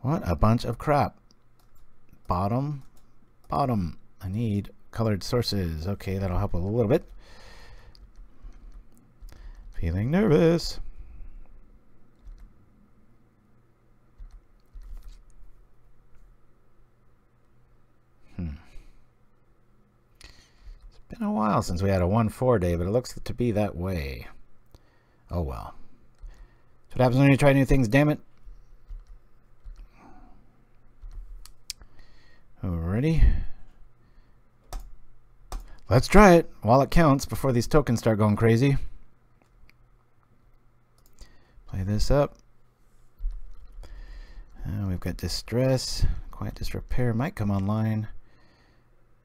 [SPEAKER 3] What a bunch of crap. Bottom. Bottom. I need colored sources. Okay, that'll help a little bit. Feeling nervous. It's been a while since we had a 1-4 day, but it looks to be that way. Oh well. That's what happens when you try new things, damn it. Alrighty. Let's try it while it counts before these tokens start going crazy. Play this up. We've got Distress. Quiet Disrepair might come online.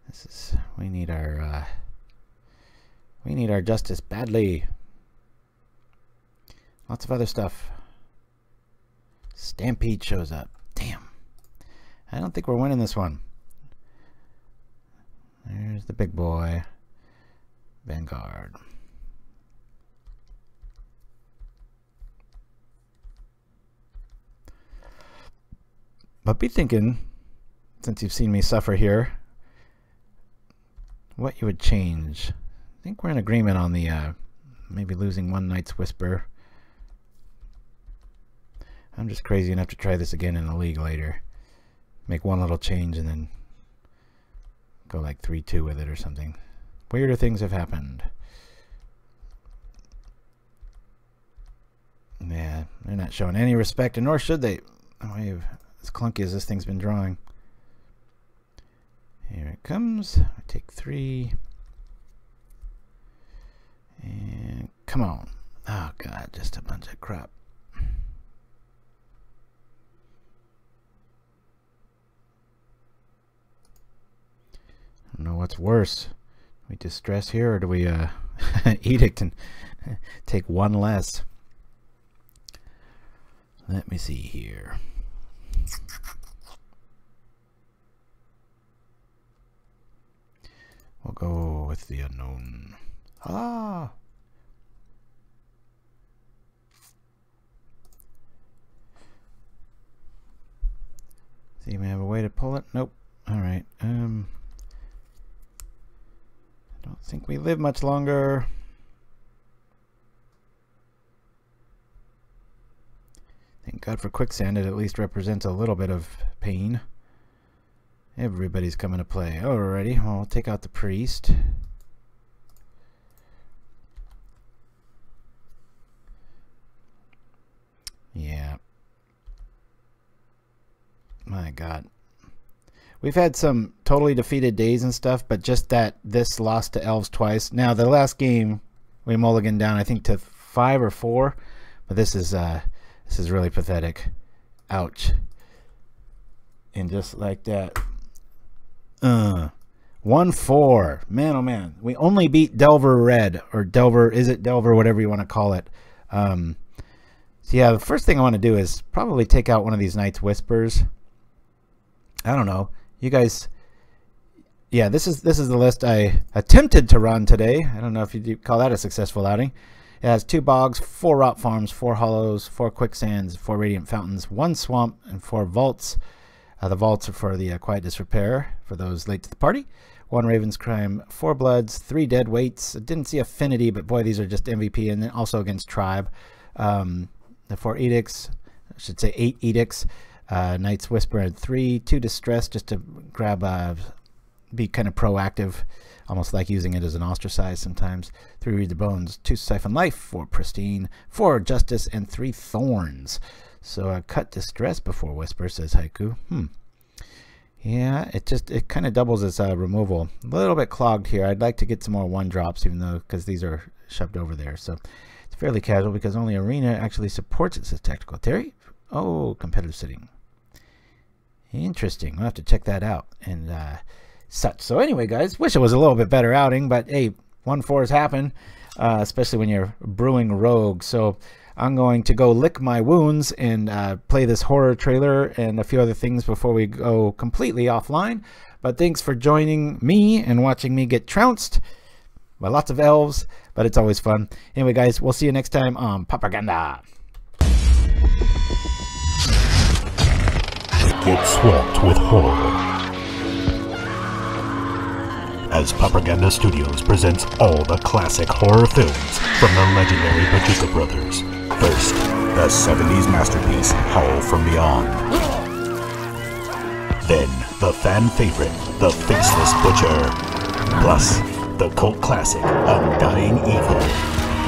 [SPEAKER 3] This is, we need our justice badly. Lots of other stuff. Stampede shows up. Damn. I don't think we're winning this one. There's the big boy. Vanguard. But be thinking, since you've seen me suffer here, what you would change. I think we're in agreement on the maybe losing one Night's Whisper. I'm just crazy enough to try this again in the league later. Make one little change and then go like 3-2 with it or something. Weirder things have happened. Yeah, they're not showing any respect, and nor should they. As clunky as this thing's been drawing. Here it comes. I take 3. And come on. Oh god, just a bunch of crap. I don't know what's worse. Do we distress here, or do we edict and take 1 less? Let me see here. We'll go with the unknown. Ah! See, we have a way to pull it? Nope. Alright. I don't think we live much longer. Thank God for Quicksand. It at least represents a little bit of pain. Everybody's coming to play. Alrighty, well, we'll take out the priest. Yeah. My God. We've had some totally defeated days and stuff, but just that this lost to elves twice. Now, the last game, we mulliganed down, I think, to 5 or 4. But this is really pathetic. Ouch. And just like that. 1-4. Man, oh man. We only beat Delver Red, or Delver, is it Delver, whatever you want to call it. So yeah, the first thing I want to do is probably take out one of these Night's Whispers. I don't know. You guys, yeah, this is the list I attempted to run today. I don't know if you call that a successful outing. It has 2 bogs, 4 rot farms, 4 hollows, 4 quicksands, 4 radiant fountains, 1 swamp, and 4 vaults. The vaults are for the Quiet Disrepair, for those late to the party. 1 Raven's Crime, 4 Bloods, 3 Dead Weights. I didn't see Affinity, but boy, these are just MVP, and then also against Tribe. The 4 Edicts, I should say 8 Edicts. Knight's Whisper at 3, 2 Distress, just to grab, be kind of proactive, almost like using it as an ostracize sometimes. 3 Read the Bones, 2 Syphon Life, 4 Pristine, 4 Justice, and 3 Thorns. So cut Distress before Whisper, says Haiku. Yeah, it kind of doubles its removal. A little bit clogged here. I'd like to get some more 1-drops, even though, because these are shoved over there. So it's fairly casual because only Arena actually supports it, says Tactical Terry. Oh, competitive sitting. Interesting. We'll have to check that out and such. So anyway, guys, wish it was a little bit better outing, but hey, 1-4s happen, especially when you're brewing Rogue. So I'm going to go lick my wounds and play this horror trailer and a few other things before we go completely offline. But thanks for joining me and watching me get trounced by lots of elves, but it's always fun. Anyway, guys, we'll see you next time on Pauperganda.
[SPEAKER 10] Get swamped with horror as Pauperganda Studios presents all the classic horror films from the legendary Bojuka brothers. First, the 70s masterpiece Howl from Beyond. Then, the fan favorite, The Faceless Butcher. Plus, the cult classic Undying Evil,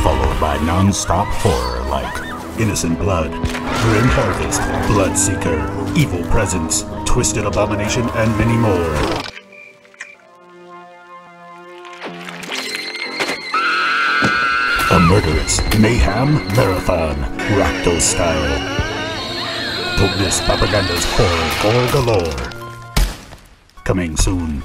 [SPEAKER 10] followed by non-stop horror like Innocent Blood, Grim Harvest, Bloodseeker, Evil Presence, Twisted Abomination, and many more. A murderous mayhem marathon, Rakdos style. Don't miss Pauperganda's horror galore. Coming soon.